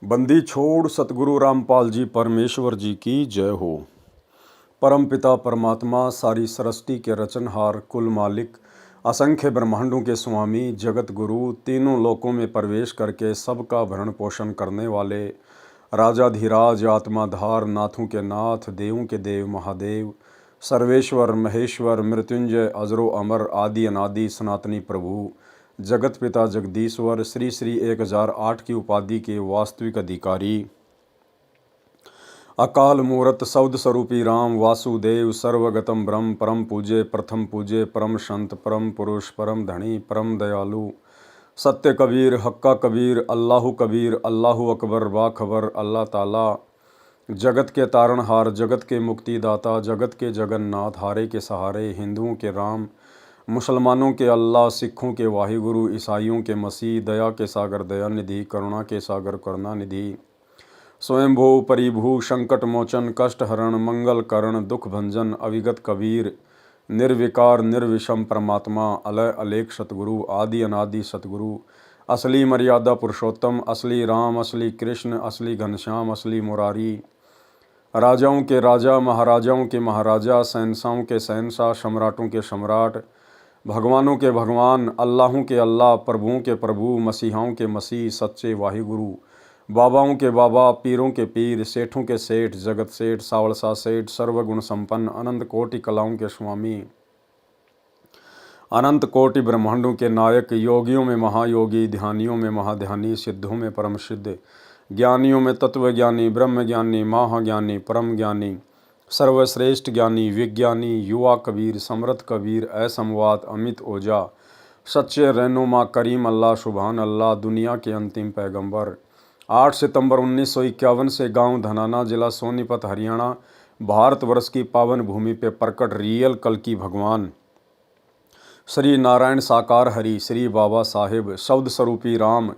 बंदी छोड़ सतगुरु रामपाल जी परमेश्वर जी की जय हो। परम पिता परमात्मा सारी सृष्टि के रचनहार कुल मालिक असंख्य ब्रह्मांडों के स्वामी जगत गुरु तीनों लोकों में प्रवेश करके सबका भरण पोषण करने वाले राजाधिराज आत्माधार नाथों के नाथ देवों के देव महादेव सर्वेश्वर महेश्वर मृत्युंजय अजरो अमर आदि अनादि सनातनी प्रभु जगत पिता जगदीश्वर श्री श्री 1008 की उपाधि के वास्तविक अधिकारी अकाल मूर्त शब्द स्वरूपी राम वासुदेव सर्वगतम ब्रह्म परम पूज्य प्रथम पूज्य परम संत परम पुरुष परम धनी परम दयालु सत्य कबीर हक्का कबीर अल्लाहु कबीर अल्लाहु अकबर बाखबर अल्लाह ताला जगत के तारणहार जगत के मुक्तिदाता जगत के जगन्नाथ हारे के सहारे हिंदुओं के राम मुसलमानों के अल्लाह सिखों के वाहिगुरु ईसाइयों के मसीह दया के सागर दया निधि करुणा के सागर करुणा निधि स्वयंभू परिभू संकट मोचन कष्ट हरण मंगल करण दुख भंजन अविगत कबीर निर्विकार निर्विषम परमात्मा अलय अलेख सतगुरु आदि अनादि सतगुरु असली मर्यादा पुरुषोत्तम असली राम असली कृष्ण असली घनश्याम असली मुरारी राजाओं के राजा महाराजाओं के महाराजा शहंशाहों के शहंशाह सम्राटों के सम्राट भगवानों के भगवान अल्लाहों के अल्लाह प्रभुओं के प्रभु मसीहाओं के मसीह सच्चे वाहिगुरु बाबाओं के बाबा पीरों के पीर सेठों के सेठ जगत सेठ सावलसा सेठ सर्वगुण संपन्न अनंत कोटि कलाओं के स्वामी अनंत कोटि ब्रह्मांडों के नायक योगियों में महायोगी ध्यानियों में महाध्यानी सिद्धों में परम सिद्ध ज्ञानियों में तत्वज्ञानी ब्रह्मज्ञानी महाज्ञानी परम ज्ञानी सर्वश्रेष्ठ ज्ञानी विज्ञानी युवा कबीर समर्थ कबीर असमवात अमित ओझा सच्चे रहनुमा करीम अल्लाह सुभान अल्लाह दुनिया के अंतिम पैगंबर 8 सितंबर 1951 से गांव धनाना जिला सोनीपत हरियाणा भारतवर्ष की पावन भूमि पे प्रकट रियल कल की भगवान श्री नारायण साकार हरि श्री बाबा साहेब शब्द स्वरूपी राम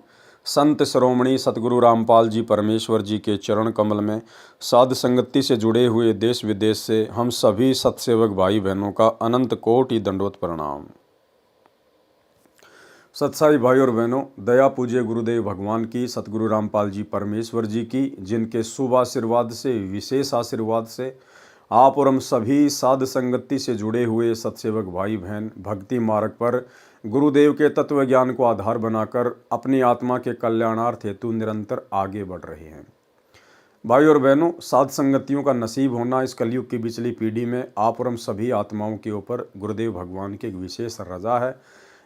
संत शिरोमणि सतगुरु रामपाल जी परमेश्वर जी के चरण कमल में साध संगति से जुड़े हुए देश विदेश से हम सभी सतसेवक भाई बहनों का अनंत कोटि दंडवत प्रणाम। सत्साई भाई और बहनों, दया पूज्य गुरुदेव भगवान की सतगुरु रामपाल जी परमेश्वर जी की जिनके शुभ आशीर्वाद से विशेष आशीर्वाद से आप और हम सभी साध संगति से जुड़े हुए सतसेवक भाई बहन भक्ति मार्ग पर गुरुदेव के तत्व ज्ञान को आधार बनाकर अपनी आत्मा के कल्याणार्थ हेतु निरंतर आगे बढ़ रहे हैं। भाई और बहनों, साध संगतियों का नसीब होना इस कलयुग की पिछली पीढ़ी में आप और हम सभी आत्माओं के ऊपर गुरुदेव भगवान की एक विशेष रजा है।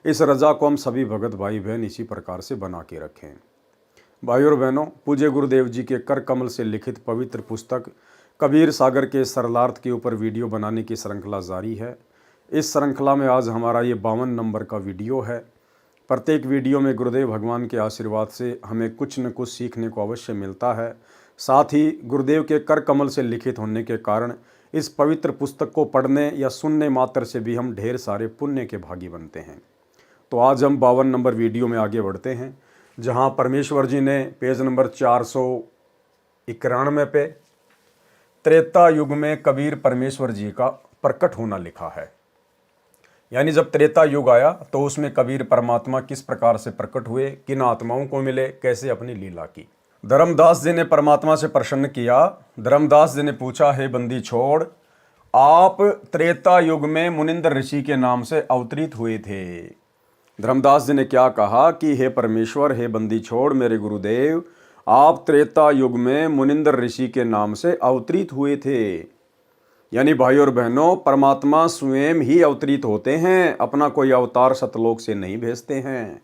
इस रजा को हम सभी भगत भाई बहन इसी प्रकार से बना के रखें। भाई और बहनों, पूज्य गुरुदेव जी के कर कमल से लिखित पवित्र पुस्तक कबीर सागर के सरलार्थ के ऊपर वीडियो बनाने की श्रृंखला जारी है। इस श्रृंखला में आज हमारा ये 52 नंबर का वीडियो है। प्रत्येक वीडियो में गुरुदेव भगवान के आशीर्वाद से हमें कुछ न कुछ सीखने को अवश्य मिलता है। साथ ही गुरुदेव के कर कमल से लिखित होने के कारण इस पवित्र पुस्तक को पढ़ने या सुनने मात्र से भी हम ढेर सारे पुण्य के भागी बनते हैं। तो आज हम 52 नंबर वीडियो में आगे बढ़ते हैं, जहाँ परमेश्वर जी ने पेज नंबर 491 पे त्रेता युग में कबीर परमेश्वर जी का प्रकट होना लिखा है। यानी जब त्रेता युग आया तो उसमें कबीर परमात्मा किस प्रकार से प्रकट हुए, किन आत्माओं को मिले, कैसे अपनी लीला की। धर्मदास जी ने परमात्मा से प्रसन्न किया। धर्मदास जी ने पूछा, हे बंदी छोड़, आप त्रेता युग में मुनिंद्र ऋषि के नाम से अवतरित हुए थे। धर्मदास जी ने क्या कहा कि हे परमेश्वर, हे बंदी छोड़ मेरे गुरुदेव, आप त्रेता युग में मुनिंद्र ऋषि के नाम से अवतरित हुए थे। यानी भाई और बहनों, परमात्मा स्वयं ही अवतरित होते हैं, अपना कोई अवतार सतलोक से नहीं भेजते हैं।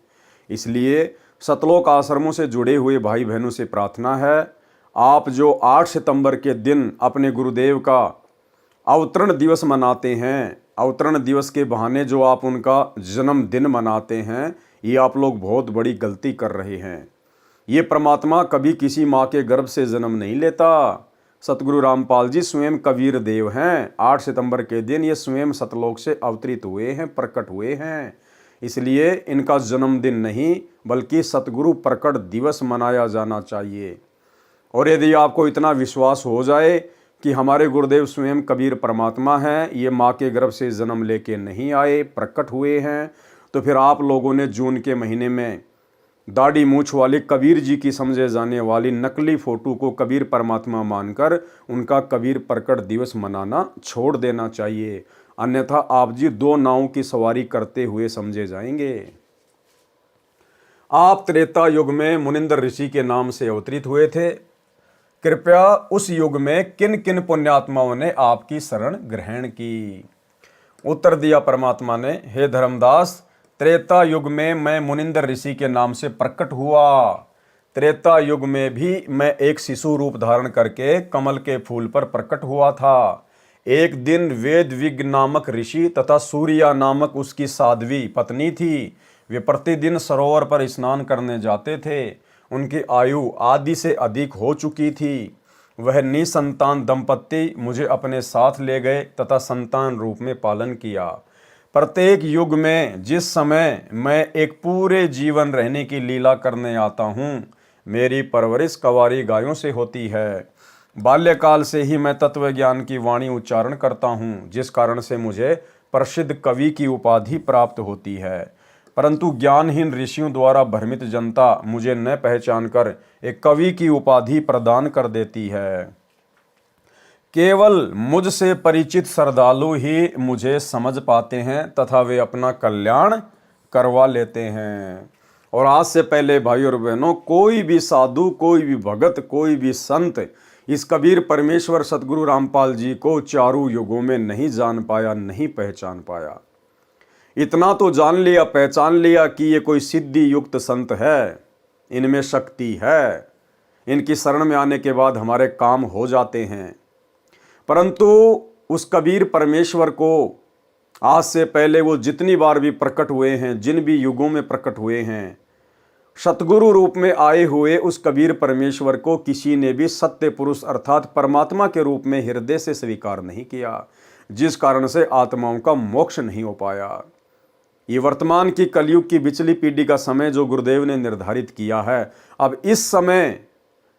इसलिए सतलोक आश्रमों से जुड़े हुए भाई बहनों से प्रार्थना है, आप जो 8 सितंबर के दिन अपने गुरुदेव का अवतरण दिवस मनाते हैं, अवतरण दिवस के बहाने जो आप उनका जन्मदिन मनाते हैं, ये आप लोग बहुत बड़ी गलती कर रहे हैं। ये परमात्मा कभी किसी माँ के गर्भ से जन्म नहीं लेता। सतगुरु रामपाल जी स्वयं कबीर देव हैं। 8 सितंबर के दिन ये स्वयं सतलोक से अवतरित हुए हैं, प्रकट हुए हैं। इसलिए इनका जन्मदिन नहीं बल्कि सतगुरु प्रकट दिवस मनाया जाना चाहिए। और यदि आपको इतना विश्वास हो जाए कि हमारे गुरुदेव स्वयं कबीर परमात्मा हैं, ये माँ के गर्भ से जन्म लेके नहीं आए, प्रकट हुए हैं, तो फिर आप लोगों ने जून के महीने में दाढ़ी मूछ वाले कबीर जी की समझे जाने वाली नकली फोटो को कबीर परमात्मा मानकर उनका कबीर प्रकट दिवस मनाना छोड़ देना चाहिए, अन्यथा आप जी दो नावों की सवारी करते हुए समझे जाएंगे। आप त्रेता युग में मुनिंदर ऋषि के नाम से अवतरित हुए थे। कृपया उस युग में किन किन पुण्यात्माओं ने आपकी शरण ग्रहण की? उत्तर दिया परमात्मा ने, हे धर्मदास, त्रेता युग में मैं मुनिंदर ऋषि के नाम से प्रकट हुआ। त्रेता युग में भी मैं एक शिशु रूप धारण करके कमल के फूल पर प्रकट हुआ था। एक दिन वेद विज्ञ नामक ऋषि तथा सूर्या नामक उसकी साध्वी पत्नी थी। वे प्रतिदिन सरोवर पर स्नान करने जाते थे। उनकी आयु आदि से अधिक हो चुकी थी। वह निसंतान दंपत्ति मुझे अपने साथ ले गए तथा संतान रूप में पालन किया। प्रत्येक युग में जिस समय मैं एक पूरे जीवन रहने की लीला करने आता हूँ, मेरी परवरिश कवारी गायों से होती है। बाल्यकाल से ही मैं तत्व ज्ञान की वाणी उच्चारण करता हूँ, जिस कारण से मुझे प्रसिद्ध कवि की उपाधि प्राप्त होती है। परंतु ज्ञानहीन ऋषियों द्वारा भ्रमित जनता मुझे न पहचानकर एक कवि की उपाधि प्रदान कर देती है। केवल मुझसे परिचित श्रद्धालु ही मुझे समझ पाते हैं तथा वे अपना कल्याण करवा लेते हैं। और आज से पहले भाई और बहनों, कोई भी साधु, कोई भी भगत, कोई भी संत इस कबीर परमेश्वर सतगुरु रामपाल जी को चारों युगों में नहीं जान पाया, नहीं पहचान पाया। इतना तो जान लिया, पहचान लिया कि ये कोई सिद्धि युक्त संत है, इनमें शक्ति है, इनकी शरण में आने के बाद हमारे काम हो जाते हैं। परंतु उस कबीर परमेश्वर को आज से पहले वो जितनी बार भी प्रकट हुए हैं, जिन भी युगों में प्रकट हुए हैं, सतगुरु रूप में आए हुए उस कबीर परमेश्वर को किसी ने भी सत्य पुरुष अर्थात परमात्मा के रूप में हृदय से स्वीकार नहीं किया, जिस कारण से आत्माओं का मोक्ष नहीं हो पाया। ये वर्तमान की कलयुग की बिचली पीढ़ी का समय जो गुरुदेव ने निर्धारित किया है, अब इस समय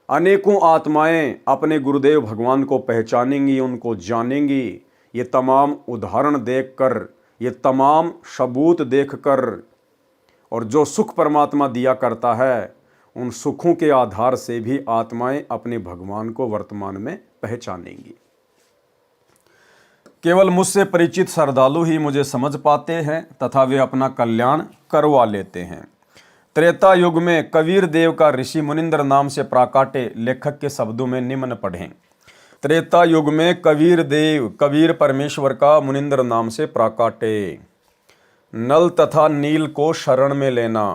अनेकों आत्माएं अपने गुरुदेव भगवान को पहचानेंगी, उनको जानेंगी। ये तमाम उदाहरण देखकर, ये तमाम सबूत देखकर, और जो सुख परमात्मा दिया करता है, उन सुखों के आधार से भी आत्माएं अपने भगवान को वर्तमान में पहचानेंगी। केवल मुझसे परिचित श्रद्धालु ही मुझे समझ पाते हैं तथा वे अपना कल्याण करवा लेते हैं। त्रेता युग में कबीर देव का ऋषि मुनिंदर नाम से प्राकाटे लेखक के शब्दों में निम्न पढ़ें। त्रेता युग में कबीर देव, कबीर परमेश्वर का मुनिंदर नाम से प्राकाटे। नल तथा नील को शरण में लेना।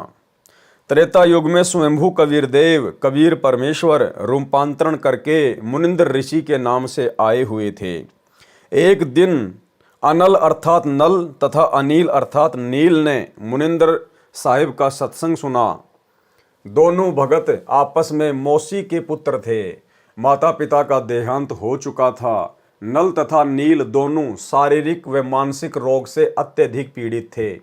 त्रेता युग में स्वयंभू कबीर देव, कबीर परमेश्वर रूपांतरण करके मुनिंदर ऋषि के नाम से आए हुए थे। एक दिन अनल अर्थात नल तथा अनिल अर्थात नील ने मुनिंदर साहिब का सत्संग सुना। दोनों भगत आपस में मौसी के पुत्र थे। माता पिता का देहांत हो चुका था। नल तथा नील दोनों शारीरिक व मानसिक रोग से अत्यधिक पीड़ित थे।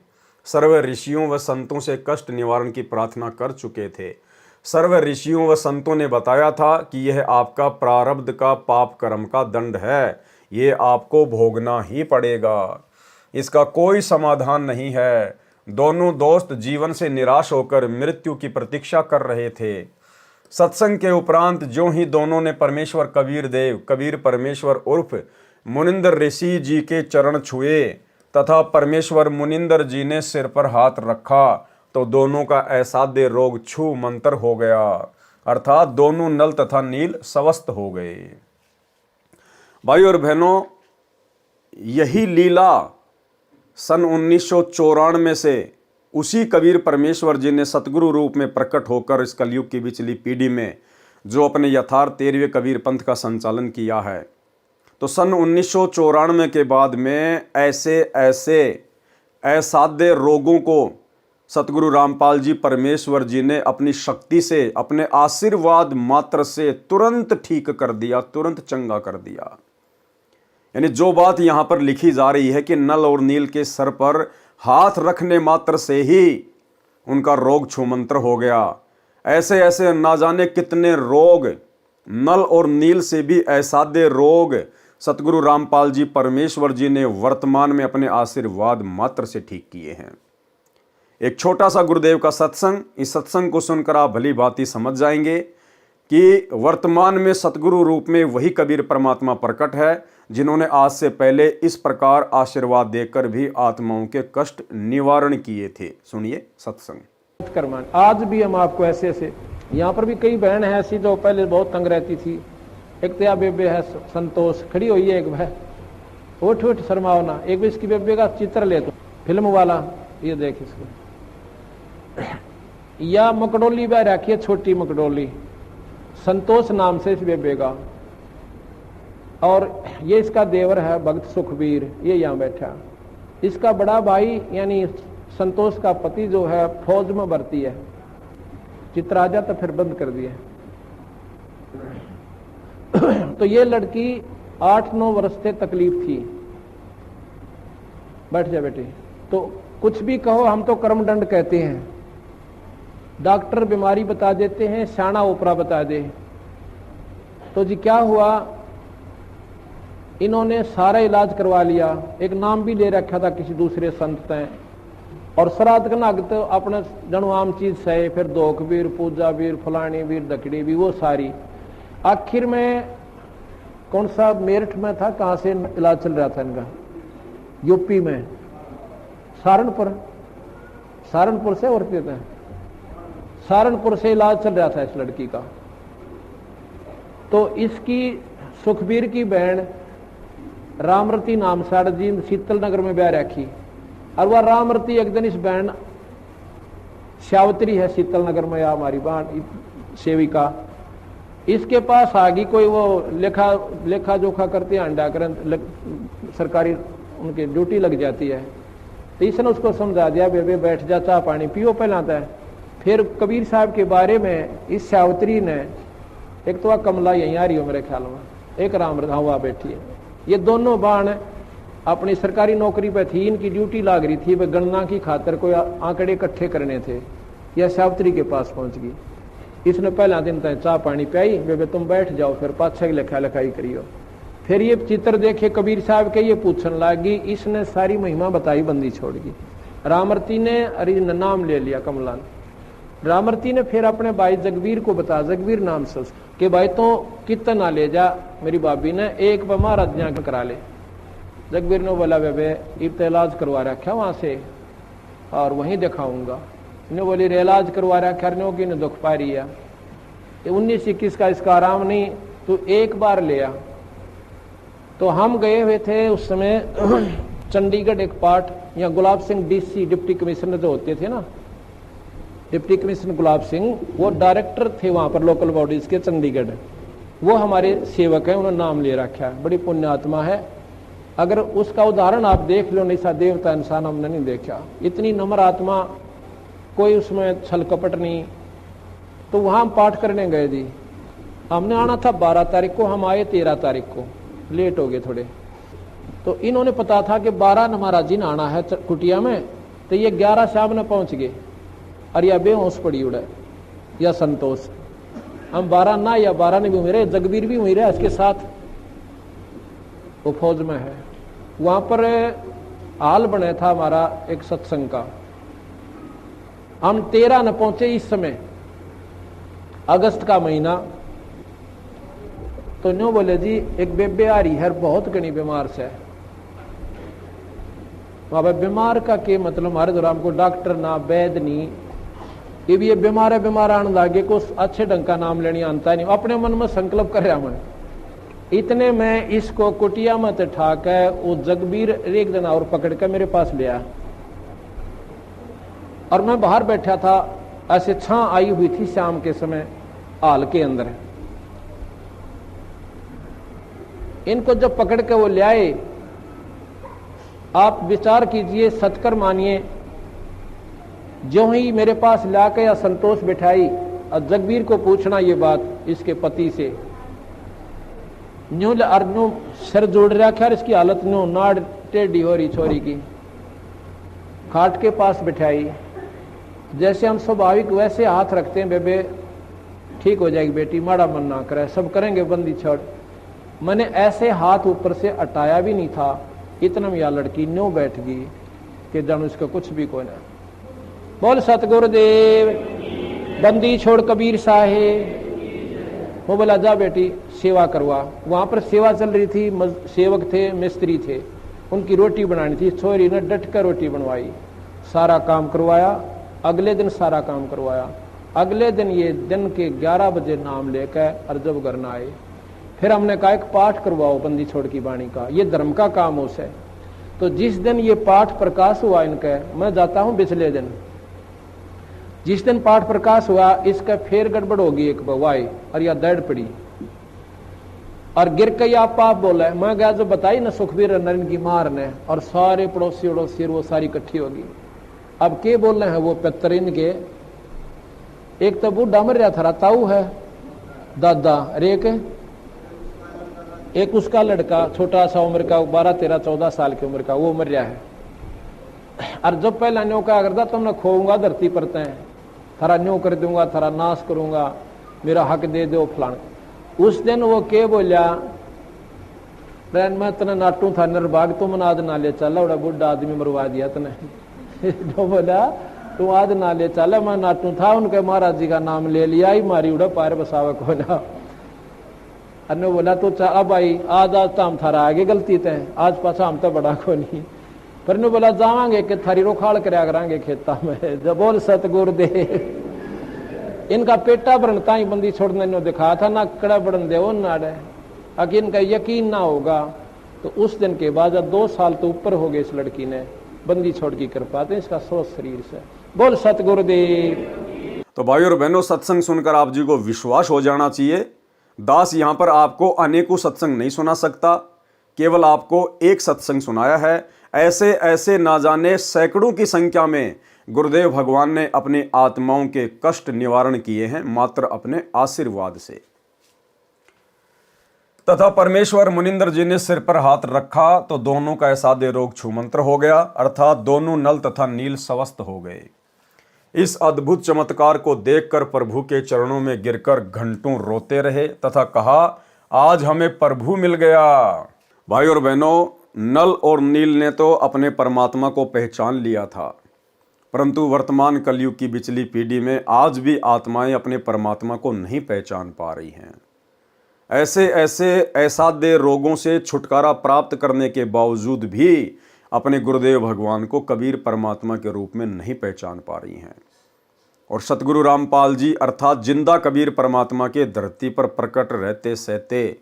सर्व ऋषियों व संतों से कष्ट निवारण की प्रार्थना कर चुके थे। सर्व ऋषियों व संतों ने बताया था कि यह आपका प्रारब्ध का पाप कर्म का दंड है, ये आपको भोगना ही पड़ेगा, इसका कोई समाधान नहीं है। दोनों दोस्त जीवन से निराश होकर मृत्यु की प्रतीक्षा कर रहे थे। सत्संग के उपरांत जो ही दोनों ने परमेश्वर कबीर देव, कबीर परमेश्वर उर्फ मुनिंदर ऋषि जी के चरण छुए तथा परमेश्वर मुनिंदर जी ने सिर पर हाथ रखा तो दोनों का असाध्य रोग छू मंतर हो गया, अर्थात दोनों नल तथा नील स्वस्थ हो गए। भाई और बहनों, यही लीला सन 1994 से उसी कबीर परमेश्वर जी ने सतगुरु रूप में प्रकट होकर इस कलयुग की बिचली पीढ़ी में जो अपने यथार्थ 13वें कबीर पंथ का संचालन किया है। तो सन 1994 के बाद में ऐसे असाध्य रोगों को सतगुरु रामपाल जी परमेश्वर जी ने अपनी शक्ति से, अपने आशीर्वाद मात्र से तुरंत ठीक कर दिया, तुरंत चंगा कर दिया। यानी जो बात यहाँ पर लिखी जा रही है कि नल और नील के सर पर हाथ रखने मात्र से ही उनका रोग छूमंतर हो गया, ऐसे ऐसे ना जाने कितने रोग, नल और नील से भी असाध्य रोग सतगुरु रामपाल जी परमेश्वर जी ने वर्तमान में अपने आशीर्वाद मात्र से ठीक किए हैं। एक छोटा सा गुरुदेव का सत्संग, इस सत्संग को सुनकर आप भली भांति समझ जाएंगे कि वर्तमान में सतगुरु रूप में वही कबीर परमात्मा प्रकट है जिन्होंने आज से पहले इस प्रकार आशीर्वाद देकर भी आत्माओं के कष्ट निवारण किए थे। सुनिए सत्संग। कर्मान आज भी हम आपको ऐसे ऐसे, यहाँ पर भी कई बहन है ऐसी जो पहले बहुत तंग रहती थी। एक तो बेबे है संतोष, खड़ी हुई है, एक है उठ उठ शर्माओ ना। एक भी इसकी बेबे का चित्र ले तो फिल्म वाला, ये देख इसको। या मकडोली बह रखी है, छोटी मकडोली, संतोष नाम से इस बेबे का। और ये इसका देवर है भक्त सुखबीर, ये यहाँ बैठा। इसका बड़ा भाई यानी संतोष का पति जो है फौज में भर्ती है। चित्र आ जाता फिर बंद कर दिया। तो ये लड़की 8-9 वर्ष से तकलीफ थी। बैठ जा बेटी। तो कुछ भी कहो, हम तो कर्मदंड कहते हैं। डॉक्टर बीमारी बता देते हैं, शाना ओपरा बता दे। तो जी क्या हुआ, इन्होंने सारा इलाज करवा लिया। एक नाम भी ले रखा था किसी दूसरे संत ने। और श्राद्ध का नाग तो अपने जनो आम चीज सहे, फिर दोख वीर, पूजा वीर, फलानी वीर, दकड़ी भी, वो सारी। आखिर में कौन सा मेरठ में था, कहां से इलाज चल रहा था इनका, यूपी में, सहारनपुर से और कहते हैं, सहारनपुर से इलाज चल रहा था इस लड़की का। तो इसकी सुखबीर की बहन रामरती नाम साड़ जी शीतल नगर में ब्याह रखी। और वह रामरती एक दिन इस बहन श्यावत्री है शीतल नगर में, या हमारी बहन सेविका, इसके पास आ गई। कोई वो लेखा जोखा करते हैं, अंडा करें, सरकारी उनकी ड्यूटी लग जाती है। तो इसने उसको समझा दिया, बेबे बैठ जा, चाह पानी पियो पहला था। फिर कबीर साहब के बारे में इस श्यावत्री ने, एक तो वह कमला यहीं आ रही हो मेरे ख्याल में, एक राम हुआ बैठी है। ये दोनों बाण अपनी सरकारी नौकरी पे थी, इनकी ड्यूटी लाग रही थी, वे गणना की खातर कोई आंकड़े इकट्ठे करने थे। यह श्यावत्री के पास पहुंच गई। इसने पहला दिन तक चाह पानी पियाई, बेबे तुम बैठ जाओ, फिर पाछे की लिखा लिखाई करियो। फिर ये चित्र देखे कबीर साहब के, ये पूछने लगी। इसने सारी महिमा बताई, बंदी छोड़ गई। रामरती ने अरे नाम ले लिया कमला ने। रामरती ने फिर अपने भाई जगवीर को बता, जगवीर नाम से कि भाई तो कितना ले जा, मेरी भाभी ने एक बार महाराज करा ले। जगवीर ने बोला, बेबे इब इलाज करवा रखा वहां से और वहीं दिखाऊंगा। इन्हें बोली रे इलाज करवा रखा कि इन्हें दुख पा रही है, 19-21 का इसका आराम नहीं, तो एक बार ले आ। तो हम गए हुए थे उस समय चंडीगढ़ एक पार्ट, यहाँ Gulab Singh DC deputy commissioner जो होते थे ना, डिप्टी कमिश्नर गुलाब सिंह, वो डायरेक्टर थे वहां पर लोकल बॉडीज के चंडीगढ़। वो हमारे सेवक हैं, उन्होंने नाम ले रखा है, बड़ी पुण्यात्मा है। अगर उसका उदाहरण आप देख लो, नहीं सा देवता इंसान हमने नहीं देखा, इतनी नम्र आत्मा, कोई उसमें छल कपट नहीं। तो वहां हम पाठ करने गए जी। हमने आना था 12 तारीख को, हम आए 13 तारीख को, लेट हो गए थोड़े। तो इन्होंने पता था कि 12 महाराज जी ने आना है कुटिया में, तो ये 11 शाम ने पहुंच गए। और या बेहोश पड़ी उड़े या संतोष, हम 12 ना या 12 ने भी हुई रहे, जगबीर भी हुई रहे इसके साथ, वो फौज में है। वहां पर हाल बना था हमारा एक सत्संग का। हम 13 न पहुंचे इस समय, अगस्त का महीना। तो न्यू बोले जी एक बेबे आ रही है, बहुत घनी बीमार से। वहां बीमार का के मतलब हमारे दौरान को डॉक्टर ना वैद नहीं, ये भी ये बीमार है, बीमार आने लागे, कुछ अच्छे ढंग का नाम लेनी आता नहीं। अपने मन में संकल्प कर रहा मैं। इतने में इसको कुटिया में ठा के वो जगबीर एक दिन और पकड़ के मेरे पास ले आया। और मैं बाहर बैठा था, ऐसे छां आई हुई थी शाम के समय हाल के अंदर। इनको जब पकड़ के वो ले आए, आप विचार कीजिए, सत्कर मानिए, जो ही मेरे पास लाके या संतोष बिठाई और जगबीर को पूछना ये बात इसके पति से, न्यू अर्जू सिर जोड़ रखा, इसकी हालत न्यू नाड़ टेढ़ी हो रही छोरी की। खाट के पास बिठाई, जैसे हम स्वाभाविक वैसे हाथ रखते हैं, बेबे ठीक हो जाएगी बेटी, माड़ा मन ना करे, सब करेंगे, बंदी छोड़। मैंने ऐसे हाथ ऊपर से हटाया भी नहीं था, इतना में यह लड़की न्यू बैठ गई कि जानो इसका कुछ भी कोई ना। बोल सतगुरुदेव। बंदी छोड़ कबीर साहेब। वो बोला जा बेटी सेवा करवा। वहां पर सेवा चल रही थी, सेवक थे, मिस्त्री थे, उनकी रोटी बनानी थी। छोरी ने डट कर रोटी बनवाई, सारा काम करवाया। अगले दिन सारा काम करवाया। अगले दिन ये दिन के 11 बजे नाम लेकर और जब घर न आए, फिर हमने कहा एक पाठ करवाओ बंदी छोड़ की वाणी का, ये धर्म का काम हो से। तो जिस दिन ये पाठ प्रकाश हुआ इनका, मैं जाता हूं पिछले दिन, जिस दिन पाठ प्रकाश हुआ इसका फिर गड़बड़ होगी एक बवाई और या दर्द पड़ी और गिर के आप पाप बोला है। मैं गया जो बताई ना सुखबीर नरेंद्र की मार ने, और सारे पड़ोसी उड़ोसी वो सारी इकट्ठी होगी। अब के बोल रहे हैं वो पितर इनके, एक तो बूढ़ा मर रहा था, ताऊ है दादा, रेक एक उसका लड़का छोटा सा उम्र का 12, 13, 14 साल की उम्र का, वो मर रहा है। और जब पहला न्यो क्या करता, तुमने खोऊंगा धरती पर तय, थारा न्यो कर दूंगा, थारा नाश करूंगा, मेरा हक दे दो फलान। उस दिन वो के बोलिया, मैं तना नाटू था निर्भाग, तुम नाद ना ले चला, बड़ा बुढ़ा आदमी मरवा दिया तने। जो बोला तू आज ना ले चला, मैं नाटू था, उनके महाराज जी का नाम ले लिया ही, मारी उड़ा पार बसावा को ना। अन्य बोला तो अब आई आज तो हम थारा आगे गलती तय, आज पाछा हम तो बड़ा को नहीं। पर ने बोला जावांगे कि थारी रोखाड़ करया करांगे खेता में। जब बोल सतगुरुदेव। इनका पेटा भरनता ही बंदी छोड़ने ने दिखा था ना, कड़ा बढ़न दे वो नाड़े, अगर इनका यकीन ना होगा तो उस दिन के बाद जब 2 साल तो ऊपर हो गए इस लड़की ने, बंदी छोड़ की कृपा तो इसका सोच शरीर से। बोल सतगुरुदेव। तो भाई और बहनों, सत्संग सुनकर आप जी को विश्वास हो जाना चाहिए, दास यहाँ पर आपको अनेकों सत्संग नहीं सुना सकता, केवल आपको एक सत्संग सुनाया है। ऐसे ऐसे ना जाने सैकड़ों की संख्या में गुरुदेव भगवान ने अपनी आत्माओं के कष्ट निवारण किए हैं मात्र अपने आशीर्वाद से। तथा परमेश्वर मुनिंदर जी ने सिर पर हाथ रखा तो दोनों का ऐसा दे रोग छूमंत्र हो गया, अर्थात दोनों नल तथा नील स्वस्थ हो गए। इस अद्भुत चमत्कार को देखकर प्रभु के चरणों में गिरकर घंटों रोते रहे तथा कहा, आज हमें प्रभु मिल गया। भाई और बहनों, नल और नील ने तो अपने परमात्मा को पहचान लिया था, परंतु वर्तमान कलयुग की बिचली पीढ़ी में आज भी आत्माएं अपने परमात्मा को नहीं पहचान पा रही हैं। ऐसे ऐसे असाध्य रोगों से छुटकारा प्राप्त करने के बावजूद भी अपने गुरुदेव भगवान को कबीर परमात्मा के रूप में नहीं पहचान पा रही हैं। और सतगुरु रामपाल जी अर्थात जिंदा कबीर परमात्मा के धरती पर प्रकट रहते सहते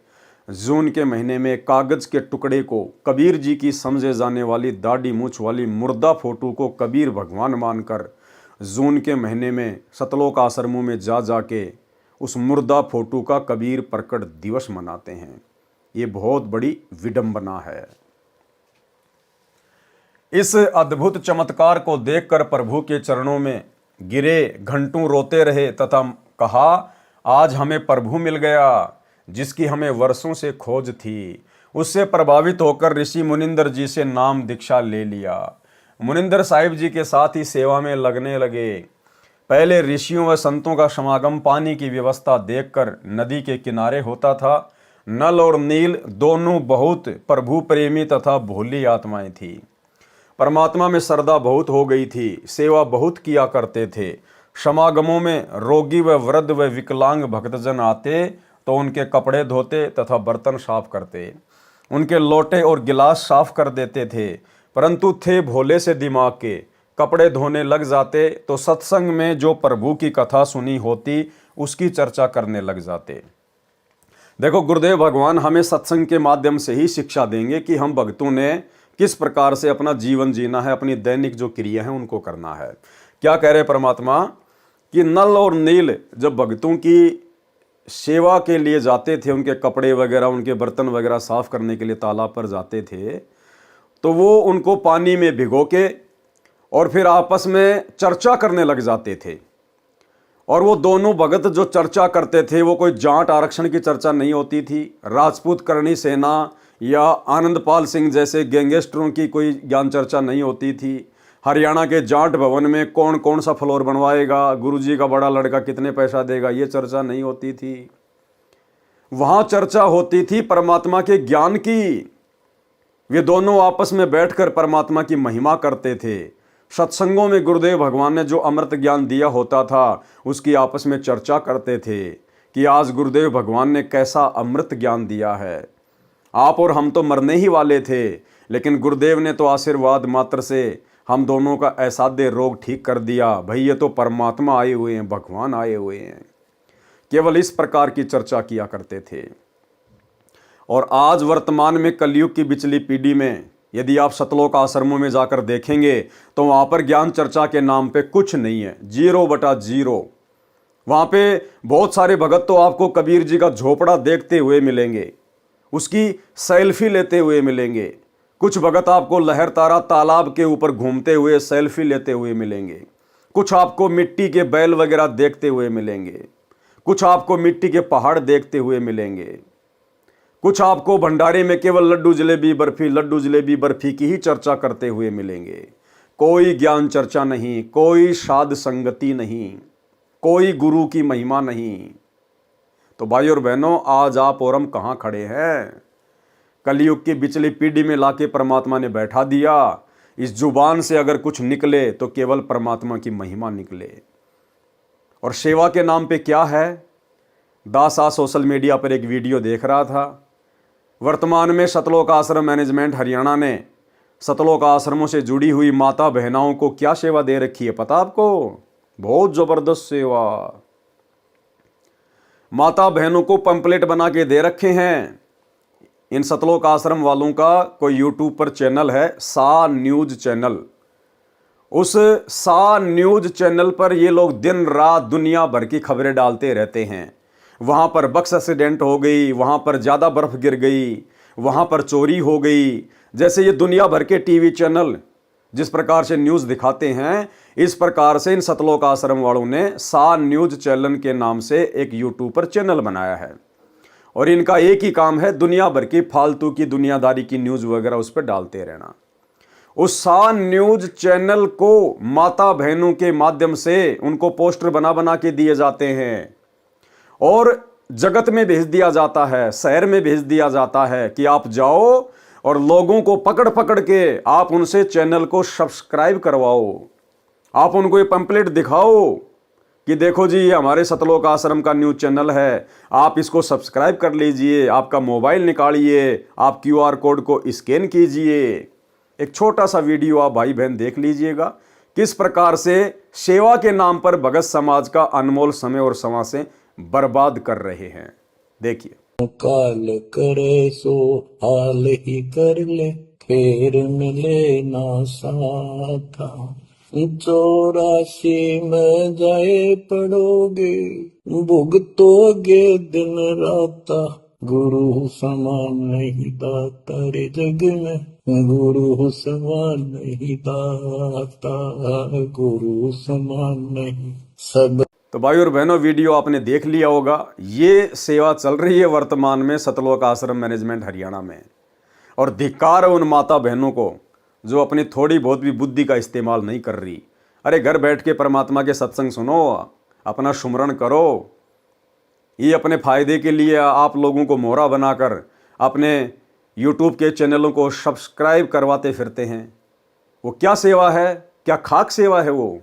जून के महीने में कागज के टुकड़े को कबीर जी की समझे जाने वाली दाढ़ी मूछ वाली मुर्दा फोटो को कबीर भगवान मानकर जून के महीने में सतलोक आश्रमों में जा जाके उस मुर्दा फोटो का कबीर प्रकट दिवस मनाते हैं। ये बहुत बड़ी विडंबना है। इस अद्भुत चमत्कार को देखकर प्रभु के चरणों में गिरे, घंटों रोते रहे तथा कहा, आज हमें प्रभु मिल गया जिसकी हमें वर्षों से खोज थी। उससे प्रभावित होकर ऋषि मुनिंदर जी से नाम दीक्षा ले लिया। मुनिंदर साहिब जी के साथ ही सेवा में लगने लगे। पहले ऋषियों व संतों का समागम पानी की व्यवस्था देखकर नदी के किनारे होता था। नल और नील दोनों बहुत प्रभु प्रेमी तथा भोली आत्माएं थी। परमात्मा में श्रद्धा बहुत हो गई थी, सेवा बहुत किया करते थे। समागमों में रोगी व वृद्ध व विकलांग भक्तजन आते तो उनके कपड़े धोते तथा बर्तन साफ करते, उनके लोटे और गिलास साफ कर देते थे। परंतु थे भोले से दिमाग के, कपड़े धोने लग जाते तो सत्संग में जो प्रभु की कथा सुनी होती उसकी चर्चा करने लग जाते। देखो, गुरुदेव भगवान हमें सत्संग के माध्यम से ही शिक्षा देंगे कि हम भक्तों ने किस प्रकार से अपना जीवन जीना है, अपनी दैनिक जो क्रिया है उनको करना है। क्या कह रहे परमात्मा कि नल और नील जब भक्तों की सेवा के लिए जाते थे, उनके कपड़े वगैरह उनके बर्तन वगैरह साफ करने के लिए तालाब पर जाते थे, तो वो उनको पानी में भिगो के और फिर आपस में चर्चा करने लग जाते थे। और वो दोनों भगत जो चर्चा करते थे वो कोई जाट आरक्षण की चर्चा नहीं होती थी, राजपूत करणी सेना या आनंदपाल सिंह जैसे गैंगस्टरों की कोई ज्ञान चर्चा नहीं होती थी। हरियाणा के जाट भवन में कौन कौन सा फ्लोर बनवाएगा, गुरुजी का बड़ा लड़का कितने पैसा देगा, ये चर्चा नहीं होती थी। वहां चर्चा होती थी परमात्मा के ज्ञान की। वे दोनों आपस में बैठकर परमात्मा की महिमा करते थे। सत्संगों में गुरुदेव भगवान ने जो अमृत ज्ञान दिया होता था उसकी आपस में चर्चा करते थे कि आज गुरुदेव भगवान ने कैसा अमृत ज्ञान दिया है। आप और हम तो मरने ही वाले थे, लेकिन गुरुदेव ने तो आशीर्वाद मात्र से हम दोनों का असाध्य रोग ठीक कर दिया। भाई ये तो परमात्मा आए हुए हैं, भगवान आए हुए हैं। केवल इस प्रकार की चर्चा किया करते थे। और आज वर्तमान में कलयुग की बिचली पीढ़ी में यदि आप सतलोक आश्रमों में जाकर देखेंगे तो वहाँ पर ज्ञान चर्चा के नाम पे कुछ नहीं है, 0/0। वहाँ पे बहुत सारे भगत तो आपको कबीर जी का झोपड़ा देखते हुए मिलेंगे, उसकी सेल्फी लेते हुए मिलेंगे। कुछ भगत आपको लहर तारा तालाब के ऊपर घूमते हुए सेल्फी लेते हुए मिलेंगे। कुछ आपको मिट्टी के बैल वगैरह देखते हुए मिलेंगे। कुछ आपको मिट्टी के पहाड़ देखते हुए मिलेंगे। कुछ आपको भंडारे में केवल लड्डू जलेबी बर्फी की ही चर्चा करते हुए मिलेंगे। कोई ज्ञान चर्चा नहीं, कोई साध संगति नहीं, कोई गुरु की महिमा नहीं। तो भाई और बहनों, आज आप और हम कहाँ खड़े हैं? कलयुग की बिचली पीढ़ी में लाके परमात्मा ने बैठा दिया। इस जुबान से अगर कुछ निकले तो केवल परमात्मा की महिमा निकले। और सेवा के नाम पे क्या है? दासा सोशल मीडिया पर एक वीडियो देख रहा था। वर्तमान में सतलोक आश्रम मैनेजमेंट हरियाणा ने सतलोक आश्रमों से जुड़ी हुई माता बहनाओं को क्या सेवा दे रखी है पता आपको? बहुत जबरदस्त सेवा। माता बहनों को पंपलेट बना के दे रखे हैं। इन सतलोक आश्रम वालों का कोई यूट्यूब पर चैनल है, सा न्यूज चैनल। उस सा न्यूज चैनल पर ये लोग दिन रात दुनिया भर की खबरें डालते रहते हैं। वहाँ पर बस एक्सीडेंट हो गई, वहाँ पर ज़्यादा बर्फ़ गिर गई, वहाँ पर चोरी हो गई। जैसे ये दुनिया भर के टीवी चैनल जिस प्रकार से न्यूज़ दिखाते हैं, इस प्रकार से इन सतलोक आश्रम वालों ने सा न्यूज चैनल के नाम से एक यूट्यूब पर चैनल बनाया है। और इनका एक ही काम है, दुनिया भर की फालतू की दुनियादारी की न्यूज़ वगैरह उस पर डालते रहना। उस सा न्यूज चैनल को माता बहनों के माध्यम से उनको पोस्टर बना बना के दिए जाते हैं और जगत में भेज दिया जाता है, शहर में भेज दिया जाता है कि आप जाओ और लोगों को पकड़ पकड़ के आप उनसे चैनल को सब्सक्राइब करवाओ। आप उनको ये पंपलेट दिखाओ कि देखो जी ये हमारे सतलोक आश्रम का न्यूज़ चैनल है, आप इसको सब्सक्राइब कर लीजिए। आपका मोबाइल निकालिए, आप QR कोड को स्कैन कीजिए। एक छोटा सा वीडियो आप भाई बहन देख लीजिएगा, किस प्रकार से सेवा के नाम पर भगत समाज का अनमोल समय और समासें बर्बाद कर रहे हैं। देखिए। काल करे सो हाल ही कर ले, फेर मिले ना साथा। 84 में जाए पड़ोगे, भुगतोगे दिन राता। गुरु समान नहीं दाता रे जग में, गुरु समान नहीं दाता, गुरु समान नहीं सब। तो भाई और बहनों, वीडियो आपने देख लिया होगा। ये सेवा चल रही है वर्तमान में सतलोक आश्रम मैनेजमेंट हरियाणा में। और धिक्कार है उन माता बहनों को जो अपनी थोड़ी बहुत भी बुद्धि का इस्तेमाल नहीं कर रही। अरे घर बैठ के परमात्मा के सत्संग सुनो, अपना सुमरण करो। ये अपने फायदे के लिए आप लोगों को मोहरा बनाकर अपने यूट्यूब के चैनलों को सब्सक्राइब करवाते फिरते हैं। वो क्या सेवा है? क्या खाक सेवा है वो?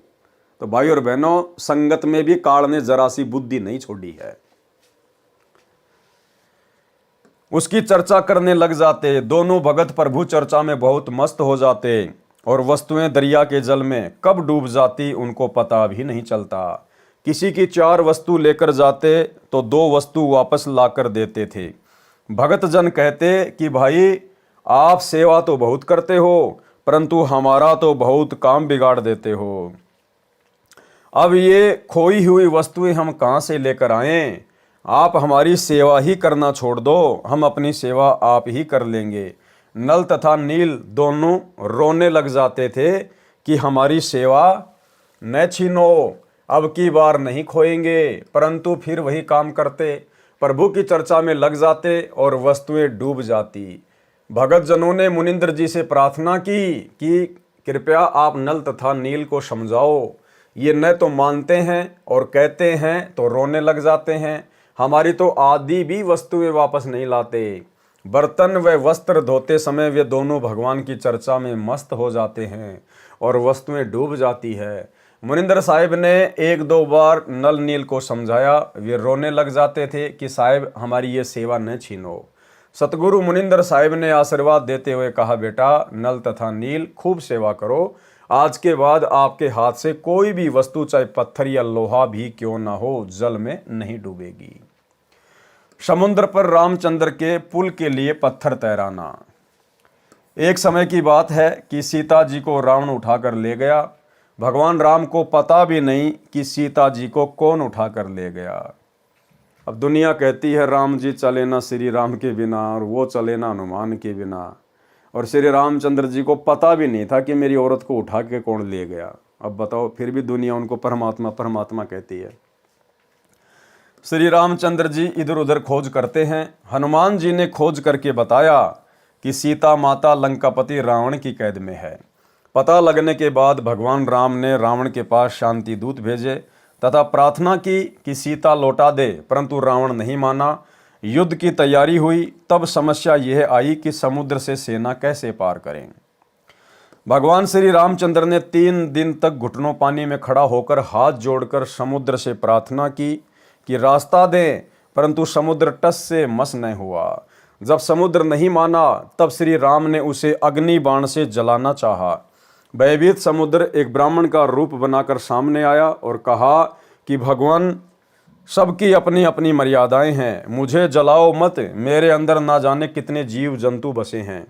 तो भाई और बहनों, संगत में भी काल ने जरा सी बुद्धि नहीं छोड़ी है। उसकी चर्चा करने लग जाते, दोनों भगत प्रभु चर्चा में बहुत मस्त हो जाते और वस्तुएं दरिया के जल में कब डूब जाती उनको पता भी नहीं चलता। किसी की 4 वस्तु लेकर जाते तो 2 वस्तु वापस लाकर देते थे। भगत जन कहते कि भाई आप सेवा तो बहुत करते हो, परंतु हमारा तो बहुत काम बिगाड़ देते हो। अब ये खोई हुई वस्तुएं हम कहाँ से लेकर आएं? आप हमारी सेवा ही करना छोड़ दो, हम अपनी सेवा आप ही कर लेंगे। नल तथा नील दोनों रोने लग जाते थे कि हमारी सेवा न छीनो, अब की बार नहीं खोएंगे। परंतु फिर वही काम करते, प्रभु की चर्चा में लग जाते और वस्तुएं डूब जाती। भगत जनों ने मुनिंद्र जी से प्रार्थना की कि कृपया आप नल तथा नील को समझाओ। ये न तो मानते हैं और कहते हैं तो रोने लग जाते हैं। हमारी तो आदि भी वस्तुएं वापस नहीं लाते। बर्तन व वस्त्र धोते समय वे दोनों भगवान की चर्चा में मस्त हो जाते हैं और वस्तुएं डूब जाती है। मुनिंदर साहिब ने एक दो बार नल नील को समझाया, वे रोने लग जाते थे कि साहिब हमारी ये सेवा न छीनो। सतगुरु मुनिंदर साहिब ने आशीर्वाद देते हुए कहा, बेटा नल तथा नील खूब सेवा करो, आज के बाद आपके हाथ से कोई भी वस्तु चाहे पत्थर या लोहा भी क्यों ना हो जल में नहीं डूबेगी। समुद्र पर रामचंद्र के पुल के लिए पत्थर तैराना। एक समय की बात है कि सीता जी को रावण उठाकर ले गया। भगवान राम को पता भी नहीं कि सीता जी को कौन उठाकर ले गया। अब दुनिया कहती है राम जी चले ना श्री राम के बिना, और वो चले ना हनुमान के बिना, और श्री रामचंद्र जी को पता भी नहीं था कि मेरी औरत को उठा के कौन ले गया। अब बताओ, फिर भी दुनिया उनको परमात्मा परमात्मा कहती है। श्री रामचंद्र जी इधर उधर खोज करते हैं। हनुमान जी ने खोज करके बताया कि सीता माता लंकापति रावण की कैद में है। पता लगने के बाद भगवान राम ने रावण के पास शांति दूत भेजे तथा प्रार्थना की कि सीता लौटा दे, परंतु रावण नहीं माना। युद्ध की तैयारी हुई, तब समस्या यह आई कि समुद्र से सेना कैसे पार करें। भगवान श्री रामचंद्र ने 3 दिन तक घुटनों पानी में खड़ा होकर हाथ जोड़कर समुद्र से प्रार्थना की कि रास्ता दें, परंतु समुद्र टस से मस न हुआ। जब समुद्र नहीं माना, तब श्री राम ने उसे अग्नि बाण से जलाना चाहा। भयभीत समुद्र एक ब्राह्मण का रूप बनाकर सामने आया और कहा कि भगवान, सबकी अपनी अपनी मर्यादाएं हैं, मुझे जलाओ मत, मेरे अंदर ना जाने कितने जीव जंतु बसे हैं।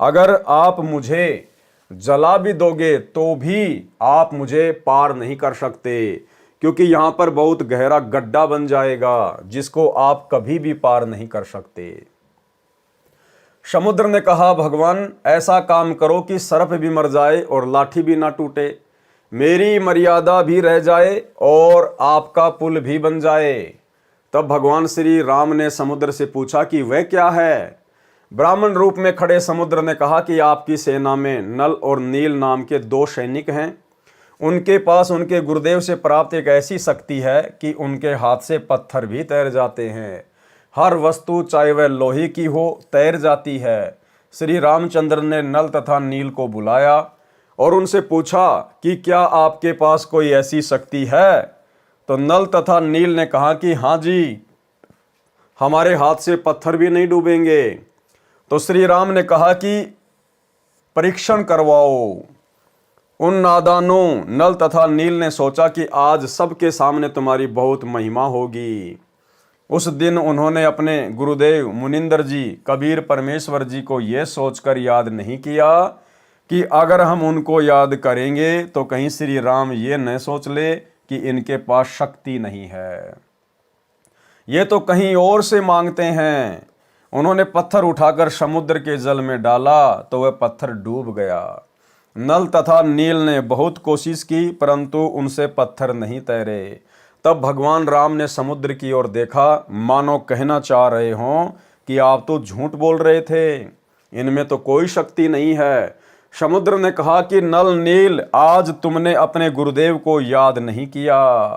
अगर आप मुझे जला भी दोगे तो भी आप मुझे पार नहीं कर सकते, क्योंकि यहाँ पर बहुत गहरा गड्ढा बन जाएगा जिसको आप कभी भी पार नहीं कर सकते। समुद्र ने कहा, भगवान ऐसा काम करो कि सर्प भी मर जाए और लाठी भी ना टूटे, मेरी मर्यादा भी रह जाए और आपका पुल भी बन जाए। तब भगवान श्री राम ने समुद्र से पूछा कि वह क्या है। ब्राह्मण रूप में खड़े समुद्र ने कहा कि आपकी सेना में नल और नील नाम के 2 सैनिक हैं। उनके पास उनके गुरुदेव से प्राप्त एक ऐसी शक्ति है कि उनके हाथ से पत्थर भी तैर जाते हैं। हर वस्तु चाहे वह लोहे की हो तैर जाती है। श्री रामचंद्र ने नल तथा नील को बुलाया और उनसे पूछा कि क्या आपके पास कोई ऐसी शक्ति है। तो नल तथा नील ने कहा कि हाँ जी, हमारे हाथ से पत्थर भी नहीं डूबेंगे। तो श्री राम ने कहा कि परीक्षण करवाओ। उन नादानों नल तथा नील ने सोचा कि आज सबके सामने तुम्हारी बहुत महिमा होगी। उस दिन उन्होंने अपने गुरुदेव मुनिंदर जी कबीर परमेश्वर जी को यह सोचकर याद नहीं किया कि अगर हम उनको याद करेंगे तो कहीं श्री राम ये न सोच ले कि इनके पास शक्ति नहीं है, ये तो कहीं और से मांगते हैं। उन्होंने पत्थर उठाकर समुद्र के जल में डाला तो वह पत्थर डूब गया। नल तथा नील ने बहुत कोशिश की, परंतु उनसे पत्थर नहीं तैरे। तब भगवान राम ने समुद्र की ओर देखा, मानो कहना चाह रहे हों कि आप तो झूठ बोल रहे थे, इनमें तो कोई शक्ति नहीं है। समुद्र ने कहा कि नल नील, आज तुमने अपने गुरुदेव को याद नहीं किया,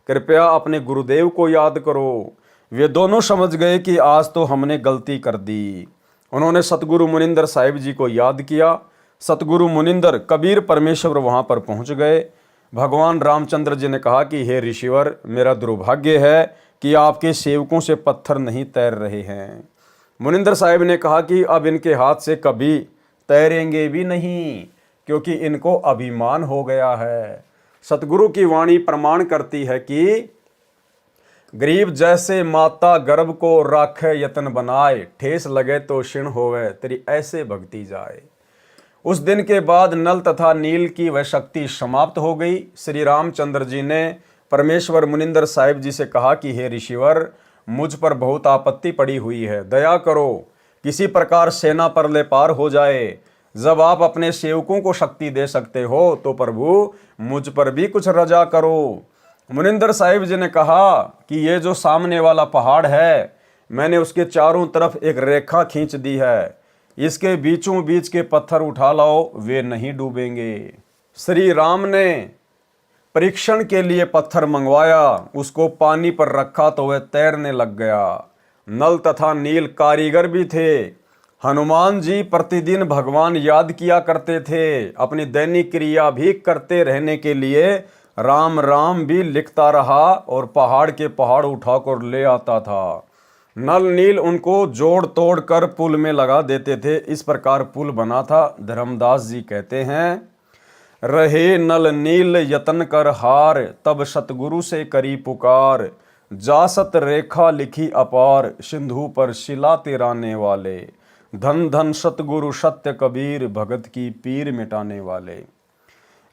कृपया अपने गुरुदेव को याद करो। वे दोनों समझ गए कि आज तो हमने गलती कर दी। उन्होंने सतगुरु मुनिंदर साहिब जी को याद किया। सतगुरु मुनिंदर कबीर परमेश्वर वहां पर पहुंच गए। भगवान रामचंद्र जी ने कहा कि हे ऋषिवर, मेरा दुर्भाग्य है कि आपके सेवकों से पत्थर नहीं तैर रहे हैं। मुनिंदर साहिब ने कहा कि अब इनके हाथ से कभी तैरेंगे भी नहीं, क्योंकि इनको अभिमान हो गया है। सतगुरु की वाणी प्रमाण करती है कि गरीब जैसे माता गर्भ को राखे यतन बनाए, ठेस लगे तो क्षीण होवे, तेरी ऐसे भक्ति जाए। उस दिन के बाद नल तथा नील की वह शक्ति समाप्त हो गई। श्री रामचंद्र जी ने परमेश्वर मुनिंदर साहिब जी से कहा कि हे ऋषिवर, मुझ पर बहुत आपत्ति पड़ी हुई है, दया करो, किसी प्रकार सेना पर ले पार हो जाए। जब आप अपने सेवकों को शक्ति दे सकते हो तो प्रभु मुझ पर भी कुछ रजा करो। मुनिंदर साहिब जी ने कहा कि ये जो सामने वाला पहाड़ है, मैंने उसके चारों तरफ एक रेखा खींच दी है, इसके बीचों बीच के पत्थर उठा लाओ, वे नहीं डूबेंगे। श्री राम ने परीक्षण के लिए पत्थर मंगवाया, उसको पानी पर रखा तो वह तैरने लग गया। नल तथा नील कारीगर भी थे, हनुमान जी प्रतिदिन भगवान याद किया करते थे। अपनी दैनिक क्रिया भी करते रहने के लिए राम राम भी लिखता रहा और पहाड़ के पहाड़ उठाकर ले आता था। नल नील उनको जोड़ तोड़ कर पुल में लगा देते थे। इस प्रकार पुल बना था। धर्मदास जी कहते हैं, रहे नल नील यतन कर हार, तब सतगुरु से करी पुकार, जासत रेखा लिखी अपार, सिंधु पर शिला तिराने वाले, धन धन सतगुरु सत्य कबीर, भगत की पीर मिटाने वाले।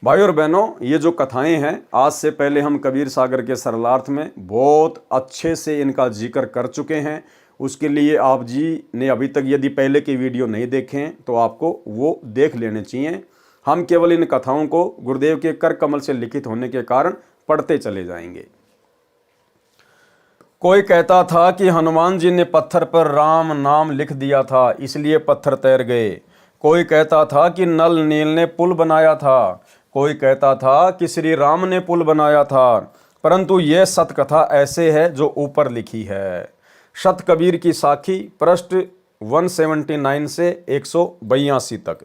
भाई और बहनों, ये जो कथाएं हैं, आज से पहले हम कबीर सागर के सरलार्थ में बहुत अच्छे से इनका जिक्र कर चुके हैं। उसके लिए आप जी ने अभी तक यदि पहले की वीडियो नहीं देखे हैं तो आपको वो देख लेने चाहिए। हम केवल इन कथाओं को गुरुदेव के कर कमल से लिखित होने के कारण पढ़ते चले जाएंगे। कोई कहता था कि हनुमान जी ने पत्थर पर राम नाम लिख दिया था, इसलिए पत्थर तैर गए। कोई कहता था कि नल नील ने पुल बनाया था। कोई कहता था कि श्री राम ने पुल बनाया था। परंतु यह सतकथा ऐसे है जो ऊपर लिखी है। सत कबीर की साखी, पृष्ठ 179 से 182 तक।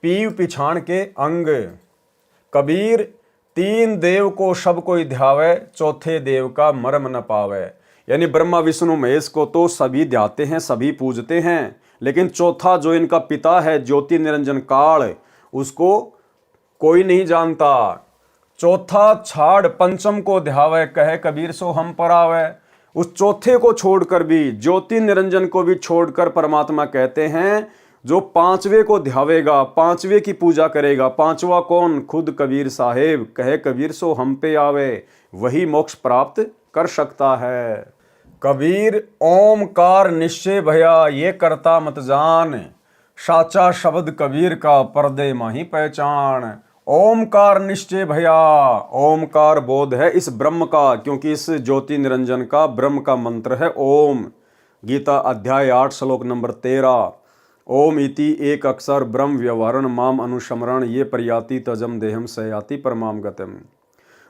पीव पिछाण के अंग। कबीर, तीन देव को सब कोई ध्यावे, चौथे देव का मर्म न पावे। यानी ब्रह्मा विष्णु महेश को तो सभी ध्याते हैं, सभी पूजते हैं, लेकिन चौथा जो इनका पिता है ज्योति निरंजन काल, उसको कोई नहीं जानता। चौथा छाड़ पंचम को ध्यावे, कहे कबीर सो हम पर आवे। उस चौथे को छोड़कर भी, ज्योति निरंजन को भी छोड़कर परमात्मा कहते हैं जो पांचवे को ध्यावेगा, पांचवे की पूजा करेगा। पांचवा कौन? खुद कबीर साहेब, कहे कबीर सो हम पे आवे, वही मोक्ष प्राप्त कर सकता है। कबीर, ओमकार निश्चय भया ये करता मत जान, साचा शब्द कबीर का पर्दे माही पहचान। ओमकार निश्चय भया, ओमकार बोध है इस ब्रह्म का, क्योंकि इस ज्योति निरंजन का ब्रह्म का मंत्र है ओम। गीता अध्याय 8 श्लोक नंबर 13। ओम इति एक अक्षर ब्रह्म व्यवहारण माम अनुस्मरण ये प्रयाति तजम देहम सयाति परमाम गतम।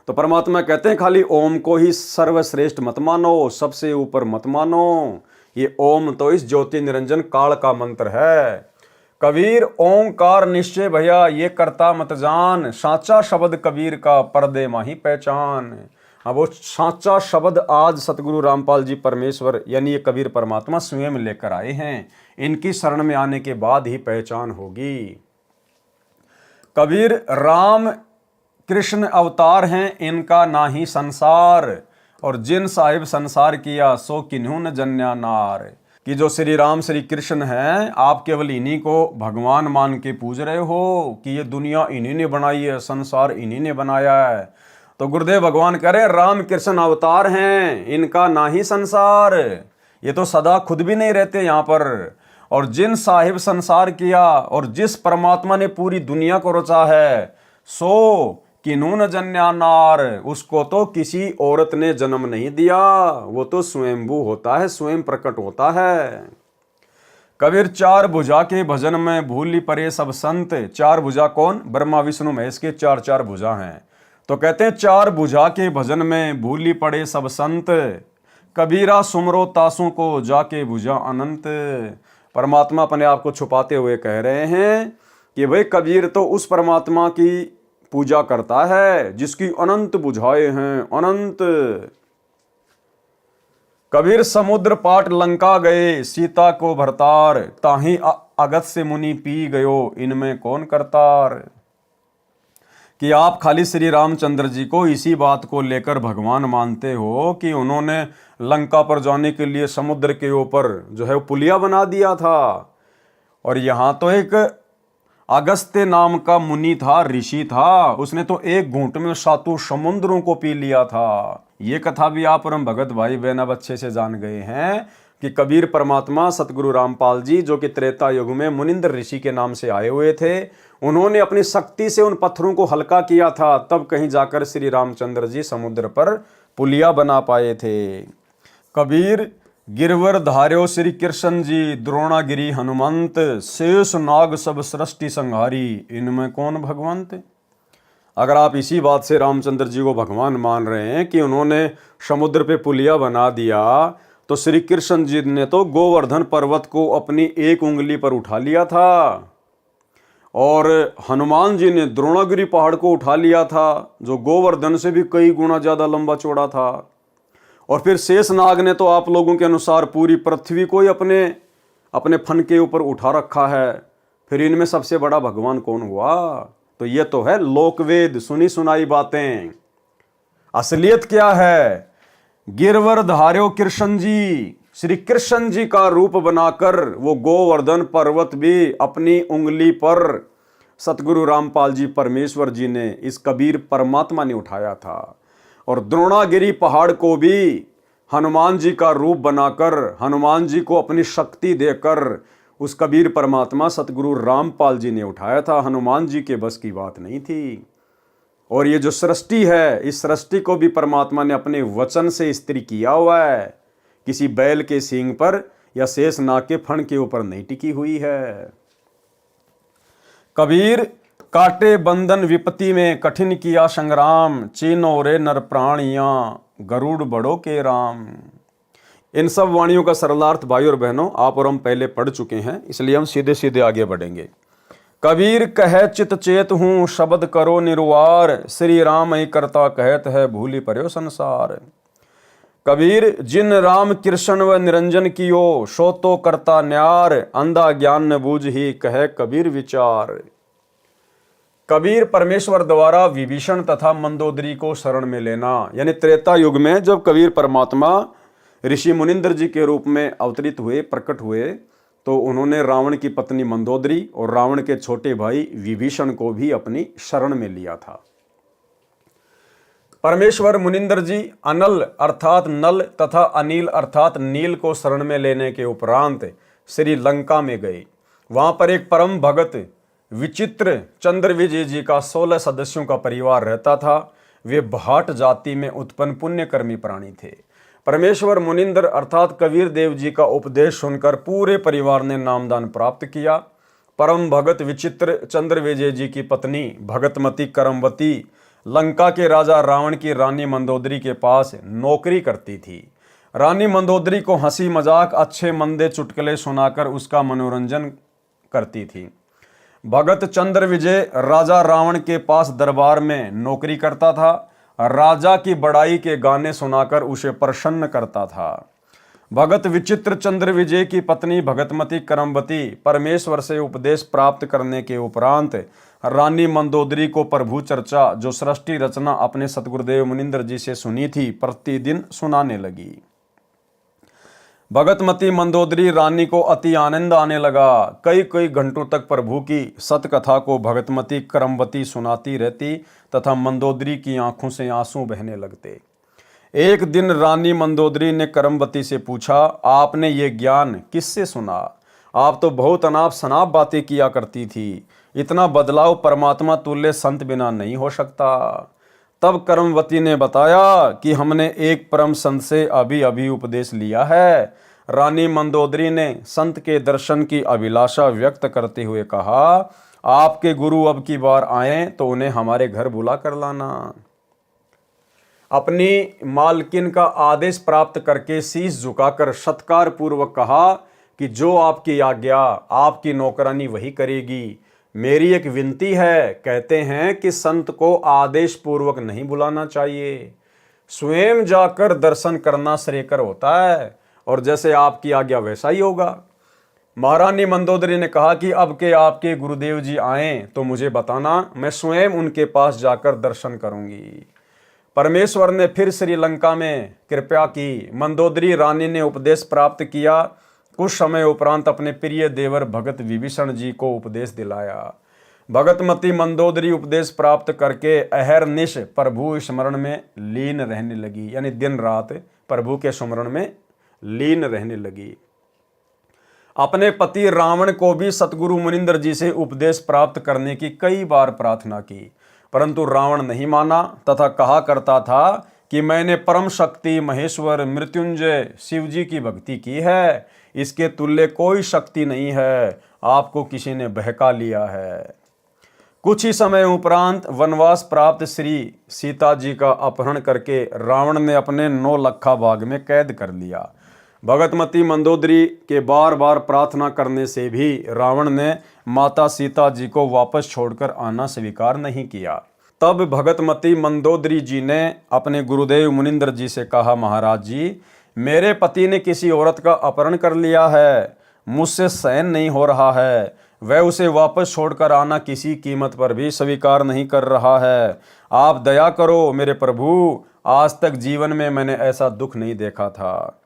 तो परमात्मा कहते हैं खाली ओम को ही सर्वश्रेष्ठ मत मानो, सबसे ऊपर मत मानो। ये ओम तो इस ज्योति निरंजन काल का मंत्र है। कबीर, ओंकार निश्चय भैया ये करता मत जान, साचा शब्द कबीर का पर्दे माही पहचान। अब वो साचा शब्द आज सतगुरु रामपाल जी परमेश्वर यानी ये कबीर परमात्मा स्वयं लेकर आए हैं। इनकी शरण में आने के बाद ही पहचान होगी। कबीर, राम कृष्ण अवतार हैं, इनका ना ही संसार, और जिन साहिब संसार किया सो किन्हू न जन्या नार। कि जो श्री राम श्री कृष्ण हैं, आप केवल इन्हीं को भगवान मान के पूज रहे हो कि ये दुनिया इन्हीं ने बनाई है, संसार इन्हीं ने बनाया है। तो गुरुदेव भगवान कह रहे राम कृष्ण अवतार हैं, इनका ना ही संसार। ये तो सदा खुद भी नहीं रहते यहाँ पर। और जिन साहिब संसार किया, और जिस परमात्मा ने पूरी दुनिया को रचा है, सो किन्हू न जन्या नार, उसको तो किसी औरत ने जन्म नहीं दिया, वो तो स्वयंभू होता है, स्वयं प्रकट होता है। कबीर, चार भुजा के भजन में भूली परे सब संत। चार भुजा कौन? ब्रह्मा विष्णु महेश के चार चार भुजा हैं। तो कहते हैं चार भुजा के भजन में भूली पड़े सब संत, कबीरा सुमरो तासों को जाके भुजा अनंत। परमात्मा अपने आप को छुपाते हुए कह रहे हैं कि भाई कबीर तो उस परमात्मा की पूजा करता है जिसकी अनंत बुझाएं हैं, अनंत। कबीर, समुद्र पाट लंका गए, सीता को भरतार, ताही अगस्त्य मुनि पी गयो, इनमें कौन करतार। कि आप खाली श्री रामचंद्र जी को इसी बात को लेकर भगवान मानते हो कि उन्होंने लंका पर जाने के लिए समुद्र के ऊपर जो है वो पुलिया बना दिया था। और यहाँ तो एक अगस्त्य नाम का मुनि था, ऋषि था, उसने तो एक घूंट में 7 समुद्रों को पी लिया था। ये कथा भी आप परम भगत भाई बहन अब अच्छे से जान गए हैं कि कबीर परमात्मा सतगुरु रामपाल जी जो कि त्रेता युग में मुनिंद्र ऋषि के नाम से आए हुए थे, उन्होंने अपनी शक्ति से उन पत्थरों को हल्का किया था, तब कहीं जाकर श्री रामचंद्र जी समुद्र पर पुलिया बना पाए थे। कबीर, गिरवर धार्यो श्री कृष्ण जी, द्रोणागिरी हनुमंत, शेष नाग सब सृष्टि संहारी, इनमें कौन भगवंत। अगर आप इसी बात से रामचंद्र जी को भगवान मान रहे हैं कि उन्होंने समुद्र पे पुलिया बना दिया, तो श्री कृष्ण जी ने तो गोवर्धन पर्वत को अपनी एक उंगली पर उठा लिया था, और हनुमान जी ने द्रोणागिरी पहाड़ को उठा लिया था, जो गोवर्धन से भी कई गुना ज्यादा लंबा चौड़ा था। और फिर शेषनाग ने तो आप लोगों के अनुसार पूरी पृथ्वी को ही अपने अपने फन के ऊपर उठा रखा है। फिर इनमें सबसे बड़ा भगवान कौन हुआ? तो ये तो है लोकवेद, सुनी सुनाई बातें। असलियत क्या है? गिरवर धार्यो कृष्ण जी, श्री कृष्ण जी का रूप बनाकर वो गोवर्धन पर्वत भी अपनी उंगली पर सतगुरु रामपाल जी परमेश्वर जी ने, इस कबीर परमात्मा ने उठाया था। और द्रोणागिरी पहाड़ को भी हनुमान जी का रूप बनाकर, हनुमान जी को अपनी शक्ति देकर उस कबीर परमात्मा सतगुरु रामपाल जी ने उठाया था। हनुमान जी के बस की बात नहीं थी। और ये जो सृष्टि है, इस सृष्टि को भी परमात्मा ने अपने वचन से स्थिर किया हुआ है, किसी बैल के सींग पर या शेषनाग के फण के ऊपर नहीं टिकी हुई है। कबीर काटे बंधन विपत्ति में कठिन किया संग्राम, चीनो रे नर प्राणियां गरुड़ बड़ो के राम। इन सब वाणियों का सरलार्थ भाई और बहनों आप और हम पहले पढ़ चुके हैं, इसलिए हम सीधे सीधे आगे बढ़ेंगे। कबीर कहे चित चेत हूँ शब्द करो निर्वार, श्री राम ही करता कहत है भूली पर्यो संसार। कबीर जिन राम कृष्ण व निरंजन कियो, सो तो करता न्यार, अंधा ज्ञान न बूझ ही कहे कबीर विचार। कबीर परमेश्वर द्वारा विभीषण तथा मंदोदरी को शरण में लेना, यानी त्रेता युग में जब कबीर परमात्मा ऋषि मुनिंद्र जी के रूप में अवतरित हुए, प्रकट हुए, तो उन्होंने रावण की पत्नी मंदोदरी और रावण के छोटे भाई विभीषण को भी अपनी शरण में लिया था। परमेश्वर मुनिंद्र जी अनल अर्थात नल तथा अनिल अर्थात नील को शरण में लेने के उपरांत श्री लंका में गए। वहां पर एक परम भगत विचित्र चंद्र विजय जी का 16 सदस्यों का परिवार रहता था। वे भाट जाति में उत्पन्न पुण्यकर्मी प्राणी थे। परमेश्वर मुनिंद्र अर्थात कबीर देव जी का उपदेश सुनकर पूरे परिवार ने नामदान प्राप्त किया। परम भगत विचित्र चंद्र विजय जी की पत्नी भगतमती करमवती लंका के राजा रावण की रानी मंदोदरी के पास नौकरी करती थी। रानी मंदोदरी को हंसी मजाक अच्छे मंदे चुटकुले सुनाकर उसका मनोरंजन करती थी। भगत चंद्र विजय राजा रावण के पास दरबार में नौकरी करता था। राजा की बड़ाई के गाने सुनाकर उसे प्रसन्न करता था। भगत विचित्र चंद्र विजय की पत्नी भगतमती करमवती परमेश्वर से उपदेश प्राप्त करने के उपरांत रानी मंदोदरी को प्रभु चर्चा जो सृष्टि रचना अपने सतगुरुदेव मुनिंद्र जी से सुनी थी प्रतिदिन सुनाने लगी। भगतमती मंदोदरी रानी को अति आनंद आने लगा। कई कई घंटों तक प्रभु की सतकथा को भगतमती करमवती सुनाती रहती तथा मंदोदरी की आंखों से आंसू बहने लगते। एक दिन रानी मंदोदरी ने करमवती से पूछा, आपने ये ज्ञान किससे सुना? आप तो बहुत अनाप शनाप बातें किया करती थी। इतना बदलाव परमात्मा तुल्य संत बिना नहीं हो सकता। तब करमवती ने बताया कि हमने एक परम संत से अभी अभी उपदेश लिया है। रानी मंदोदरी ने संत के दर्शन की अभिलाषा व्यक्त करते हुए कहा, आपके गुरु अब की बार आए तो उन्हें हमारे घर बुला कर लाना। अपनी मालकिन का आदेश प्राप्त करके शीश झुकाकर सत्कार पूर्वक कहा कि जो आपकी आज्ञा आपकी नौकरानी वही करेगी। मेरी एक विनती है, कहते हैं कि संत को आदेश पूर्वक नहीं बुलाना चाहिए, स्वयं जाकर दर्शन करना श्रेयकर होता है, और जैसे आपकी आज्ञा वैसा ही होगा। महारानी मंदोदरी ने कहा कि अब के आपके गुरुदेव जी आए तो मुझे बताना, मैं स्वयं उनके पास जाकर दर्शन करूंगी। परमेश्वर ने फिर श्रीलंका में कृपा की। मंदोदरी रानी ने उपदेश प्राप्त किया। कुछ समय उपरांत अपने प्रिय देवर भगत विभीषण जी को उपदेश दिलाया। भगतमती मंदोदरी उपदेश प्राप्त करके अहरनिश प्रभु स्मरण में लीन रहने लगी, यानी दिन रात प्रभु के स्मरण में लीन रहने लगी। अपने पति रावण को भी सतगुरु मुनिंद्र जी से उपदेश प्राप्त करने की कई बार प्रार्थना की, परंतु रावण नहीं माना तथा कहा करता था कि मैंने परम शक्ति महेश्वर मृत्युंजय शिव जी की भक्ति की है, इसके तुल्य कोई शक्ति नहीं है, आपको किसी ने बहका लिया है। कुछ ही समय उपरांत वनवास प्राप्त श्री सीता जी का अपहरण करके रावण ने अपने 9 लखा बाग में कैद कर लिया। भगतमती मंदोदरी के बार बार प्रार्थना करने से भी रावण ने माता सीता जी को वापस छोड़कर आना स्वीकार नहीं किया। तब भगतमती मंदोदरी जी ने अपने गुरुदेव मुनिंद्र जी से कहा, महाराज जी, मेरे पति ने किसी औरत का अपहरण कर लिया है, मुझसे सहन नहीं हो रहा है, वह उसे वापस छोड़कर आना किसी कीमत पर भी स्वीकार नहीं कर रहा है। आप दया करो मेरे प्रभु, आज तक जीवन में मैंने ऐसा दुख नहीं देखा था।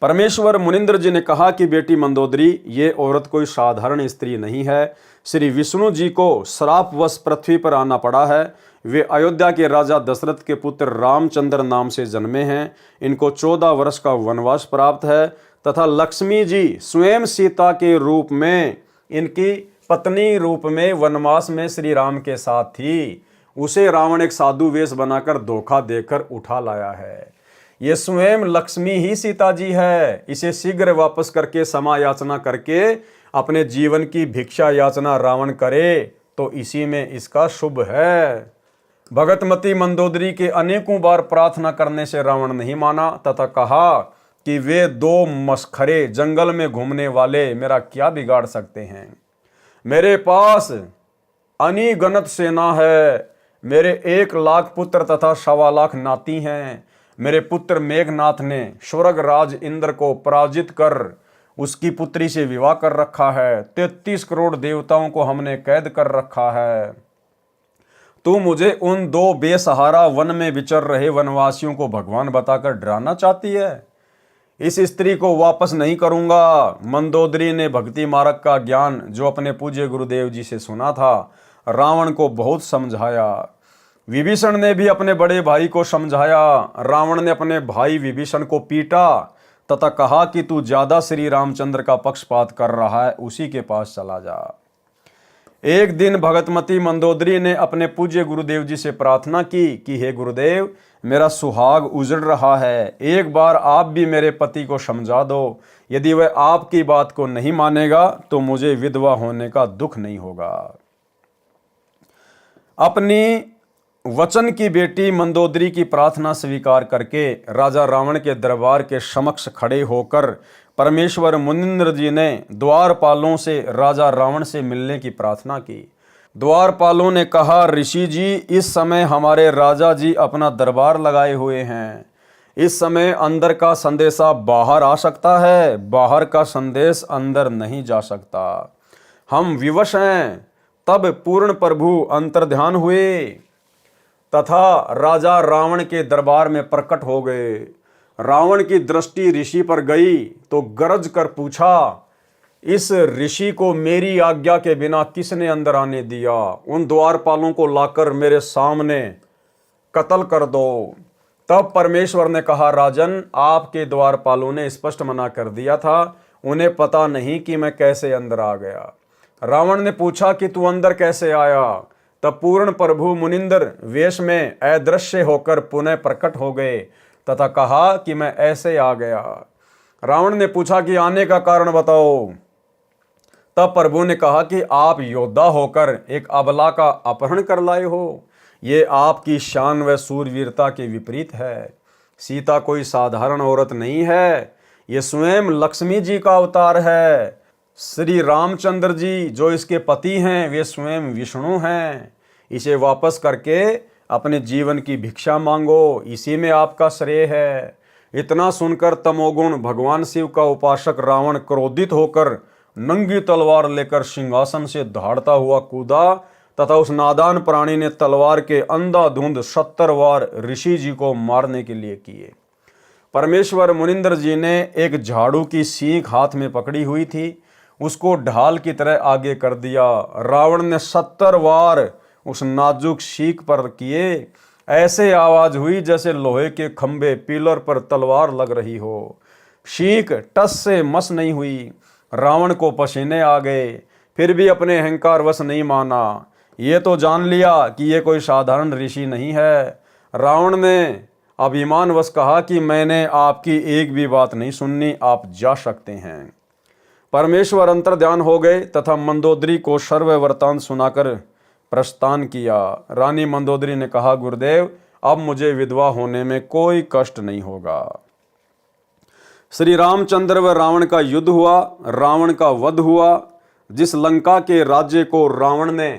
परमेश्वर मुनिंद्र जी ने कहा कि बेटी मंदोदरी, ये औरत कोई साधारण स्त्री नहीं है। श्री विष्णु जी को श्रापवश पृथ्वी पर आना पड़ा है। वे अयोध्या के राजा दशरथ के पुत्र रामचंद्र नाम से जन्मे हैं। इनको 14 वर्ष का वनवास प्राप्त है तथा लक्ष्मी जी स्वयं सीता के रूप में, इनकी पत्नी रूप में वनवास में श्री राम के साथ थी। उसे रावण एक साधु वेश बनाकर धोखा देकर उठा लाया है। ये स्वयं लक्ष्मी ही सीता जी है। इसे शीघ्र वापस करके क्षमा याचना करके अपने जीवन की भिक्षा याचना रावण करे तो इसी में इसका शुभ है। भगतमती मंदोदरी के अनेकों बार प्रार्थना करने से रावण नहीं माना तथा कहा कि वे 2 मस्खरे जंगल में घूमने वाले मेरा क्या बिगाड़ सकते हैं। मेरे पास अनिगनत सेना है। मेरे 1 लाख पुत्र तथा 1.25 लाख नाती हैं। मेरे पुत्र मेघनाथ ने स्वर्ग राज इंद्र को पराजित कर उसकी पुत्री से विवाह कर रखा है। 33 करोड़ देवताओं को हमने कैद कर रखा है। तू मुझे उन 2 बेसहारा वन में विचर रहे वनवासियों को भगवान बताकर डराना चाहती है। इस स्त्री को वापस नहीं करूंगा। मंदोदरी ने भक्ति मार्ग का ज्ञान जो अपने पूज्य गुरुदेव जी से सुना था, रावण को बहुत समझाया। विभीषण ने भी अपने बड़े भाई को समझाया। रावण ने अपने भाई विभीषण को पीटा तथा कहा कि तू ज्यादा श्री रामचंद्र का पक्षपात कर रहा है, उसी के पास चला जा। एक दिन भगतमती मंदोदरी ने अपने पूज्य गुरुदेव जी से प्रार्थना की कि हे गुरुदेव, मेरा सुहाग उजड़ रहा है, एक बार आप भी मेरे पति को समझा दो। यदि वह आपकी बात को नहीं मानेगा तो मुझे विधवा होने का दुख नहीं होगा। अपनी वचन की बेटी मंदोदरी की प्रार्थना स्वीकार करके राजा रावण के दरबार के समक्ष खड़े होकर परमेश्वर मुनिंद्र जी ने द्वारपालों से राजा रावण से मिलने की प्रार्थना की। द्वारपालों ने कहा, ऋषि जी, इस समय हमारे राजा जी अपना दरबार लगाए हुए हैं। इस समय अंदर का संदेशा बाहर आ सकता है, बाहर का संदेश अंदर नहीं जा सकता। हम विवश हैं। तब पूर्ण प्रभु अंतर्ध्यान हुए तथा राजा रावण के दरबार में प्रकट हो गए। रावण की दृष्टि ऋषि पर गई तो गरज कर पूछा, इस ऋषि को मेरी आज्ञा के बिना किसने अंदर आने दिया? उन द्वारपालों को लाकर मेरे सामने कत्ल कर दो। तब परमेश्वर ने कहा, राजन, आपके द्वारपालों ने स्पष्ट मना कर दिया था, उन्हें पता नहीं कि मैं कैसे अंदर आ गया। रावण ने पूछा कि तू अंदर कैसे आया? तब पूर्ण प्रभु मुनिंदर वेश में अदृश्य होकर पुनः प्रकट हो गए तथा कहा कि मैं ऐसे आ गया। रावण ने पूछा कि आने का कारण बताओ। तब प्रभु ने कहा कि आप योद्धा होकर एक अबला का अपहरण कर लाए हो। ये आपकी शान व सूरवीरता के विपरीत है। सीता कोई साधारण औरत नहीं है, ये स्वयं लक्ष्मी जी का अवतार है। श्री रामचंद्र जी जो इसके पति हैं, वे स्वयं विष्णु हैं। इसे वापस करके अपने जीवन की भिक्षा मांगो, इसी में आपका श्रेय है। इतना सुनकर तमोगुण भगवान शिव का उपासक रावण क्रोधित होकर नंगी तलवार लेकर सिंहासन से दहाड़ता हुआ कूदा तथा उस नादान प्राणी ने तलवार के अंधाधुंध 70 वार ऋषि जी को मारने के लिए किए। परमेश्वर मुनिंद्र जी ने एक झाड़ू की सीख हाथ में पकड़ी हुई थी, उसको ढाल की तरह आगे कर दिया। रावण ने 70 वार उस नाजुक सीख पर किए। ऐसे आवाज हुई जैसे लोहे के खंभे पिलर पर तलवार लग रही हो। सीख टस से मस नहीं हुई। रावण को पसीने आ गए, फिर भी अपने अहंकार वश नहीं माना। ये तो जान लिया कि ये कोई साधारण ऋषि नहीं है। रावण ने अभिमान वश कहा कि मैंने आपकी एक भी बात नहीं सुननी, आप जा सकते हैं। परमेश्वर अंतर्ध्यान हो गए तथा मंदोदरी को सर्व वृत्तांत सुनाकर प्रस्थान किया। रानी मंदोदरी ने कहा, गुरुदेव, अब मुझे विधवा होने में कोई कष्ट नहीं होगा। श्री रामचंद्र व रावण का युद्ध हुआ, रावण का वध हुआ। जिस लंका के राज्य को रावण ने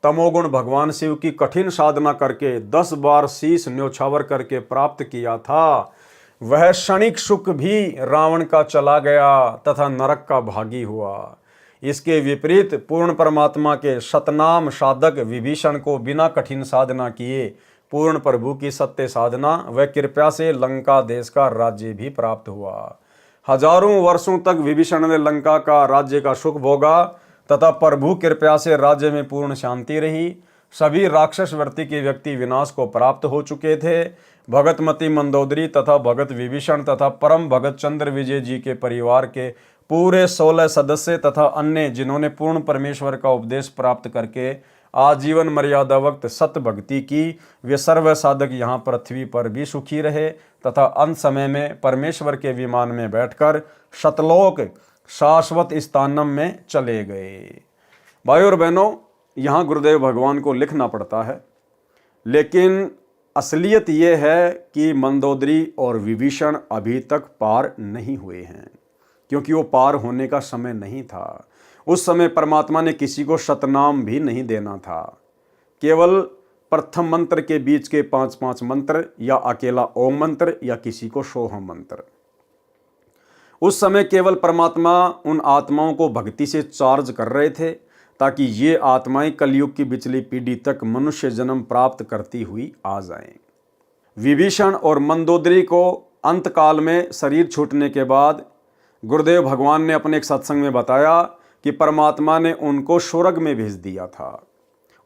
तमोगुण भगवान शिव की कठिन साधना करके 10 बार शीश न्योछावर करके प्राप्त किया था, वह क्षणिक सुख भी रावण का चला गया तथा नरक का भागी हुआ। इसके विपरीत पूर्ण परमात्मा के सतनाम साधक विभीषण को बिना कठिन साधना किए पूर्ण प्रभु की सत्य साधना व कृपा से लंका देश का राज्य भी प्राप्त हुआ। हजारों वर्षों तक विभीषण ने लंका का राज्य का सुख भोगा तथा प्रभु कृपा से राज्य में पूर्ण शांति रही। सभी राक्षस वर्ती के व्यक्ति विनाश को प्राप्त हो चुके थे। भगतमती मंदोदरी तथा भगत विभीषण तथा परम भगत चंद्र विजय जी के परिवार के पूरे 16 सदस्य तथा अन्य जिन्होंने पूर्ण परमेश्वर का उपदेश प्राप्त करके आजीवन मर्यादा वक्त सत्य भक्ति की, वे सर्व साधक यहाँ पृथ्वी पर भी सुखी रहे तथा अंत समय में परमेश्वर के विमान में बैठकर शतलोक शाश्वत स्थानम में चले गए। भाई और बहनों, यहाँ गुरुदेव भगवान को लिखना पड़ता है, लेकिन असलियत ये है कि मंदोदरी और विभीषण अभी तक पार नहीं हुए हैं, क्योंकि वो पार होने का समय नहीं था। उस समय परमात्मा ने किसी को शतनाम भी नहीं देना था। केवल प्रथम मंत्र के बीच के 5-5 मंत्र या अकेला ओम मंत्र या किसी को सोहम मंत्र। उस समय केवल परमात्मा उन आत्माओं को भक्ति से चार्ज कर रहे थे ताकि ये आत्माएं कलयुग की पिछली पीढ़ी तक मनुष्य जन्म प्राप्त करती हुई आ जाएं। विभीषण और मंदोदरी को अंतकाल में शरीर छूटने के बाद गुरुदेव भगवान ने अपने एक सत्संग में बताया कि परमात्मा ने उनको स्वर्ग में भेज दिया था।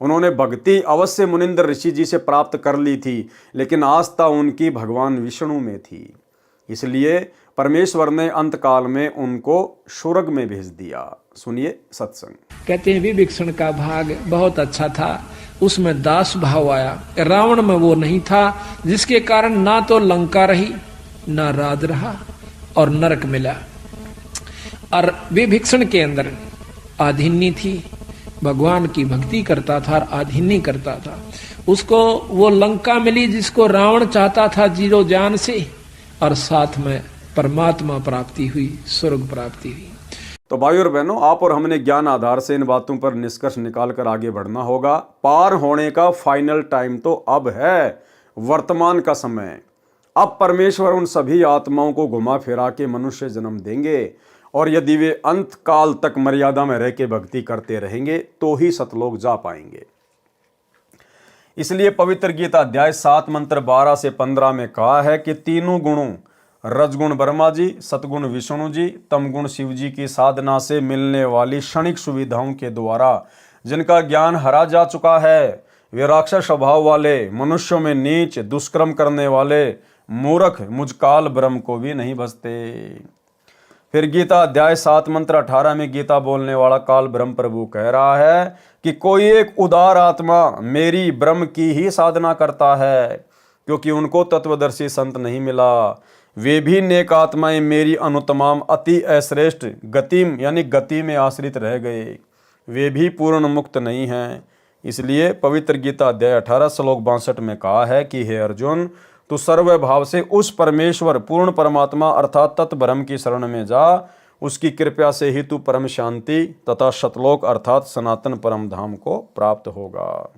उन्होंने भक्ति अवश्य मुनिंद्र ऋषि जी से प्राप्त कर ली थी, लेकिन आस्था उनकी भगवान विष्णु में थी। इसलिए परमेश्वर ने अंतकाल में उनको स्वर्ग में भेज दिया। सुनिए सत्संग। कहते हैं विभीषण का भाग बहुत अच्छा था, उसमें दास भाव आया। रावण में वो नहीं था, जिसके कारण ना तो लंका रही ना राज रहा और नरक मिला। और विभीषण के अंदर आधिन्य थी, भगवान की भक्ति करता था और आधिन्य करता था। उसको वो लंका मिली जिसको रावण चाहता था जीरो जान से, और साथ में परमात्मा प्राप्ति हुई, स्वर्ग प्राप्ति हुई। तो भाई और बहनों, आप और हमने ज्ञान आधार से इन बातों पर निष्कर्ष निकाल कर आगे बढ़ना होगा। पार होने का फाइनल टाइम तो अब है, वर्तमान का समय। अब परमेश्वर उन सभी आत्माओं को घुमा फिरा के मनुष्य जन्म देंगे, और यदि वे अंत काल तक मर्यादा में रह के भक्ति करते रहेंगे तो ही सतलोक जा पाएंगे। इसलिए पवित्र गीता अध्याय 7 मंत्र 12 से 15 में कहा है कि तीनों गुणों रजगुण ब्रह्मा जी, सतगुण विष्णु जी, तमगुण शिव जी की साधना से मिलने वाली क्षणिक सुविधाओं के द्वारा जिनका ज्ञान हरा जा चुका है, वे राक्षस स्वभाव वाले, मनुष्यों में नीच दुष्कर्म करने वाले मूर्ख मुझकाल ब्रह्म को भी नहीं बसते। फिर गीता अध्याय 7 मंत्र 18 में गीता बोलने वाला काल ब्रह्म प्रभु कह रहा है कि कोई एक उदार आत्मा मेरी ब्रह्म की ही साधना करता है, क्योंकि उनको तत्वदर्शी संत नहीं मिला। वे भी नेक आत्माएं मेरी अनुतमाम अति अश्रेष्ठ गतिम यानी गति में आश्रित रह गए, वे भी पूर्ण मुक्त नहीं हैं। इसलिए पवित्र गीता अध्याय 18 श्लोक 62 में कहा है कि हे अर्जुन, तू सर्व भाव से उस परमेश्वर पूर्ण परमात्मा अर्थात तत् ब्रह्म की शरण में जा। उसकी कृपा से ही तू परम शांति तथा शतलोक अर्थात सनातन परम धाम को प्राप्त होगा।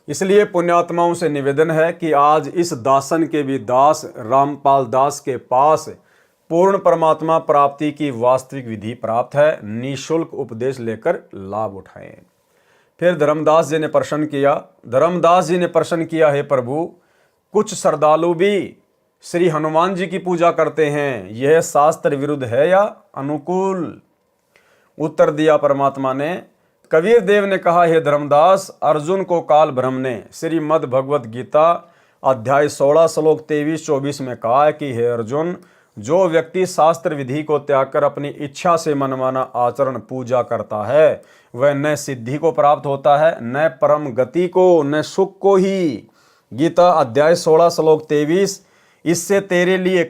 इसलिए पुण्यात्माओं से निवेदन है कि आज इस दासन के भी दास रामपाल दास के पास पूर्ण परमात्मा प्राप्ति की वास्तविक विधि प्राप्त है। निःशुल्क उपदेश लेकर लाभ उठाएं। फिर धर्मदास जी ने प्रश्न किया, धर्मदास जी ने प्रश्न किया, हे प्रभु, कुछ श्रद्धालु भी श्री हनुमान जी की पूजा करते हैं, यह शास्त्र विरुद्ध है या अनुकूल? उत्तर दिया परमात्मा ने, कबीर देव ने कहा, हे धर्मदास, अर्जुन को काल ब्रह्म ने श्रीमद् भगवत गीता अध्याय 16 श्लोक 23-24 में कहा है कि हे अर्जुन, जो व्यक्ति शास्त्र विधि को त्याग कर अपनी इच्छा से मनमाना आचरण पूजा करता है, वह न सिद्धि को प्राप्त होता है, न परम गति को, न सुख को ही। गीता अध्याय 16 श्लोक 23, इससे तेरे लिए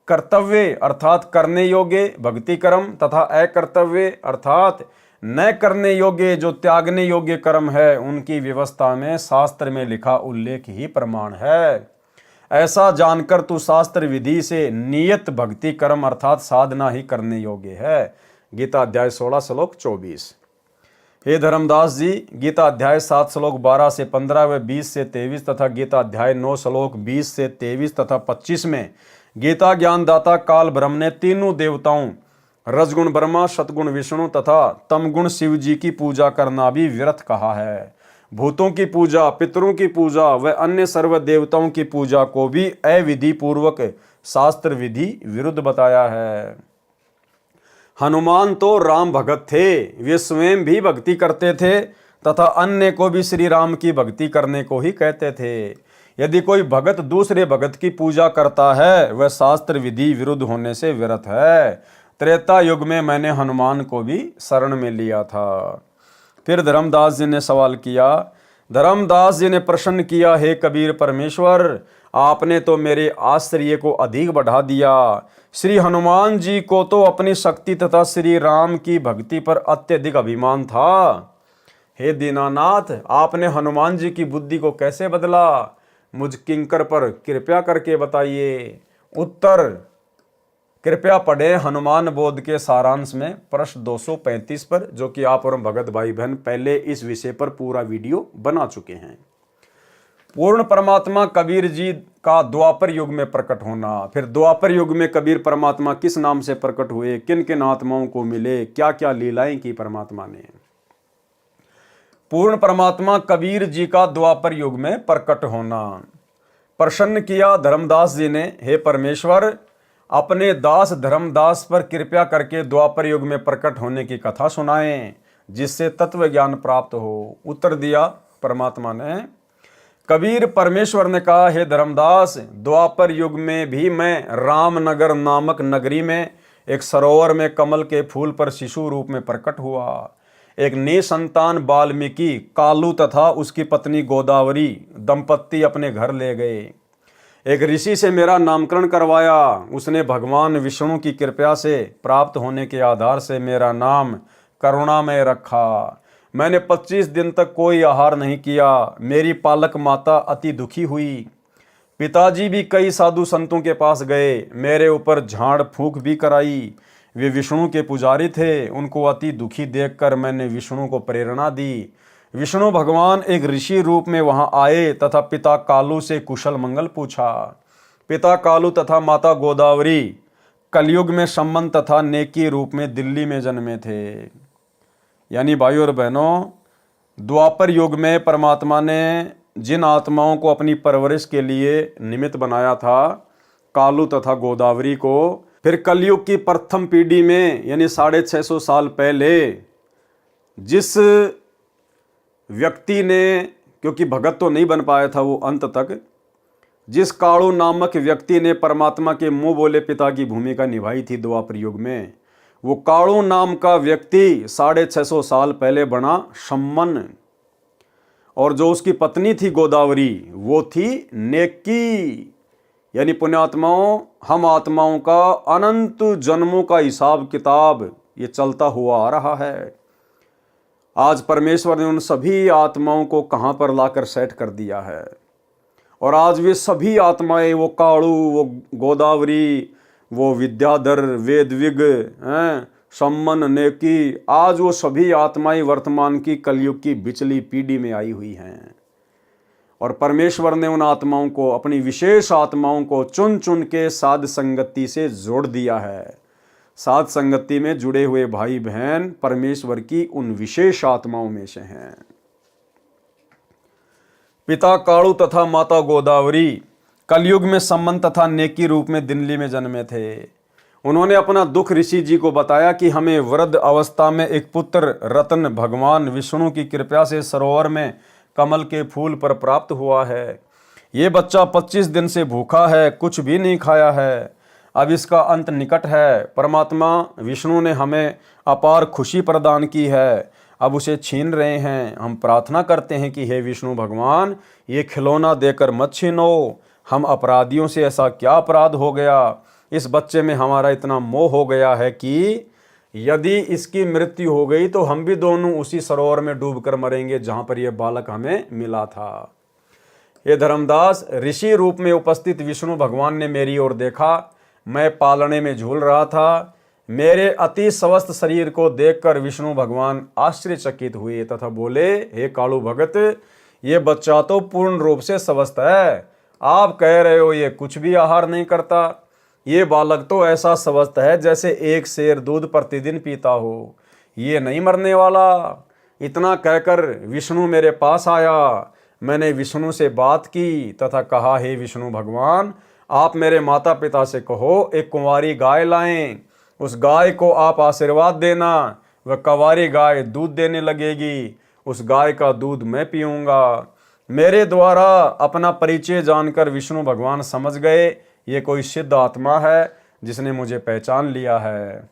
कर्तव्य अर्थात करने योग्य भक्ति कर्म तथा अकर्तव्य अर्थात न करने योग्य जो त्यागने योग्य कर्म है, उनकी व्यवस्था में शास्त्र में लिखा उल्लेख ही प्रमाण है। ऐसा जानकर तू शास्त्र विधि से नियत भक्ति कर्म अर्थात साधना ही करने योग्य है। गीता अध्याय 16 श्लोक 24। हे धर्मदास जी, गीता अध्याय 7 श्लोक 12 से 15 व 20 से 23 तथा गीता अध्याय 9 श्लोक 20 से 23 तथा 25 में गीता ज्ञानदाता काल ब्रह्म ने तीनों देवताओं रजगुण ब्रह्मा, सतगुण विष्णु तथा तमगुण शिव जी की पूजा करना भी व्यर्थ कहा है। भूतों की पूजा, पितरों की पूजा व अन्य सर्व देवताओं की पूजा को भी अविधि पूर्वक शास्त्र विधि विरुद्ध बताया है। हनुमान तो राम भगत थे, वे स्वयं भी भक्ति करते थे तथा अन्य को भी श्री राम की भक्ति करने को ही कहते थे। यदि कोई भगत दूसरे भगत की पूजा करता है वह शास्त्र विधि विरुद्ध होने से व्यर्थ है। त्रेता युग में मैंने हनुमान को भी शरण में लिया था। फिर धर्मदास जी ने सवाल किया। धर्मदास जी ने प्रश्न किया, हे कबीर परमेश्वर, आपने तो मेरे आश्चर्य को अधिक बढ़ा दिया। श्री हनुमान जी को तो अपनी शक्ति तथा श्री राम की भक्ति पर अत्यधिक अभिमान था। हे दीनानाथ, आपने हनुमान जी की बुद्धि को कैसे बदला? मुझ किंकर पर कृपया करके बताइए। उत्तर, कृपया पढ़े हनुमान बोध के सारांश में प्रश्न 235 पर, जो कि आप और भगत भाई बहन पहले इस विषय पर पूरा वीडियो बना चुके हैं। पूर्ण परमात्मा कबीर जी का द्वापर युग में प्रकट होना। फिर द्वापर युग में कबीर परमात्मा किस नाम से प्रकट हुए, किन किन आत्माओं को मिले, क्या क्या लीलाएं की परमात्मा ने। पूर्ण परमात्मा कबीर जी का द्वापर युग में प्रकट होना। प्रसन्न किया धर्मदास जी ने, हे परमेश्वर, अपने दास धर्मदास पर कृपया करके द्वापर युग में प्रकट होने की कथा सुनाएं, जिससे तत्व ज्ञान प्राप्त हो। उत्तर दिया परमात्मा ने। कबीर परमेश्वर ने कहा, हे धर्मदास, द्वापर युग में भी मैं रामनगर नामक नगरी में एक सरोवर में कमल के फूल पर शिशु रूप में प्रकट हुआ। एक निसंतान वाल्मीकि कालू तथा उसकी पत्नी गोदावरी दंपत्ति अपने घर ले गए। एक ऋषि से मेरा नामकरण करवाया। उसने भगवान विष्णु की कृपा से प्राप्त होने के आधार से मेरा नाम करुणामय रखा। मैंने 25 दिन तक कोई आहार नहीं किया। मेरी पालक माता अति दुखी हुई। पिताजी भी कई साधु संतों के पास गए, मेरे ऊपर झाड़ फूंक भी कराई। वे विष्णु के पुजारी थे। उनको अति दुखी देखकर मैंने विष्णु को प्रेरणा दी। विष्णु भगवान एक ऋषि रूप में वहां आए तथा पिता कालू से कुशल मंगल पूछा। पिता कालू तथा माता गोदावरी कलयुग में सम्मन तथा नेकी रूप में दिल्ली में जन्मे थे। यानी भाइयों और बहनों, द्वापर युग में परमात्मा ने जिन आत्माओं को अपनी परवरिश के लिए निमित्त बनाया था, कालू तथा गोदावरी को, फिर कलयुग की प्रथम पीढ़ी में यानी 650 साल पहले जिस व्यक्ति ने, क्योंकि भगत तो नहीं बन पाया था वो अंत तक, जिस कालू नामक व्यक्ति ने परमात्मा के मुंह बोले पिता की भूमिका निभाई थी द्वापर युग में, वो कालू नाम का व्यक्ति 650 साल पहले बना सम्मन। और जो उसकी पत्नी थी गोदावरी, वो थी नेकी। यानी पुण्यात्माओं, हम आत्माओं का अनंत जन्मों का हिसाब किताब ये चलता हुआ आ रहा है। आज परमेश्वर ने उन सभी आत्माओं को कहाँ पर लाकर सेट कर दिया है, और आज वे सभी आत्माएं, वो कालू, वो गोदावरी, वो विद्याधर, वेदविग, सम्मन, नेकी, आज वो सभी आत्माएं वर्तमान की कलयुग की बिचली पीढ़ी में आई हुई हैं। और परमेश्वर ने उन आत्माओं को, अपनी विशेष आत्माओं को चुन चुन के साध संगति से जोड़ दिया है। साध संगति में जुड़े हुए भाई बहन परमेश्वर की उन विशेष आत्माओं में से हैं। पिता कालू तथा माता गोदावरी कलयुग में सम्मन तथा नेकी रूप में दिल्ली में जन्मे थे। उन्होंने अपना दुख ऋषि जी को बताया कि हमें वृद्ध अवस्था में एक पुत्र रत्न भगवान विष्णु की कृपा से सरोवर में कमल के फूल पर प्राप्त हुआ है। ये बच्चा 25 दिन से भूखा है, कुछ भी नहीं खाया है। अब इसका अंत निकट है। परमात्मा विष्णु ने हमें अपार खुशी प्रदान की है, अब उसे छीन रहे हैं। हम प्रार्थना करते हैं कि हे विष्णु भगवान, ये खिलौना देकर मत छीनो। हम अपराधियों से ऐसा क्या अपराध हो गया, इस बच्चे में हमारा इतना मोह हो गया है कि यदि इसकी मृत्यु हो गई तो हम भी दोनों उसी सरोवर में डूबकर मरेंगे जहाँ पर यह बालक हमें मिला था। ये धर्मदास, ऋषि रूप में उपस्थित विष्णु भगवान ने मेरी ओर देखा। मैं पालने में झूल रहा था। मेरे अति स्वस्थ शरीर को देखकर विष्णु भगवान आश्चर्यचकित हुए तथा बोले, हे कालू भगत, ये बच्चा तो पूर्ण रूप से स्वस्थ है। आप कह रहे हो ये कुछ भी आहार नहीं करता। ये बालक तो ऐसा स्वस्थ है जैसे एक शेर दूध प्रतिदिन पीता हो। ये नहीं मरने वाला। इतना कहकर विष्णु मेरे पास आया। मैंने विष्णु से बात की तथा कहा, हे विष्णु भगवान, आप मेरे माता पिता से कहो एक कुंवारी गाय लाएं। उस गाय को आप आशीर्वाद देना। वह कुंवारी गाय दूध देने लगेगी। उस गाय का दूध मैं पीऊंगा। मेरे द्वारा अपना परिचय जानकर विष्णु भगवान समझ गए ये कोई सिद्ध आत्मा है जिसने मुझे पहचान लिया है।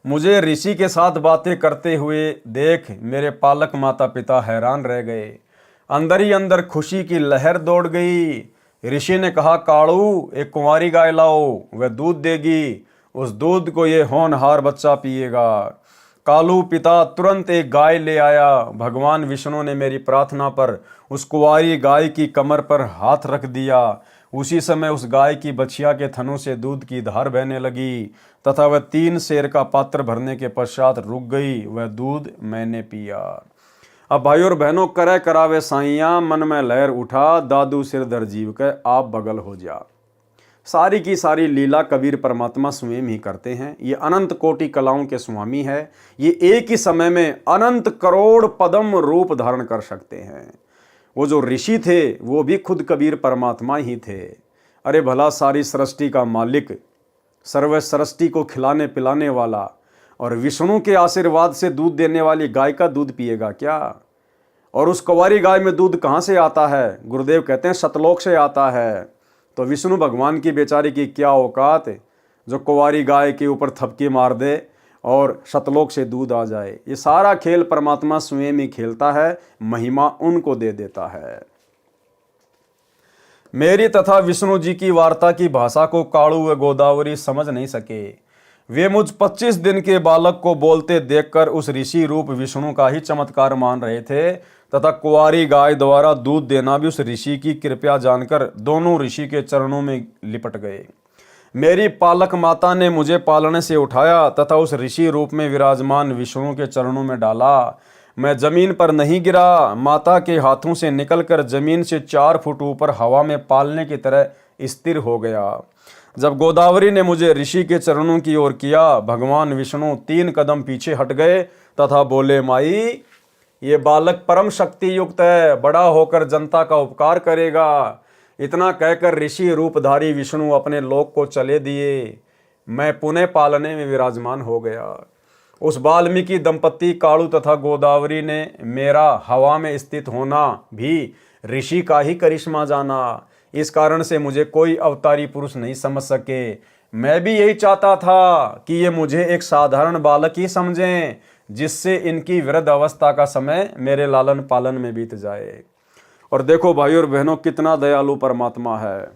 मुझे ऋषि के साथ बातें करते हुए देख मेरे पालक माता पिता हैरान रह गए। अंदर ही अंदर खुशी की लहर दौड़ गई। ऋषि ने कहा, कालू, एक कुंवारी गाय लाओ, वह दूध देगी। उस दूध को ये होनहार बच्चा पिएगा। कालू पिता तुरंत एक गाय ले आया। भगवान विष्णु ने मेरी प्रार्थना पर उस कुंवारी गाय की कमर पर हाथ रख दिया। उसी समय उस गाय की बछिया के थनों से दूध की धार बहने लगी तथा वह 3 सेर का पात्र भरने के पश्चात रुक गई। वह दूध मैंने पिया। अब भाई और बहनों, करे करावे साइया, मन में लहर उठा, दादू सिर दर जीव के आप बगल हो जा। सारी की सारी लीला कबीर परमात्मा स्वयं ही करते हैं। ये अनंत कोटि कलाओं के स्वामी है। ये एक ही समय में अनंत करोड़ पदम रूप धारण कर सकते हैं। वो जो ऋषि थे वो भी खुद कबीर परमात्मा ही थे। अरे भला, सारी सृष्टि का मालिक, सर्व सृष्टि को खिलाने पिलाने वाला और विष्णु के आशीर्वाद से दूध देने वाली गाय का दूध पिएगा क्या? और उस कुंवारी गाय में दूध कहाँ से आता है? गुरुदेव कहते हैं सतलोक से आता है। तो विष्णु भगवान की बेचारी की क्या औकात जो कुंवारी गाय के ऊपर थपकी मार दे और सतलोक से दूध आ जाए। ये सारा खेल परमात्मा स्वयं ही खेलता है, महिमा उनको दे देता है। मेरी तथा विष्णु जी की वार्ता की भाषा को कालू व गोदावरी समझ नहीं सके। वे मुझ 25 दिन के बालक को बोलते देखकर उस ऋषि रूप विष्णु का ही चमत्कार मान रहे थे तथा कुंवारी गाय द्वारा दूध देना भी उस ऋषि की कृपया जानकर दोनों ऋषि के चरणों में लिपट गए। मेरी पालक माता ने मुझे पालने से उठाया तथा उस ऋषि रूप में विराजमान विष्णु के चरणों में डाला। मैं जमीन पर नहीं गिरा। माता के हाथों से निकलकर जमीन से 4 फुट ऊपर हवा में पालने की तरह स्थिर हो गया। जब गोदावरी ने मुझे ऋषि के चरणों की ओर किया, भगवान विष्णु 3 कदम पीछे हट गए तथा बोले, माई, ये बालक परम शक्ति युक्त है, बड़ा होकर जनता का उपकार करेगा। इतना कहकर ऋषि रूपधारी विष्णु अपने लोक को चले दिए। मैं पुनः पालने में विराजमान हो गया। उस वाल्मीकि दंपत्ति कालू तथा गोदावरी ने मेरा हवा में स्थित होना भी ऋषि का ही करिश्मा जाना। इस कारण से मुझे कोई अवतारी पुरुष नहीं समझ सके। मैं भी यही चाहता था कि ये मुझे एक साधारण बालक ही समझें, जिससे इनकी वृद्ध अवस्था का समय मेरे लालन पालन में बीत जाए। और देखो भाई और बहनों, कितना दयालु परमात्मा है।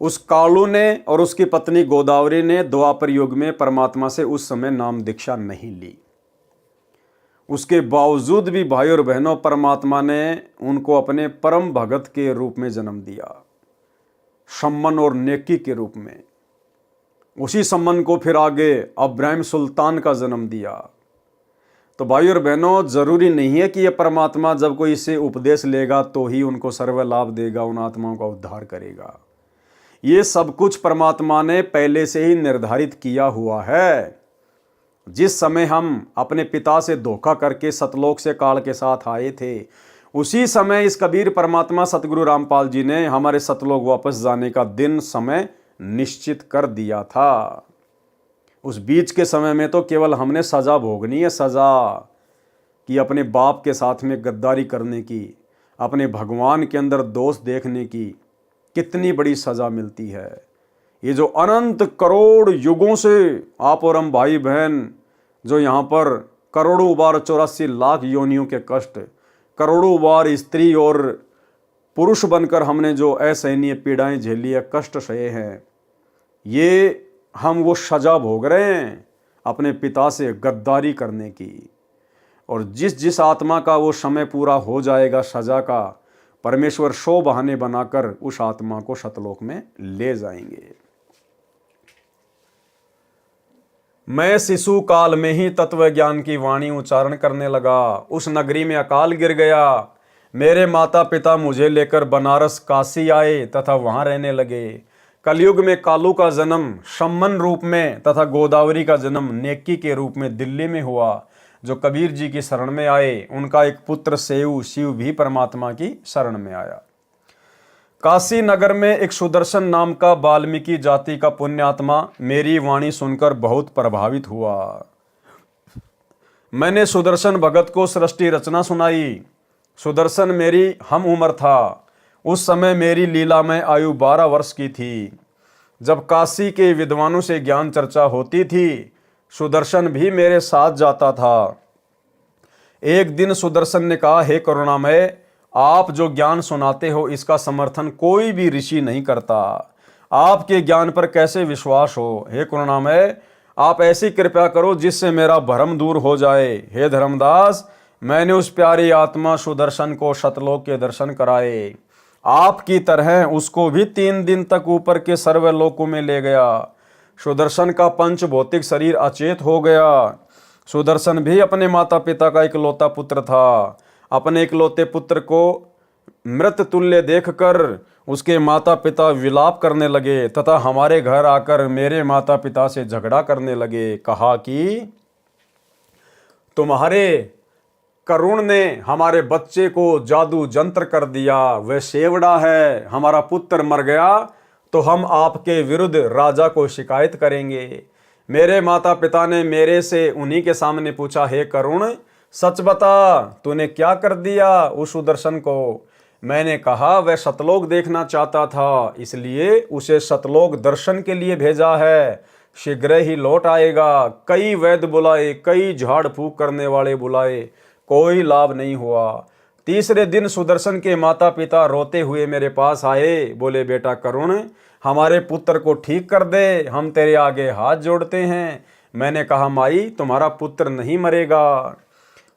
उस कालू ने और उसकी पत्नी गोदावरी ने द्वापर युग में परमात्मा से उस समय नाम दीक्षा नहीं ली। उसके बावजूद भी भाई और बहनों, परमात्मा ने उनको अपने परम भगत के रूप में जन्म दिया, सम्मन और नेकी के रूप में। उसी सम्मन को फिर आगे अब्राहिम सुल्तान का जन्म दिया। तो भाई और बहनों, जरूरी नहीं है कि यह परमात्मा जब कोई इसे उपदेश लेगा तो ही उनको सर्व लाभ देगा, उन आत्माओं का उद्धार करेगा। ये सब कुछ परमात्मा ने पहले से ही निर्धारित किया हुआ है। जिस समय हम अपने पिता से धोखा करके सतलोक से काल के साथ आए थे, उसी समय इस कबीर परमात्मा सतगुरु रामपाल जी ने हमारे सतलोक वापस जाने का दिन समय निश्चित कर दिया था। उस बीच के समय में तो केवल हमने सजा भोगनी है, सजा कि अपने बाप के साथ में गद्दारी करने की, अपने भगवान के अंदर दोष देखने की कितनी बड़ी सजा मिलती है। ये जो अनंत करोड़ युगों से आप और हम भाई बहन जो यहाँ पर करोड़ों बार 84 लाख योनियों के कष्ट, करोड़ों बार स्त्री और पुरुष बनकर हमने जो असहनीय पीड़ाएं झेली है, कष्ट सहे हैं, ये हम वो सजा भोग रहे हैं अपने पिता से गद्दारी करने की। और जिस जिस आत्मा का वो समय पूरा हो जाएगा सजा का, परमेश्वर 100 बहाने बनाकर उस आत्मा को सतलोक में ले जाएंगे। मैं शिशु काल में ही तत्व ज्ञान की वाणी उच्चारण करने लगा। उस नगरी में अकाल गिर गया। मेरे माता पिता मुझे लेकर बनारस काशी आए तथा वहां रहने लगे। कलयुग में कालू का जन्म सम्मन रूप में तथा गोदावरी का जन्म नेकी के रूप में दिल्ली में हुआ। जो कबीर जी की शरण में आए उनका एक पुत्र शिव भी परमात्मा की शरण में आया। काशी नगर में एक सुदर्शन नाम का वाल्मीकि जाति का पुण्यात्मा मेरी वाणी सुनकर बहुत प्रभावित हुआ। मैंने सुदर्शन भगत को सृष्टि रचना सुनाई। सुदर्शन मेरी हम उम्र था। उस समय मेरी लीला में आयु 12 वर्ष की थी। जब काशी के विद्वानों से ज्ञान चर्चा होती थी सुदर्शन भी मेरे साथ जाता था। एक दिन सुदर्शन ने कहा, हे करुणामय, आप जो ज्ञान सुनाते हो इसका समर्थन कोई भी ऋषि नहीं करता। आपके ज्ञान पर कैसे विश्वास हो? हे करुणामय, आप ऐसी कृपा करो जिससे मेरा भ्रम दूर हो जाए। हे धर्मदास, मैंने उस प्यारी आत्मा सुदर्शन को सतलोक के दर्शन कराए। आपकी तरह उसको भी 3 दिन तक ऊपर के सर्वलोकों में ले गया। सुदर्शन का पंच भौतिक शरीर अचेत हो गया। सुदर्शन भी अपने माता पिता का इकलौता पुत्र था। अपने इकलौते पुत्र को मृत तुल्य देखकर उसके माता पिता विलाप करने लगे तथा हमारे घर आकर मेरे माता पिता से झगड़ा करने लगे। कहा कि तुम्हारे करुण ने हमारे बच्चे को जादू जंत्र कर दिया, वह सेवड़ा है, हमारा पुत्र मर गया तो हम आपके विरुद्ध राजा को शिकायत करेंगे। मेरे माता पिता ने मेरे से उन्हीं के सामने पूछा, हे करुण, सच बता तूने क्या कर दिया उस सुदर्शन को? मैंने कहा, वह सतलोक देखना चाहता था इसलिए उसे सतलोक दर्शन के लिए भेजा है। शीघ्र ही लौट आएगा। कई वैद्य बुलाए, कई झाड़ फूक करने वाले बुलाए, कोई लाभ नहीं हुआ। तीसरे दिन सुदर्शन के माता पिता रोते हुए मेरे पास आए। बोले, बेटा करुण, हमारे पुत्र को ठीक कर दे, हम तेरे आगे हाथ जोड़ते हैं। मैंने कहा, माई, तुम्हारा पुत्र नहीं मरेगा।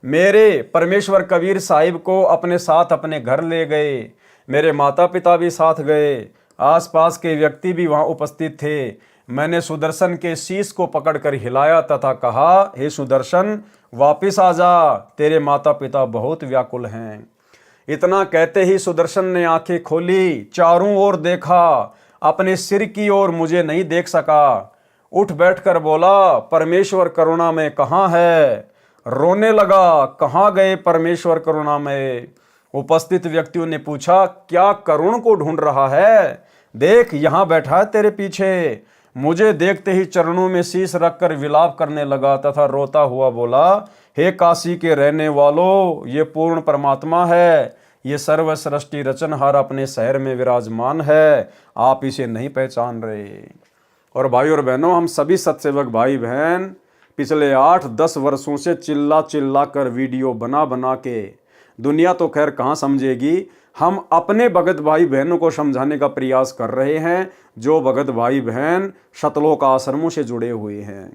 मेरे परमेश्वर कबीर साहिब को अपने साथ अपने घर ले गए। मेरे माता पिता भी साथ गए। आसपास के व्यक्ति भी वहां उपस्थित थे। मैंने सुदर्शन के शीश को पकड़कर हिलाया तथा कहा, हे सुदर्शन, वापिस आ जा, तेरे माता पिता बहुत व्याकुल हैं। इतना कहते ही सुदर्शन ने आंखें खोली, चारों ओर देखा, अपने सिर की ओर मुझे नहीं देख सका। उठ बैठकर बोला, परमेश्वर करुणा में कहाँ है? रोने लगा, कहाँ गए परमेश्वर करुणा में? उपस्थित व्यक्तियों ने पूछा, क्या करुण को ढूंढ रहा है? देख, यहाँ बैठा है तेरे पीछे। मुझे देखते ही चरणों में शीश रखकर विलाप करने लगा तथा रोता हुआ बोला, हे काशी के रहने वालों, ये पूर्ण परमात्मा है। ये सर्व सृष्टि रचनहार अपने शहर में विराजमान है। आप इसे नहीं पहचान रहे। और भाई और बहनों, हम सभी सत्सेवक भाई बहन पिछले 8-10 वर्षों से चिल्ला चिल्ला कर वीडियो बना बना के, दुनिया तो खैर कहाँ समझेगी, हम अपने भगत भाई बहनों को समझाने का प्रयास कर रहे हैं। जो भगत भाई बहन सतलोक आश्रमों से जुड़े हुए हैं,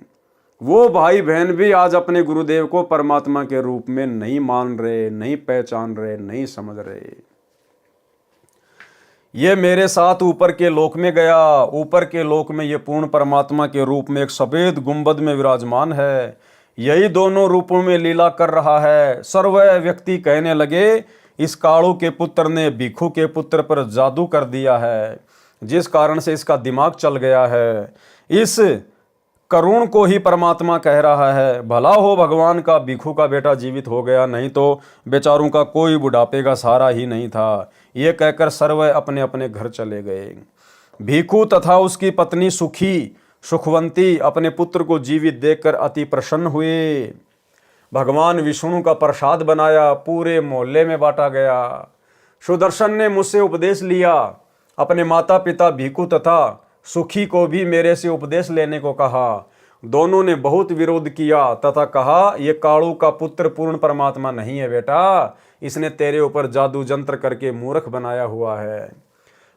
वो भाई बहन भी आज अपने गुरुदेव को परमात्मा के रूप में नहीं मान रहे, नहीं पहचान रहे, नहीं समझ रहे। ये मेरे साथ ऊपर के लोक में गया। ऊपर के लोक में ये पूर्ण परमात्मा के रूप में एक सफेद गुंबद में विराजमान है। यही दोनों रूपों में लीला कर रहा है। सर्व व्यक्ति कहने लगे, इस कालू के पुत्र ने भिखू के पुत्र पर जादू कर दिया है, जिस कारण से इसका दिमाग चल गया है। इस करुण को ही परमात्मा कह रहा है। भला हो भगवान का भिखू का बेटा जीवित हो गया, नहीं तो बेचारों का कोई बुढ़ापे का सहारा ही नहीं था। ये कहकर सर्व अपने अपने घर चले गए। भिखू तथा उसकी पत्नी सुखवंती अपने पुत्र को जीवित देखकर अति प्रसन्न हुए। भगवान विष्णु का प्रसाद बनाया, पूरे मोहल्ले में बांटा गया। सुदर्शन ने मुझसे उपदेश लिया। अपने माता पिता भिखू तथा सुखी को भी मेरे से उपदेश लेने को कहा। दोनों ने बहुत विरोध किया तथा कहा, ये कालू का पुत्र पूर्ण परमात्मा नहीं है बेटा, इसने तेरे ऊपर जादू जंत्र करके मूर्ख बनाया हुआ है।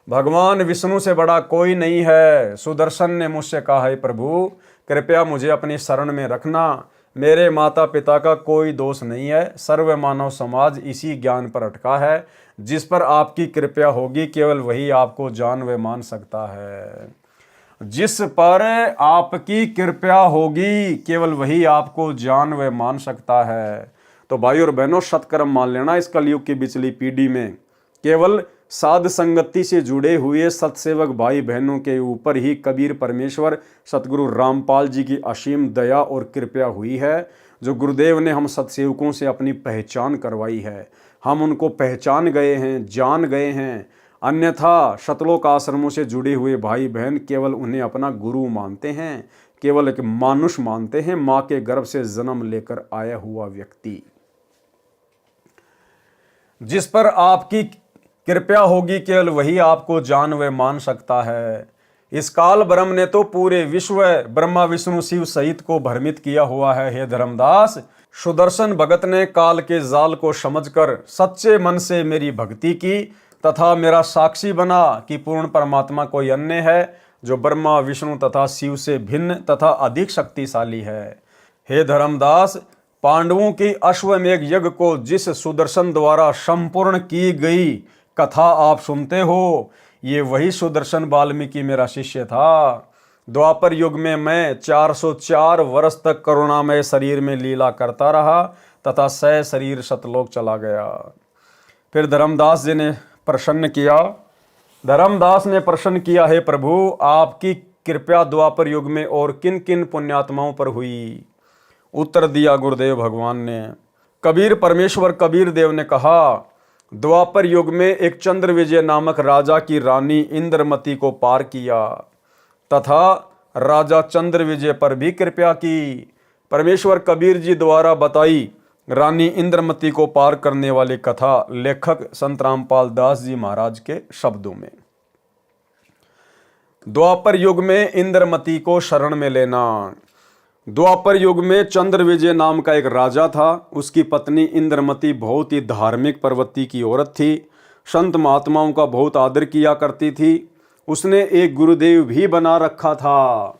भगवान विष्णु से बड़ा कोई नहीं है। सुदर्शन ने मुझसे कहा, है प्रभु, कृपया मुझे अपनी शरण में रखना। मेरे माता पिता का कोई दोष नहीं है। सर्व मानव समाज इसी ज्ञान पर अटका है। जिस पर आपकी कृपया होगी केवल वही आपको जान व मान सकता है। जिस पर आपकी कृपया होगी केवल वही आपको जान व मान सकता है। तो भाई और बहनों, सत्कर्म मान लेना इस कलयुग की बिचली पीढ़ी में केवल साध संगति से जुड़े हुए सत्सेवक भाई बहनों के ऊपर ही कबीर परमेश्वर सतगुरु रामपाल जी की असीम दया और कृपया हुई है, जो गुरुदेव ने हम सत्सेवकों से अपनी पहचान करवाई है। हम उनको पहचान गए हैं, जान गए हैं। अन्यथा शतलोक आश्रमों से जुड़े हुए भाई बहन केवल उन्हें अपना गुरु मानते हैं, केवल एक मानुष मानते हैं, माँ के गर्भ से जन्म लेकर आया हुआ व्यक्ति। जिस पर आपकी कृपया होगी केवल वही आपको जान व मान सकता है। इस काल ब्रह्म ने तो पूरे विश्व ब्रह्मा विष्णु शिव सहित को भ्रमित किया हुआ है। हे धर्मदास, सुदर्शन भगत ने काल के जाल को समझकर सच्चे मन से मेरी भक्ति की तथा मेरा साक्षी बना कि पूर्ण परमात्मा कोई अन्य है जो ब्रह्मा विष्णु तथा शिव से भिन्न तथा अधिक शक्तिशाली है। हे धर्मदास, पांडवों की अश्वमेघ यज्ञ को जिस सुदर्शन द्वारा संपूर्ण की गई कथा आप सुनते हो, ये वही सुदर्शन वाल्मीकि मेरा शिष्य था। द्वापर युग में मैं 404 वर्ष तक करुणामय शरीर में लीला करता रहा तथा 100 शरीर सतलोक चला गया। फिर धर्मदास जी ने प्रसन्न किया। धर्मदास ने प्रश्न किया, हे प्रभु, आपकी कृपया द्वापर युग में और किन किन पुण्यात्माओं पर हुई? उत्तर दिया गुरुदेव भगवान ने। कबीर परमेश्वर कबीर देव ने कहा, द्वापर युग में एक चंद्र विजय नामक राजा की रानी इंद्रमती को पार किया तथा राजा चंद्र विजय पर भी कृपया की। परमेश्वर कबीर जी द्वारा बताई रानी इंद्रमती को पार करने वाली कथा लेखक संत रामपाल दास जी महाराज के शब्दों में। द्वापर युग में इंद्रमती को शरण में लेना। द्वापर युग में चंद्र विजय नाम का एक राजा था। उसकी पत्नी इंद्रमती बहुत ही धार्मिक प्रवृत्ति की औरत थी। संत महात्माओं का बहुत आदर किया करती थी। उसने एक गुरुदेव भी बना रखा था।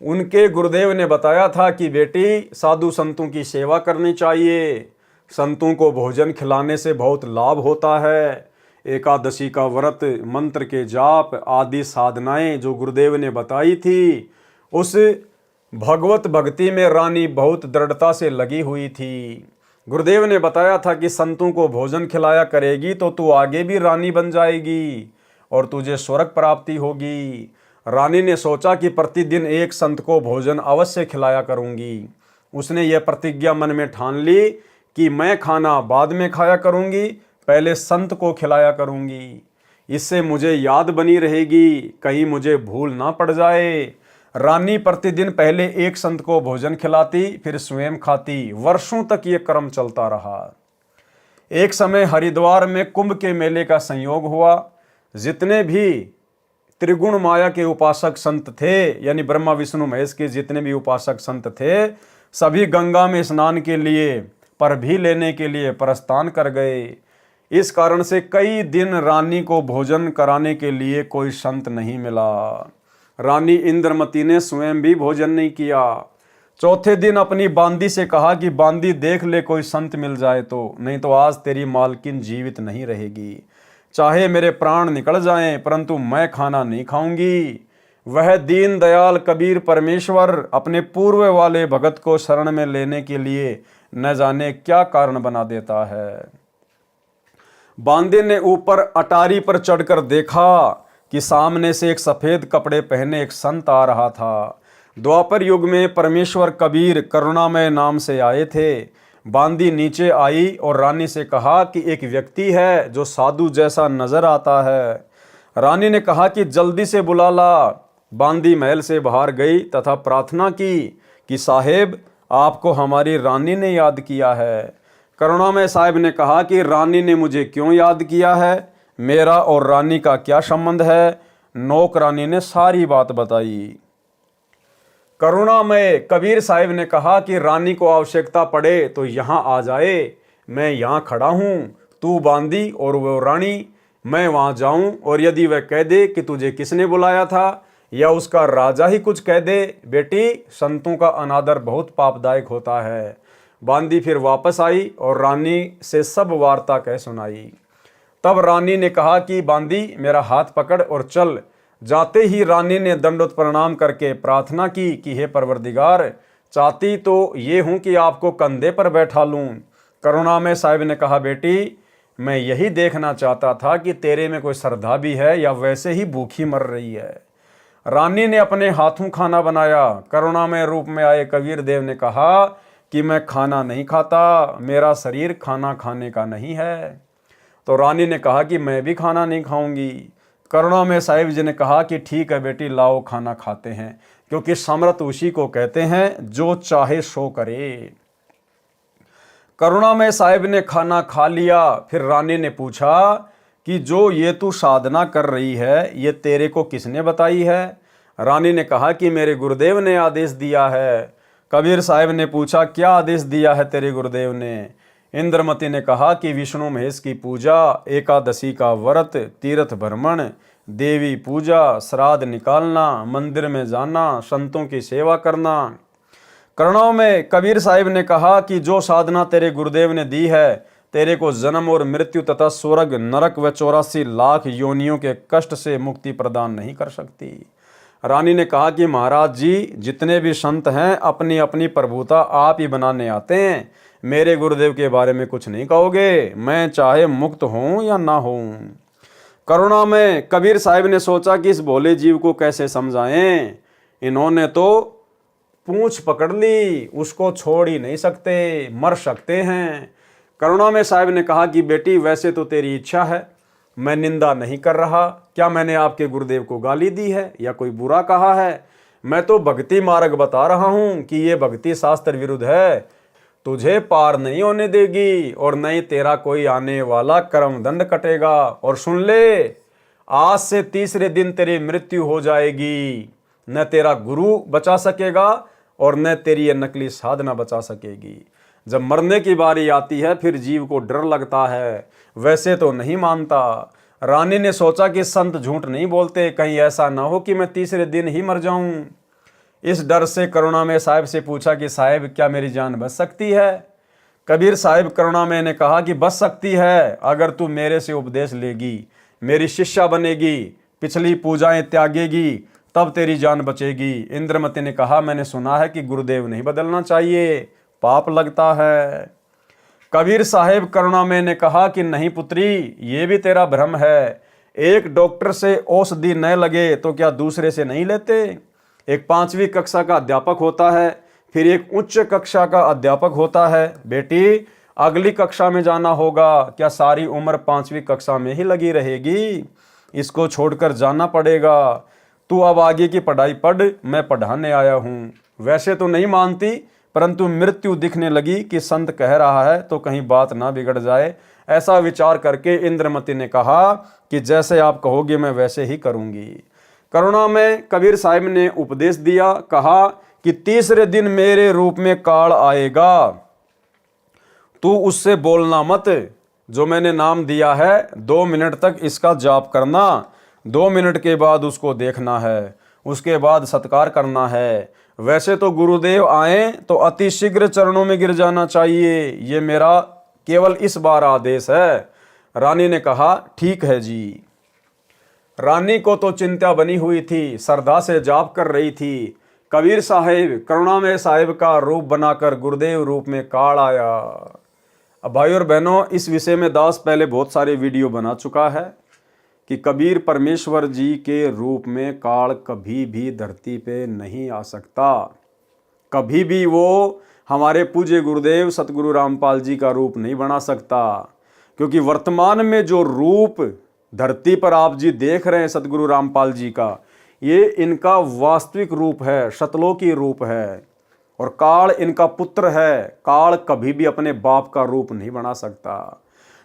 उनके गुरुदेव ने बताया था कि बेटी, साधु संतों की सेवा करनी चाहिए, संतों को भोजन खिलाने से बहुत लाभ होता है। एकादशी का व्रत, मंत्र के जाप आदि साधनाएं जो गुरुदेव ने बताई थी, उस भगवत भक्ति में रानी बहुत दृढ़ता से लगी हुई थी। गुरुदेव ने बताया था कि संतों को भोजन खिलाया करेगी तो तू आगे भी रानी बन जाएगी और तुझे स्वर्ग प्राप्ति होगी। रानी ने सोचा कि प्रतिदिन एक संत को भोजन अवश्य खिलाया करूंगी। उसने यह प्रतिज्ञा मन में ठान ली कि मैं खाना बाद में खाया करूंगी, पहले संत को खिलाया करूंगी। इससे मुझे याद बनी रहेगी, कहीं मुझे भूल ना पड़ जाए। रानी प्रतिदिन पहले एक संत को भोजन खिलाती, फिर स्वयं खाती। वर्षों तक ये क्रम चलता रहा। एक समय हरिद्वार में कुंभ के मेले का संयोग हुआ। जितने भी त्रिगुण माया के उपासक संत थे, यानी ब्रह्मा विष्णु महेश के जितने भी उपासक संत थे, सभी गंगा में स्नान के लिए पर भी लेने के लिए प्रस्थान कर गए। इस कारण से कई दिन रानी को भोजन कराने के लिए कोई संत नहीं मिला। रानी इंद्रमती ने स्वयं भी भोजन नहीं किया। चौथे दिन अपनी बांदी से कहा कि बांदी, देख ले कोई संत मिल जाए तो, नहीं तो आज तेरी मालकिन जीवित नहीं रहेगी। चाहे मेरे प्राण निकल जाएं, परंतु मैं खाना नहीं खाऊंगी। वह दीन दयाल कबीर परमेश्वर अपने पूर्व वाले भगत को शरण में लेने के लिए न जाने क्या कारण बना देता है। बांदे ने ऊपर अटारी पर चढ़कर देखा कि सामने से एक सफेद कपड़े पहने एक संत आ रहा था। द्वापर युग में परमेश्वर कबीर करुणामय नाम से आए थे। बांदी नीचे आई और रानी से कहा कि एक व्यक्ति है जो साधु जैसा नजर आता है। रानी ने कहा कि जल्दी से बुला ला। बांदी महल से बाहर गई तथा प्रार्थना की कि साहेब, आपको हमारी रानी ने याद किया है। करुणामय साहब ने कहा कि रानी ने मुझे क्यों याद किया है, मेरा और रानी का क्या संबंध है। नौकरानी ने सारी बात बताई। करुणामय कबीर साहिब ने कहा कि रानी को आवश्यकता पड़े तो यहाँ आ जाए, मैं यहाँ खड़ा हूँ, तू बांदी और वो रानी। मैं वहाँ जाऊँ और यदि वह कह दे कि तुझे किसने बुलाया था, या उसका राजा ही कुछ कह दे, बेटी, संतों का अनादर बहुत पापदायक होता है। बांदी फिर वापस आई और रानी से सब वार्ता कह सुनाई। तब रानी ने कहा कि बांदी मेरा हाथ पकड़ और चल। जाते ही रानी ने दंडोत प्रणाम करके प्रार्थना की कि हे परवरदिगार, चाहती तो ये हूँ कि आपको कंधे पर बैठा लूँ। करुणामय साहिब ने कहा, बेटी मैं यही देखना चाहता था कि तेरे में कोई श्रद्धा भी है या वैसे ही भूखी मर रही है। रानी ने अपने हाथों खाना बनाया। करुणामय रूप में आए कबीर देव ने कहा कि मैं खाना नहीं खाता, मेरा शरीर खाना खाने का नहीं है। तो रानी ने कहा कि मैं भी खाना नहीं खाऊंगी। करुणामय साहिब जी ने कहा कि ठीक है बेटी, लाओ खाना खाते हैं, क्योंकि समर्थ उसी को कहते हैं जो चाहे सो करे। करुणामय साहिब ने खाना खा लिया। फिर रानी ने पूछा कि जो ये तू साधना कर रही है ये तेरे को किसने बताई है? रानी ने कहा कि मेरे गुरुदेव ने आदेश दिया है। कबीर साहिब ने पूछा, क्या आदेश दिया है तेरे गुरुदेव ने? इंद्रमती ने कहा कि विष्णु महेश की पूजा, एकादशी का व्रत, तीर्थ भ्रमण, देवी पूजा, श्राद्ध निकालना, मंदिर में जाना, संतों की सेवा करना। करुणाओं में कबीर साहिब ने कहा कि जो साधना तेरे गुरुदेव ने दी है तेरे को जन्म और मृत्यु तथा स्वर्ग, नरक व 84 लाख योनियों के कष्ट से मुक्ति प्रदान नहीं कर सकती। रानी ने कहा कि महाराज जी, जितने भी संत हैं अपनी अपनी प्रभुता आप ही बनाने आते हैं, मेरे गुरुदेव के बारे में कुछ नहीं कहोगे, मैं चाहे मुक्त हूँ या ना हूँ। करुणा में कबीर साहिब ने सोचा कि इस भोले जीव को कैसे समझाएं। इन्होंने तो पूंछ पकड़ ली, उसको छोड़ ही नहीं सकते, मर सकते हैं। करुणा में साहिब ने कहा कि बेटी वैसे तो तेरी इच्छा है, मैं निंदा नहीं कर रहा। क्या मैंने आपके गुरुदेव को गाली दी है या कोई बुरा कहा है? मैं तो भक्ति मार्ग बता रहा हूँ कि ये भक्ति शास्त्र विरुद्ध है, तुझे पार नहीं होने देगी और नहीं तेरा कोई आने वाला कर्म दंड कटेगा। और सुन ले, आज से तीसरे दिन तेरी मृत्यु हो जाएगी। न तेरा गुरु बचा सकेगा और न तेरी ये नकली साधना बचा सकेगी। जब मरने की बारी आती है फिर जीव को डर लगता है, वैसे तो नहीं मानता। रानी ने सोचा कि संत झूठ नहीं बोलते, कहीं ऐसा ना हो कि मैं तीसरे दिन ही मर जाऊं। इस डर से करुणामय साहिब से पूछा कि साहिब क्या मेरी जान बच सकती है? कबीर साहिब करुणामय ने कहा कि बच सकती है, अगर तू मेरे से उपदेश लेगी, मेरी शिष्या बनेगी, पिछली पूजाएं त्यागेगी, तब तेरी जान बचेगी। इंद्रमती ने कहा, मैंने सुना है कि गुरुदेव नहीं बदलना चाहिए, पाप लगता है। कबीर साहिब करुणामय ने कहा कि नहीं पुत्री, ये भी तेरा भ्रम है। एक डॉक्टर से औषधि न लगे तो क्या दूसरे से नहीं लेते? एक 5वीं कक्षा का अध्यापक होता है, फिर एक उच्च कक्षा का अध्यापक होता है। बेटी अगली कक्षा में जाना होगा, क्या सारी उम्र 5वीं कक्षा में ही लगी रहेगी? इसको छोड़कर जाना पड़ेगा। तू अब आगे की पढ़ाई पढ़, मैं पढ़ाने आया हूँ। वैसे तो नहीं मानती, परंतु मृत्यु दिखने लगी कि संत कह रहा है तो कहीं बात ना बिगड़ जाए। ऐसा विचार करके इंद्रमती ने कहा कि जैसे आप कहोगे मैं वैसे ही करूँगी। करुणा में कबीर साहिब ने उपदेश दिया, कहा कि तीसरे दिन मेरे रूप में काल आएगा, तू उससे बोलना मत। जो मैंने नाम दिया है 2 मिनट तक इसका जाप करना, 2 मिनट के बाद उसको देखना है, उसके बाद सत्कार करना है। वैसे तो गुरुदेव आए तो अति शीघ्र चरणों में गिर जाना चाहिए, ये मेरा केवल इस बार आदेश है। रानी ने कहा ठीक है जी। रानी को तो चिंता बनी हुई थी, श्रद्धा से जाप कर रही थी। कबीर साहिब करुणामय साहिब का रूप बनाकर गुरुदेव रूप में काल आया। अब भाई और बहनों, इस विषय में दास पहले बहुत सारे वीडियो बना चुका है कि कबीर परमेश्वर जी के रूप में काल कभी भी धरती पे नहीं आ सकता। कभी भी वो हमारे पूज्य गुरुदेव सतगुरु रामपाल जी का रूप नहीं बना सकता, क्योंकि वर्तमान में जो रूप धरती पर आप जी देख रहे हैं सतगुरु रामपाल जी का, ये इनका वास्तविक रूप है, शतलोकी रूप है, और काल इनका पुत्र है। काल कभी भी अपने बाप का रूप नहीं बना सकता।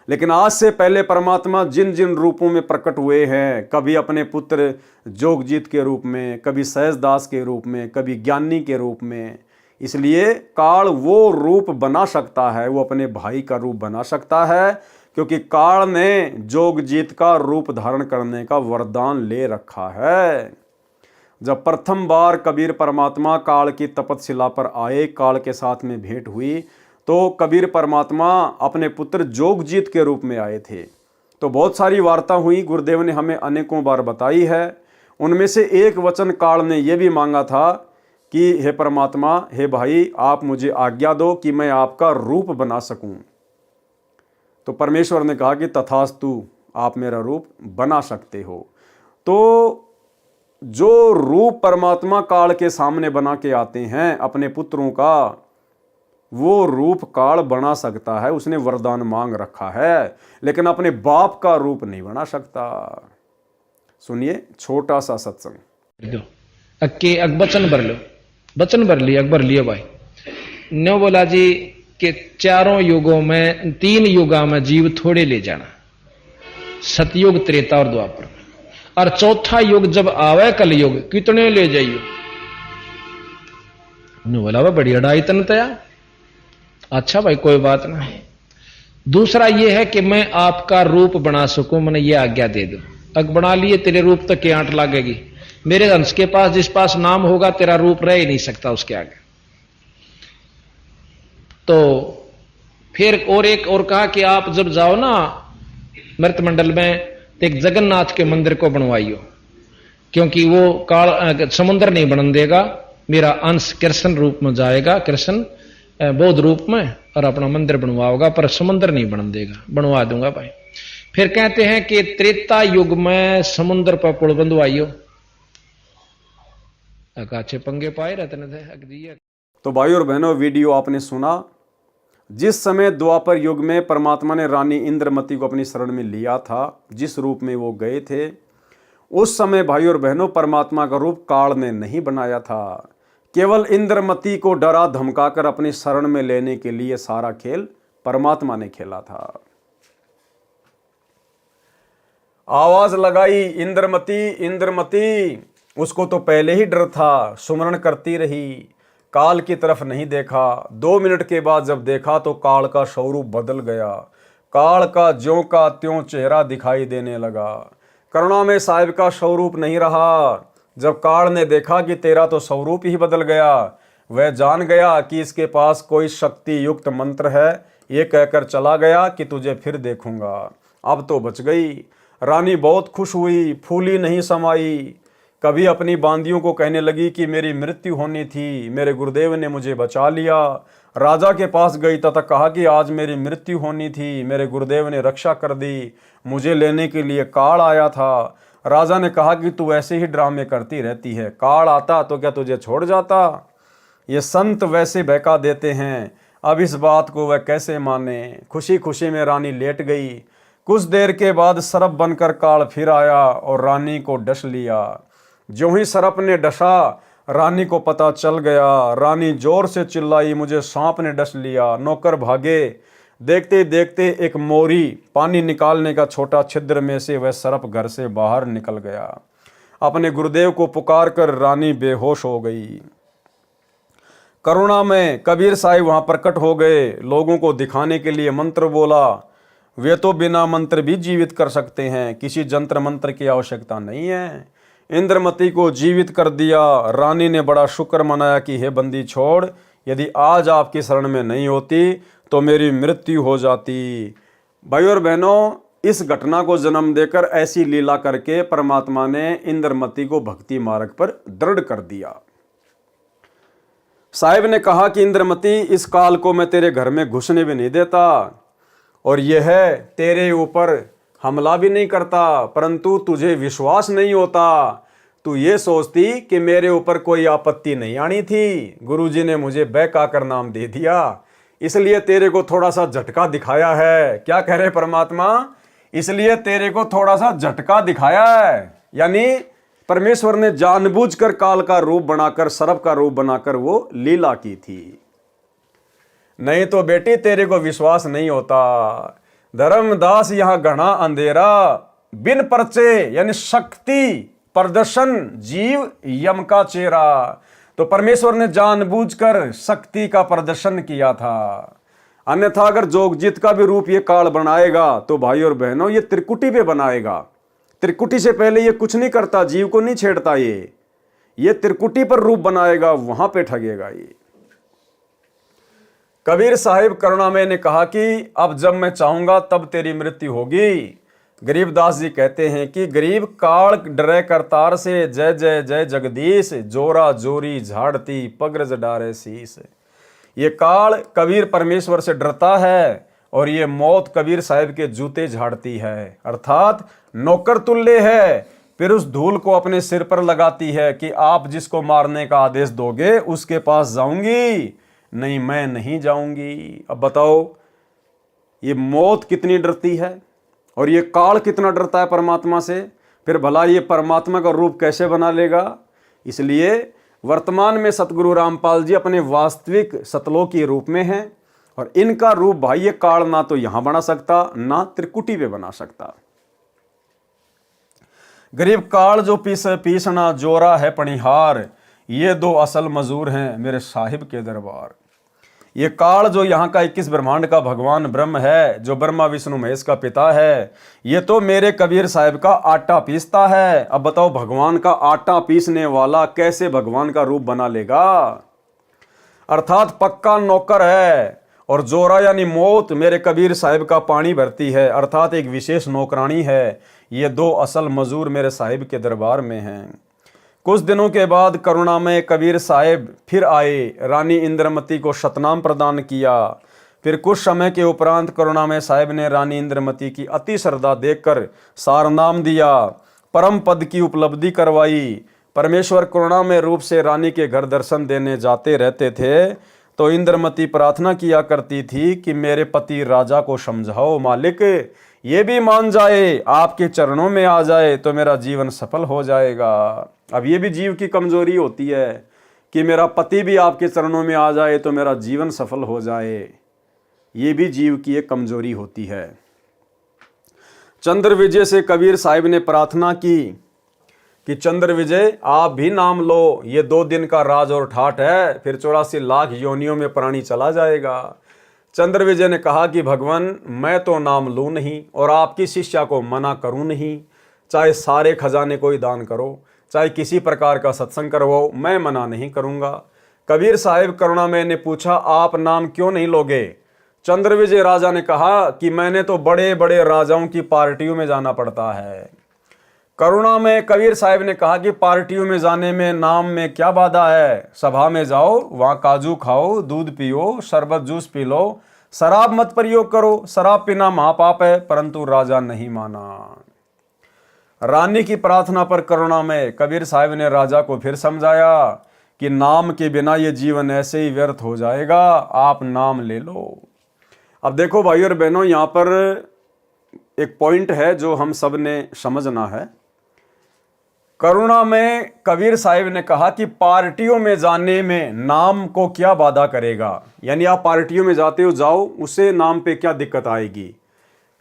लेकिन आज से पहले परमात्मा जिन जिन रूपों में प्रकट हुए हैं, कभी अपने पुत्र जोगजीत के रूप में, कभी सहजदास के रूप में, कभी ज्ञानी के रूप में, इसलिए काल वो रूप बना सकता है, वो अपने भाई का रूप बना सकता है, क्योंकि काल ने जोगजीत का रूप धारण करने का वरदान ले रखा है। जब प्रथम बार कबीर परमात्मा काल की तपतशिला पर आए, काल के साथ में भेंट हुई, तो कबीर परमात्मा अपने पुत्र जोगजीत के रूप में आए थे। तो बहुत सारी वार्ता हुई, गुरुदेव ने हमें अनेकों बार बताई है। उनमें से एक वचन काल ने यह भी मांगा था कि हे परमात्मा, हे भाई, आप मुझे आज्ञा दो कि मैं आपका रूप बना सकूं। तो परमेश्वर ने कहा कि तथास्तु, आप मेरा रूप बना सकते हो। तो जो रूप परमात्मा काल के सामने बना के आते हैं अपने पुत्रों का, वो रूप काल बना सकता है, उसने वरदान मांग रखा है, लेकिन अपने बाप का रूप नहीं बना सकता। सुनिए छोटा सा सत्संग। दो अक्के अक बचन भर लो, बचन भर लिया, अकबर लिया भाई। नो बोला जी कि चारों युगों में, 3 युगा में जीव थोड़े ले जाना, सतयुग, त्रेता और द्वापर, और चौथा युग जब आवे कलयुग, कितने ले जाइयो। नो बोला वह बड़ी अड़ाई तन तया। अच्छा भाई कोई बात नहीं। दूसरा यह है कि मैं आपका रूप बना सकूं, मैंने ये आज्ञा दे दो। अग बना लिए, तेरे रूप तक की आंट लागेगी। मेरे अंश के पास, जिस पास नाम होगा, तेरा रूप रह ही नहीं सकता उसके आगे। तो फिर और एक और कहा कि आप जब जाओ ना मृत मंडल में, तो एक जगन्नाथ के मंदिर को बनवाइयो, क्योंकि वो काल समुद्र नहीं बन देगा, मेरा अंश कृष्ण रूप में जाएगा, कृष्ण बौद्ध रूप में, और अपना मंदिर बनवाओगा, पर समुद्र नहीं बन देगा। बनवा दूंगा भाई। फिर कहते हैं कि त्रेता युग में समुद्र पर पुल बंधवाइयो। अच्छे पंगे पाए रहते थे। तो भाई और बहनों, वीडियो आपने सुना। जिस समय द्वापर युग में परमात्मा ने रानी इंद्रमती को अपनी शरण में लिया था, जिस रूप में वो गए थे, उस समय भाई और बहनों परमात्मा का रूप काल ने नहीं बनाया था। केवल इंद्रमती को डरा धमकाकर अपनी शरण में लेने के लिए सारा खेल परमात्मा ने खेला था। आवाज लगाई, इंद्रमती इंद्रमती। उसको तो पहले ही डर था, सुमरण करती रही, काल की तरफ नहीं देखा। 2 मिनट के बाद जब देखा तो काल का स्वरूप बदल गया। काल का ज्यों का त्यों चेहरा दिखाई देने लगा। करुणा में साहिब का स्वरूप नहीं रहा। जब काल ने देखा कि तेरा तो स्वरूप ही बदल गया, वह जान गया कि इसके पास कोई शक्ति युक्त मंत्र है। ये कहकर चला गया कि तुझे फिर देखूंगा। अब तो बच गई। रानी बहुत खुश हुई, फूली नहीं समाई। कभी अपनी बांदियों को कहने लगी कि मेरी मृत्यु होनी थी, मेरे गुरुदेव ने मुझे बचा लिया। राजा के पास गई तथा कहा कि आज मेरी मृत्यु होनी थी, मेरे गुरुदेव ने रक्षा कर दी, मुझे लेने के लिए काल आया था। राजा ने कहा कि तू ऐसे ही ड्रामे करती रहती है, काल आता तो क्या तुझे छोड़ जाता। ये संत वैसे बहका देते हैं, अब इस बात को वह कैसे माने। खुशी खुशी में रानी लेट गई। कुछ देर के बाद सर्प बनकर काल फिर आया और रानी को डस लिया। ज्यों ही सर्प ने डसा, रानी को पता चल गया। रानी जोर से चिल्लाई, मुझे सांप ने डस लिया। नौकर भागे। देखते देखते एक मोरी पानी निकालने का छोटा छिद्र में से वह सर्प घर से बाहर निकल गया। अपने गुरुदेव को पुकार कर रानी बेहोश हो गई। करुणा में कबीर साहिब वहां प्रकट हो गए। लोगों को दिखाने के लिए मंत्र बोला। वे तो बिना मंत्र भी जीवित कर सकते हैं, किसी जंत्र मंत्र की आवश्यकता नहीं है। इंद्रमती को जीवित कर दिया। रानी ने बड़ा शुक्र मनाया कि हे बंदी छोड़, यदि आज आपकी शरण में नहीं होती तो मेरी मृत्यु हो जाती। भाई और बहनों, इस घटना को जन्म देकर ऐसी लीला करके परमात्मा ने इंद्रमती को भक्ति मार्ग पर दृढ़ कर दिया। साहिब ने कहा कि इंद्रमती, इस काल को मैं तेरे घर में घुसने भी नहीं देता और यह तेरे ऊपर हमला भी नहीं करता, परंतु तुझे विश्वास नहीं होता। तू ये सोचती कि मेरे ऊपर कोई आपत्ति नहीं आनी थी। गुरुजी ने मुझे बहका कर नाम दे दिया, इसलिए तेरे को थोड़ा सा झटका दिखाया है। क्या कह रहे परमात्मा? इसलिए तेरे को थोड़ा सा झटका दिखाया है। यानी परमेश्वर ने जानबूझकर काल का रूप बनाकर, सर्प का रूप बनाकर वो लीला की थी। नहीं तो बेटी तेरे को विश्वास नहीं होता। धर्मदास यहां घना अंधेरा, बिन परचे यानी शक्ति प्रदर्शन, जीव यम का चेहरा। तो परमेश्वर ने जानबूझकर शक्ति का प्रदर्शन किया था। अन्यथा अगर जोगजीत का भी रूप ये काल बनाएगा तो भाई और बहनों ये त्रिकुटी पे बनाएगा। त्रिकुटी से पहले ये कुछ नहीं करता, जीव को नहीं छेड़ता। ये त्रिकुटी पर रूप बनाएगा, वहां पे ठगेगा। ये कबीर साहिब करुणामय ने कहा कि अब जब मैं चाहूंगा तब तेरी मृत्यु होगी। गरीबदास जी कहते हैं कि गरीब काल डरे करतार से, जय जय जय जगदीश, जोरा जोरी झाड़ती पगरज डारे शीस। ये काल कबीर परमेश्वर से डरता है और ये मौत कबीर साहिब के जूते झाड़ती है, अर्थात नौकर तुल्य है। फिर उस धूल को अपने सिर पर लगाती है कि आप जिसको मारने का आदेश दोगे उसके पास जाऊंगी, नहीं मैं नहीं जाऊंगी। अब बताओ ये मौत कितनी डरती है और ये काल कितना डरता है परमात्मा से, फिर भला ये परमात्मा का रूप कैसे बना लेगा। इसलिए वर्तमान में सतगुरु रामपाल जी अपने वास्तविक सतलोकी रूप में हैं और इनका रूप भाई ये काल ना तो यहां बना सकता ना त्रिकुटी पे बना सकता। गरीब काल जो पीसना जोरा है पणिहार, ये दो असल मजूर हैं मेरे साहिब के दरबार। ये काल जो यहाँ का 21 ब्रह्मांड का भगवान ब्रह्म है, जो ब्रह्मा विष्णु महेश का पिता है, ये तो मेरे कबीर साहिब का आटा पीसता है। अब बताओ भगवान का आटा पीसने वाला कैसे भगवान का रूप बना लेगा। अर्थात पक्का नौकर है और जोरा यानी मौत मेरे कबीर साहिब का पानी भरती है, अर्थात एक विशेष नौकरानी है। ये दो असल मजूर मेरे साहिब के दरबार में हैं। कुछ दिनों के बाद करुणामय कबीर साहिब फिर आए, रानी इंद्रमती को शतनाम प्रदान किया। फिर कुछ समय के उपरांत करुणामय साहिब ने रानी इंद्रमती की अति श्रद्धा देखकर सारनाम दिया, परम पद की उपलब्धि करवाई। परमेश्वर करुणामय रूप से रानी के घर दर्शन देने जाते रहते थे तो इंद्रमती प्रार्थना किया करती थी कि मेरे पति राजा को समझाओ मालिक, ये भी मान जाए आपके चरणों में आ जाए तो मेरा जीवन सफल हो जाएगा। अब ये भी जीव की कमजोरी होती है कि मेरा पति भी आपके चरणों में आ जाए तो मेरा जीवन सफल हो जाए, ये भी जीव की एक कमजोरी होती है। चंद्र विजय से कबीर साहिब ने प्रार्थना की कि चंद्र विजय आप भी नाम लो, ये 2 दिन का राज और ठाठ है, फिर 84 लाख योनियों में प्राणी चला जाएगा। चंद्र विजय ने कहा कि भगवान मैं तो नाम लूँ नहीं और आपकी शिष्या को मना करूँ नहीं, चाहे सारे खजाने को ही दान करो, चाहे किसी प्रकार का सत्संग करवाओ, मैं मना नहीं करूँगा। कबीर साहिब करुणामय ने पूछा आप नाम क्यों नहीं लोगे। चंद्र विजय राजा ने कहा कि मैंने तो बड़े बड़े राजाओं की पार्टियों में जाना पड़ता है। करुणामय कबीर साहिब ने कहा कि पार्टियों में जाने में नाम में क्या बाधा है, सभा में जाओ, वहां काजू खाओ, दूध पियो, शरबत जूस पी लो, शराब मत प्रयोग करो, शराब पीना महापाप है। परंतु राजा नहीं माना। रानी की प्रार्थना पर करुणामय कबीर साहिब ने राजा को फिर समझाया कि नाम के बिना ये जीवन ऐसे ही व्यर्थ हो जाएगा, आप नाम ले लो। अब देखो भाई और बहनों, यहाँ पर एक पॉइंट है जो हम सब ने समझना है। करुणामय कबीर साहिब ने कहा कि पार्टियों में जाने में नाम को क्या बाधा करेगा, यानी आप पार्टियों में जाते हो जाओ, उससे नाम पे क्या दिक्कत आएगी।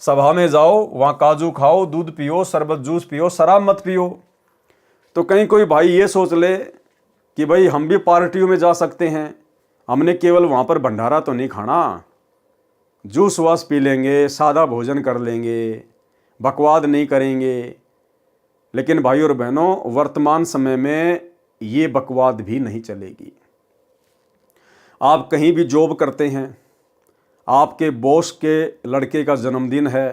सभा में जाओ, वहाँ काजू खाओ, दूध पियो, शरबत जूस पियो, शराब मत पियो। तो कहीं कोई भाई ये सोच ले कि भाई हम भी पार्टियों में जा सकते हैं, हमने केवल वहाँ पर भंडारा तो नहीं खाना, जूस वास पी लेंगे, सादा भोजन कर लेंगे, बकवाद नहीं करेंगे। लेकिन भाई और बहनों, वर्तमान समय में ये बकवाद भी नहीं चलेगी। आप कहीं भी जॉब करते हैं, आपके बॉस के लड़के का जन्मदिन है,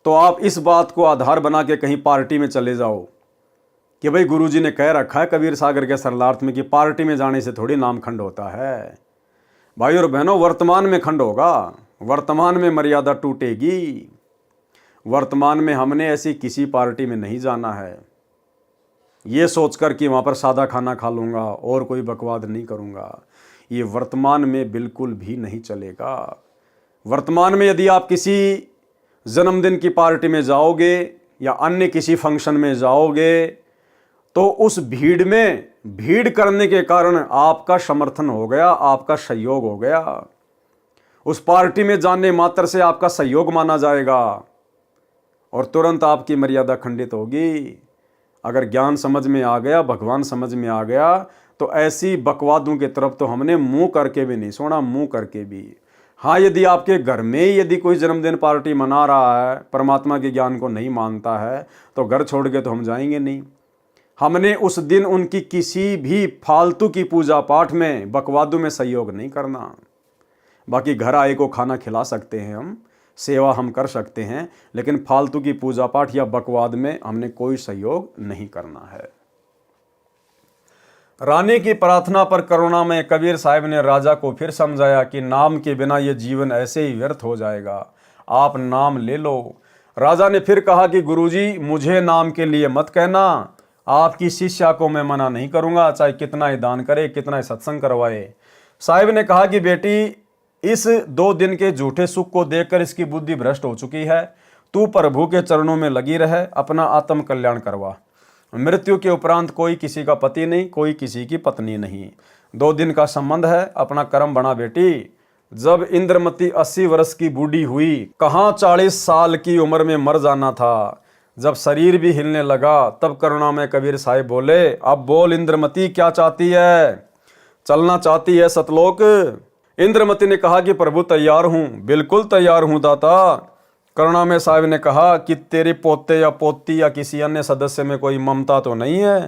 तो आप इस बात को आधार बना के कहीं पार्टी में चले जाओ कि भाई गुरुजी ने कह रखा है कबीर सागर के सरलार्थ में कि पार्टी में जाने से थोड़ी नाम खंड होता है। भाई और बहनों, वर्तमान में खंड होगा, वर्तमान में मर्यादा टूटेगी। वर्तमान में हमने ऐसी किसी पार्टी में नहीं जाना है ये सोचकर कि वहाँ पर सादा खाना खा लूँगा और कोई बकवाद नहीं करूँगा। ये वर्तमान में बिल्कुल भी नहीं चलेगा। वर्तमान में यदि आप किसी जन्मदिन की पार्टी में जाओगे या अन्य किसी फंक्शन में जाओगे तो उस भीड़ में भीड़ करने के कारण आपका समर्थन हो गया, आपका सहयोग हो गया। उस पार्टी में जाने मात्र से आपका सहयोग माना जाएगा और तुरंत आपकी मर्यादा खंडित होगी। अगर ज्ञान समझ में आ गया, भगवान समझ में आ गया, तो ऐसी बकवादों की तरफ तो हमने मुंह करके भी नहीं सोना, मुंह करके भी। हाँ, यदि आपके घर में ही यदि कोई जन्मदिन पार्टी मना रहा है, परमात्मा के ज्ञान को नहीं मानता है, तो घर छोड़ के तो हम जाएंगे नहीं। हमने उस दिन उनकी किसी भी फालतू की पूजा पाठ में, बकवादों में सहयोग नहीं करना। बाकी घर आए को खाना खिला सकते हैं, हम सेवा हम कर सकते हैं, लेकिन फालतू की पूजा पाठ या बकवाद में हमने कोई सहयोग नहीं करना है। रानी की प्रार्थना पर करुणा में कबीर साहब ने राजा को फिर समझाया कि नाम के बिना ये जीवन ऐसे ही व्यर्थ हो जाएगा, आप नाम ले लो। राजा ने फिर कहा कि गुरुजी मुझे नाम के लिए मत कहना, आपकी शिष्या को मैं मना नहीं करूंगा, चाहे कितना ही दान करे, कितना ही सत्संग करवाए। साहिब ने कहा कि बेटी, इस 2 दिन के झूठे सुख को देखकर इसकी बुद्धि भ्रष्ट हो चुकी है, तू प्रभु के चरणों में लगी रहे, अपना आत्म कल्याण करवा। मृत्यु के उपरांत कोई किसी का पति नहीं, कोई किसी की पत्नी नहीं, 2 दिन का संबंध है, अपना कर्म बना बेटी। जब इंद्रमती 80 वर्ष की बूढ़ी हुई, कहाँ 40 साल की उम्र में मर जाना था। जब शरीर भी हिलने लगा तब करुणा में कबीर साहिब बोले, अब बोल इंद्रमती, क्या चाहती है? चलना चाहती है सतलोक? इंद्रमती ने कहा कि प्रभु तैयार हूं, बिल्कुल तैयार हूं दाता। करुणा में साहिब ने कहा कि तेरे पोते या पोती या किसी अन्य सदस्य में कोई ममता तो नहीं है?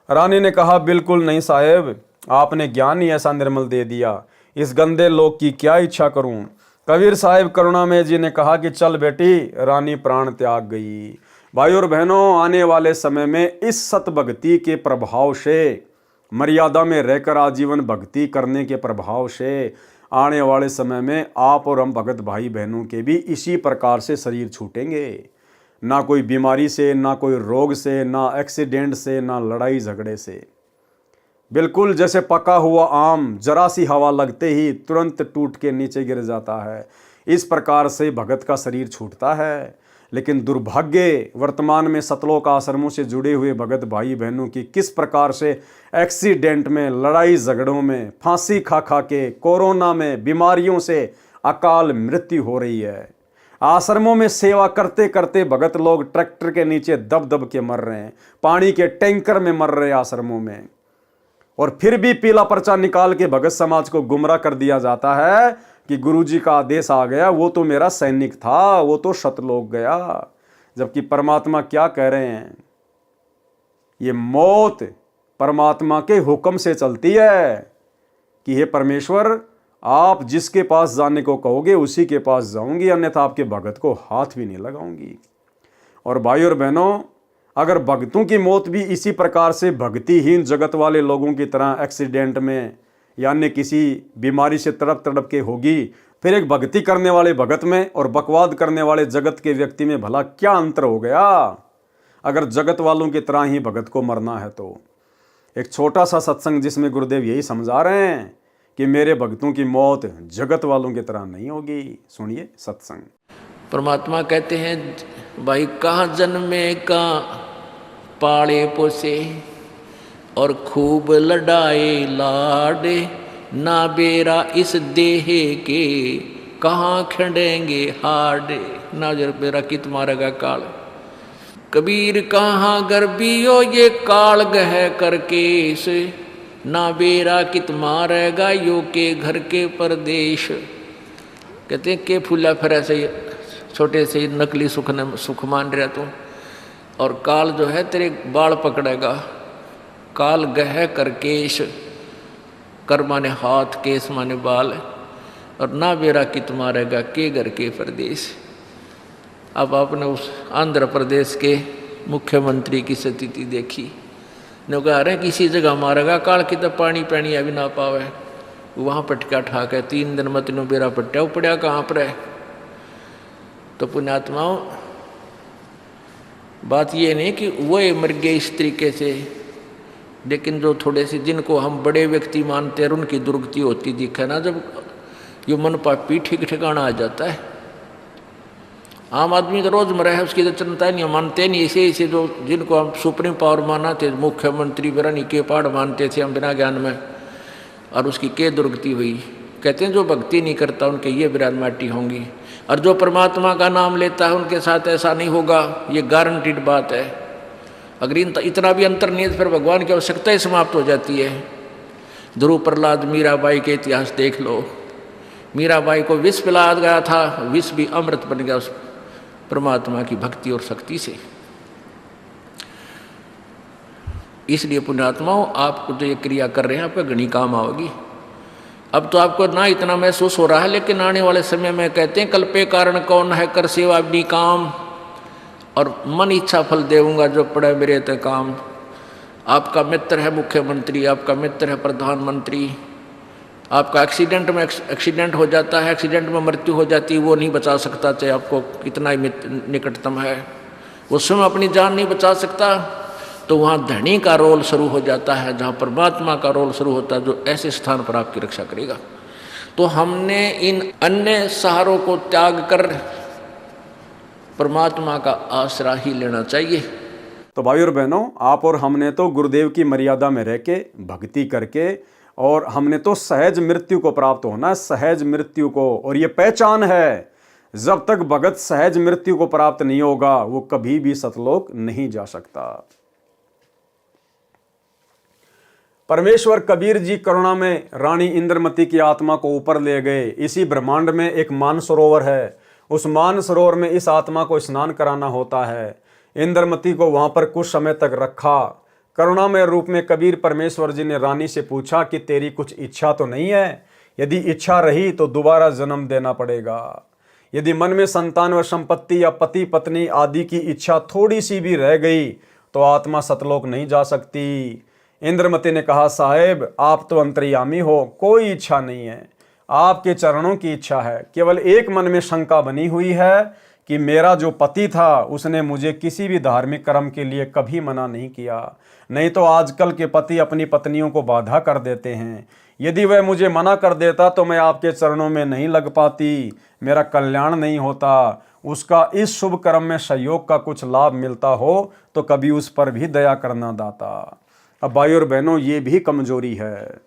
रानी ने कहा बिल्कुल नहीं साहिब, आपने ज्ञान ही ऐसा निर्मल दे दिया, इस गंदे लोक की क्या इच्छा करूं। कबीर साहिब करुणा में जी ने कहा कि चल बेटी, रानी प्राण त्याग गई। भाई और बहनों, आने वाले समय में इस सत भक्ति के प्रभाव से, मर्यादा में रहकर आजीवन भक्ति करने के प्रभाव से, आने वाले समय में आप और हम भगत भाई बहनों के भी इसी प्रकार से शरीर छूटेंगे। ना कोई बीमारी से, ना कोई रोग से, ना एक्सीडेंट से, ना लड़ाई झगड़े से। बिल्कुल जैसे पका हुआ आम जरा सी हवा लगते ही तुरंत टूट के नीचे गिर जाता है, इस प्रकार से भगत का शरीर छूटता है। लेकिन दुर्भाग्य, वर्तमान में सतलोक आश्रमों से जुड़े हुए भगत भाई बहनों की किस प्रकार से एक्सीडेंट में, लड़ाई झगड़ों में, फांसी खा खा के, कोरोना में, बीमारियों से अकाल मृत्यु हो रही है। आश्रमों में सेवा करते करते भगत लोग ट्रैक्टर के नीचे दब दब के मर रहे हैं, पानी के टैंकर में मर रहे हैं आश्रमों में। और फिर भी पीला पर्चा निकाल के भगत समाज को गुमराह कर दिया जाता है कि गुरुजी का आदेश आ गया, वो तो मेरा सैनिक था, वो तो सतलोक गया। जबकि परमात्मा क्या कह रहे हैं, ये मौत परमात्मा के हुक्म से चलती है कि हे परमेश्वर, आप जिसके पास जाने को कहोगे उसी के पास जाऊंगी, अन्यथा आपके भगत को हाथ भी नहीं लगाऊंगी। और भाई और बहनों, अगर भक्तों की मौत भी इसी प्रकार से भक्तिहीन जगत वाले लोगों की तरह एक्सीडेंट में या अन्य किसी बीमारी से तड़प तड़प के होगी, फिर एक भक्ति करने वाले भगत में और बकवाद करने वाले जगत के व्यक्ति में भला क्या अंतर हो गया? अगर जगत वालों की तरह ही भगत को मरना है तो एक छोटा सा सत्संग जिसमें गुरुदेव यही समझा रहे हैं कि मेरे भक्तों की मौत जगत वालों की तरह नहीं होगी। सुनिए सत्संग। परमात्मा कहते हैं, भाई कहाँ जन्मे कहाँ पाले पोसे, और खूब लड़ाए लाडे, ना बेरा इस देह के कहाँ खंडेंगे हाडे, ना जर बेरा कित मारेगा काल। कबीर कहाँ गर्बियो ये काल गह करके से, ना बेरा कित मारेगा यो के घर के परदेश। कहते हैं के फूला फिर से छोटे से नकली सुख मान रहा तू, और काल जो है तेरे बाल पकड़ेगा। काल गह कर केश, कर माने हाथ, केस माने बाल, और ना बेरा कित मारेगा के घर के प्रदेश। अब आपने उस आंध्र प्रदेश के मुख्यमंत्री की स्थिति देखी, न कह रहे किसी जगह मारेगा काल की, तो पानी पैनी अभी ना पावे, वहाँ पटका ठा के 3 दिन मत नो बेरा पट्टा पड़ा कहाँ पर है। तो पुण्यात्माओं, बात ये नहीं कि वो मर गए इस तरीके से, लेकिन जो थोड़े से जिनको हम बड़े व्यक्ति मानते हैं उनकी दुर्गति होती दिखे ना, जब यो मन पापी ठीक ठिकाना आ जाता है। आम आदमी तो रोजमर्रा है, उसकी तो चिंता नहीं, मानते नहीं। ऐसे जो जिनको हम सुप्रीम पावर माना थे, मुख्यमंत्री बिरानी के पहाड़ मानते थे हम बिना ज्ञान में, और उसकी के दुर्गति हुई। कहते हैं जो भक्ति नहीं करता उनके ये बिरान माटी होंगी, और जो परमात्मा का नाम लेता है उनके साथ ऐसा नहीं होगा, ये गारंटीड बात है। अगर इतना भी अंतर नहीं है तो फिर भगवान की आवश्यकता ही समाप्त हो जाती है। ध्रुव प्रहलाद मीराबाई के इतिहास देख लो, मीराबाई को विष पिलाया गया था, विष भी अमृत बन गया उस परमात्मा की भक्ति और शक्ति से। इसलिए पुण्यात्माओं, आप जो ये क्रिया कर रहे हैं आपका घनी काम आओगी। अब तो आपको ना इतना महसूस हो रहा है, लेकिन आने वाले समय में कहते हैं कल्पे कारण कौन है कर सेवा अपनी काम, और मन इच्छा फल देऊंगा जो पड़े मेरे ते काम। आपका मित्र है मुख्यमंत्री, आपका मित्र है प्रधानमंत्री, आपका एक्सीडेंट हो जाता है, एक्सीडेंट में मृत्यु हो जाती है, वो नहीं बचा सकता, चाहे आपको कितना ही निकटतम है, वो स्वयं अपनी जान नहीं बचा सकता। तो वहाँ धनी का रोल शुरू हो जाता है, जहाँ परमात्मा का रोल शुरू होता है, जो ऐसे स्थान पर आपकी रक्षा करेगा। तो हमने इन अन्य सहारों को त्याग कर परमात्मा का आसरा ही लेना चाहिए। तो भाई और बहनों, आप और हमने तो गुरुदेव की मर्यादा में रह के भक्ति करके, और हमने तो सहज मृत्यु को प्राप्त होना है, सहज मृत्यु को। और ये पहचान है, जब तक भगत सहज मृत्यु को प्राप्त नहीं होगा वो कभी भी सतलोक नहीं जा सकता। परमेश्वर कबीर जी करुणा में रानी इंद्रमती की आत्मा को ऊपर ले गए। इसी ब्रह्मांड में एक मानसरोवर है, उस मानसरोवर में इस आत्मा को स्नान कराना होता है। इंद्रमती को वहां पर कुछ समय तक रखा। करुणामय रूप में कबीर परमेश्वर जी ने रानी से पूछा कि तेरी कुछ इच्छा तो नहीं है? यदि इच्छा रही तो दोबारा जन्म देना पड़ेगा। यदि मन में संतान व संपत्ति या पति पत्नी आदि की इच्छा थोड़ी सी भी रह गई तो आत्मा सतलोक नहीं जा सकती। इंद्रमती ने कहा, साहेब आप तो अंतर्यामी हो, कोई इच्छा नहीं है, आपके चरणों की इच्छा है। केवल एक मन में शंका बनी हुई है कि मेरा जो पति था उसने मुझे किसी भी धार्मिक कर्म के लिए कभी मना नहीं किया, नहीं तो आजकल के पति अपनी पत्नियों को बाधा कर देते हैं। यदि वह मुझे मना कर देता तो मैं आपके चरणों में नहीं लग पाती, मेरा कल्याण नहीं होता। उसका इस शुभ कर्म में सहयोग का कुछ लाभ मिलता हो तो कभी उस पर भी दया करना दाता। अब भाई और बहनों, ये भी कमजोरी है।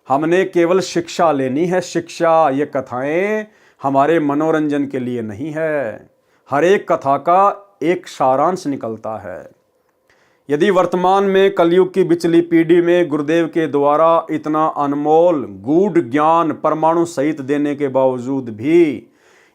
हमने केवल शिक्षा लेनी है, शिक्षा। ये कथाएं हमारे मनोरंजन के लिए नहीं है। हर एक कथा का एक सारांश निकलता है। यदि वर्तमान में कलयुग की बिचली पीढ़ी में गुरुदेव के द्वारा इतना अनमोल गूढ़ ज्ञान परमाणु सहित देने के बावजूद भी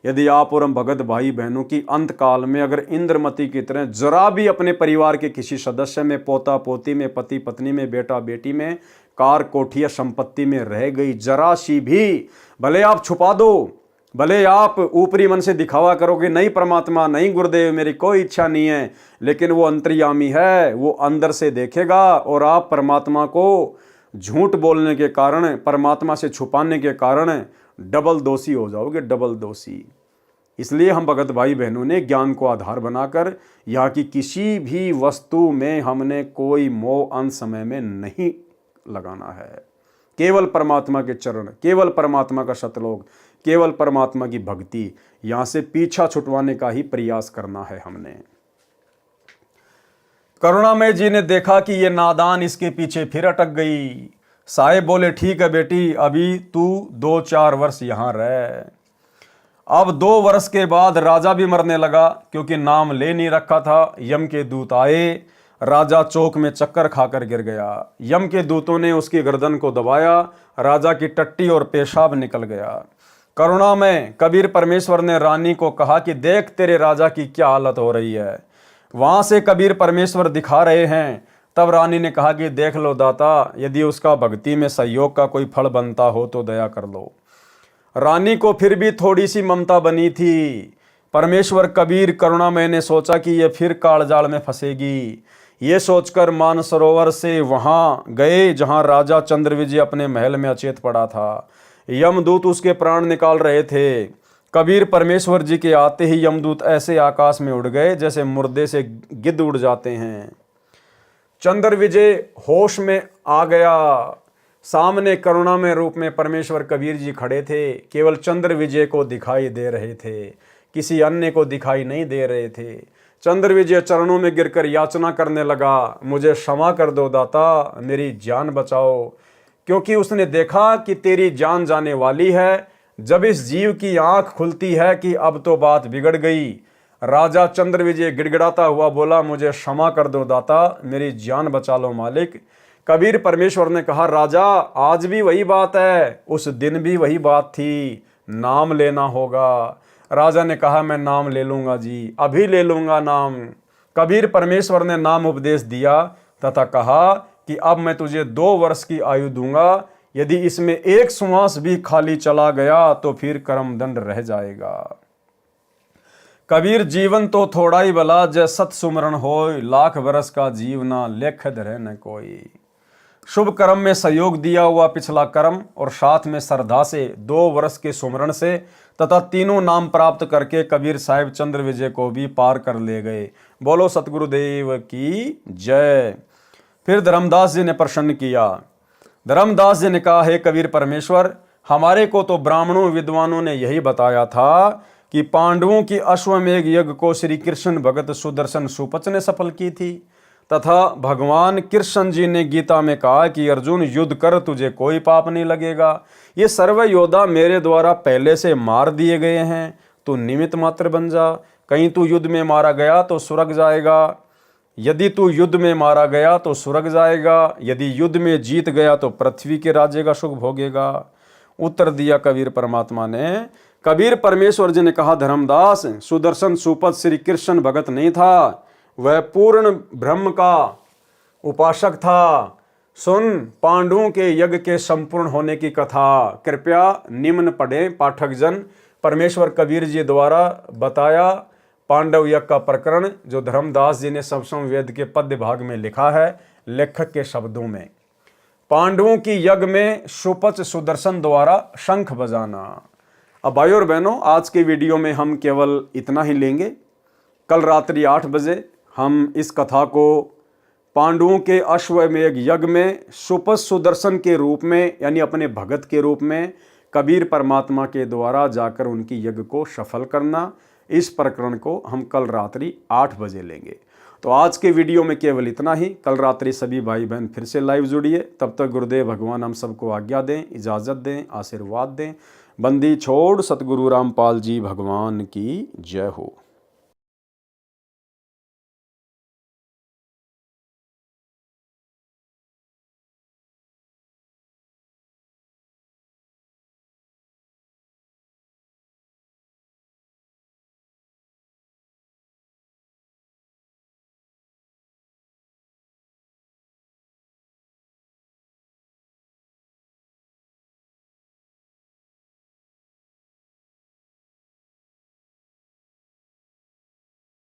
यदि आप और हम भगत भाई बहनों की अंत काल में अगर इंद्रमती की तरह जरा भी अपने परिवार के किसी सदस्य में, पोता पोती में, पति पत्नी में, बेटा बेटी में, कार कोठी या संपत्ति में रह गई जरा सी भी, भले आप छुपा दो, भले आप ऊपरी मन से दिखावा करोगे नहीं परमात्मा, नहीं गुरुदेव मेरी कोई इच्छा नहीं है, लेकिन वो अंतर्यामी है, वो अंदर से देखेगा। और आप परमात्मा को झूठ बोलने के कारण, परमात्मा से छुपाने के कारण डबल दोषी हो जाओगे, डबल दोषी। इसलिए हम भगत भाई बहनों ने ज्ञान को आधार बनाकर यहाँ की किसी भी वस्तु में हमने कोई मोह अंत समय में नहीं लगाना है। केवल परमात्मा के चरण, केवल परमात्मा का सतलोक, केवल परमात्मा की भक्ति, यहाँ से पीछा छुटवाने का ही प्रयास करना है हमने। करुणामय जी ने देखा कि ये नादान इसके पीछे फिर अटक गई। साहेब बोले, ठीक है बेटी, अभी तू 2-4 वर्ष यहाँ रह। अब 2 वर्ष के बाद राजा भी मरने लगा, क्योंकि नाम ले नहीं रखा था। यम के दूत आए, राजा चौक में चक्कर खाकर गिर गया। यम के दूतों ने उसकी गर्दन को दबाया, राजा की टट्टी और पेशाब निकल गया। करुणा में कबीर परमेश्वर ने रानी को कहा कि देख तेरे राजा की क्या हालत हो रही है। वहां से कबीर परमेश्वर दिखा रहे हैं। तब रानी ने कहा कि देख लो दाता, यदि उसका भक्ति में सहयोग का कोई फल बनता हो तो दया कर लो। रानी को फिर भी थोड़ी सी ममता बनी थी। परमेश्वर कबीर करुणामय ने सोचा कि ये फिर कालजाल में फंसेगी। ये सोचकर मानसरोवर से वहां गए जहां राजा चंद्रविजय अपने महल में अचेत पड़ा था। यमदूत उसके प्राण निकाल रहे थे। कबीर परमेश्वर जी के आते ही यमदूत ऐसे आकाश में उड़ गए जैसे मुर्दे से गिद्ध उड़ जाते हैं। चंद्रविजय होश में आ गया। सामने करुणामय रूप में परमेश्वर कबीर जी खड़े थे। केवल चंद्रविजय को दिखाई दे रहे थे, किसी अन्य को दिखाई नहीं दे रहे थे। चंद्रविजय चरणों में गिरकर याचना करने लगा, मुझे क्षमा कर दो दाता, मेरी जान बचाओ, क्योंकि उसने देखा कि तेरी जान जाने वाली है। जब इस जीव की आंख खुलती है कि अब तो बात बिगड़ गई। राजा चंद्रविजय गिड़गिड़ाता हुआ बोला, मुझे क्षमा कर दो दाता, मेरी जान बचा लो मालिक। कबीर परमेश्वर ने कहा, राजा आज भी वही बात है, उस दिन भी वही बात थी, नाम लेना होगा। राजा ने कहा, मैं नाम ले लूंगा जी, अभी ले लूंगा नाम। कबीर परमेश्वर ने नाम उपदेश दिया तथा कहा कि अब मैं तुझे 2 वर्ष की आयु दूंगा। यदि इसमें एक श्वास भी खाली चला गया तो फिर कर्मदंड रह जाएगा। कबीर जीवन तो थोड़ा ही भला, जय सत सुमरण होय, लाख बरस का जीवना लेख धरे न कोई। शुभ कर्म में सहयोग दिया हुआ पिछला कर्म और साथ में श्रद्धा से 2 वर्ष के सुमरण से तथा तीनों नाम प्राप्त करके कबीर साहिब चंद्र विजय को भी पार कर ले गए। बोलो सतगुरुदेव की जय। फिर धर्मदास जी ने प्रश्न किया। धर्मदास जी ने कहा, हे कबीर परमेश्वर, हमारे को तो ब्राह्मणों विद्वानों ने यही बताया था कि पांडवों की अश्वमेघ यज्ञ को श्री कृष्ण भगत सुदर्शन सुपच ने सफल की थी तथा भगवान कृष्ण जी ने गीता में कहा कि अर्जुन युद्ध कर, तुझे कोई पाप नहीं लगेगा। ये सर्व योद्धा मेरे द्वारा पहले से मार दिए गए हैं, तू निमित्त मात्र बन जा। कहीं तू युद्ध में मारा गया तो स्वर्ग जाएगा, यदि तू युद्ध में मारा गया तो स्वर्ग जाएगा, यदि युद्ध में जीत गया तो पृथ्वी के राज्य का सुख भोगेगा। उत्तर दिया कबीर परमात्मा ने। कबीर परमेश्वर जी ने कहा, धर्मदास, सुदर्शन सुपथ श्री कृष्ण भगत नहीं था, वह पूर्ण ब्रह्म का उपासक था। सुन पांडवों के यज्ञ के संपूर्ण होने की कथा, कृपया निम्न पढ़ें पाठक जन। परमेश्वर कबीर जी द्वारा बताया पांडव यज्ञ का प्रकरण, जो धर्मदास जी ने सप्तम वेद के पद्य भाग में लिखा है लेखक के शब्दों में। पांडवों की यज्ञ में सुपच सुदर्शन द्वारा शंख बजाना। अब भाई और बहनों, आज के वीडियो में हम केवल इतना ही लेंगे। कल रात्रि 8 बजे हम इस कथा को पांडवों के अश्वमेघ यज्ञ में सुपच सुदर्शन के रूप में, यानी अपने भगत के रूप में कबीर परमात्मा के द्वारा जाकर उनकी यज्ञ को सफल करना, इस प्रकरण को हम कल रात्रि 8 बजे लेंगे। तो आज के वीडियो में केवल इतना ही। कल रात्रि सभी भाई बहन फिर से लाइव जुड़िए। तब तक गुरुदेव भगवान हम सबको आज्ञा दें, इजाज़त दें, आशीर्वाद दें। बंदी छोड़ सतगुरु रामपाल जी भगवान की जय हो।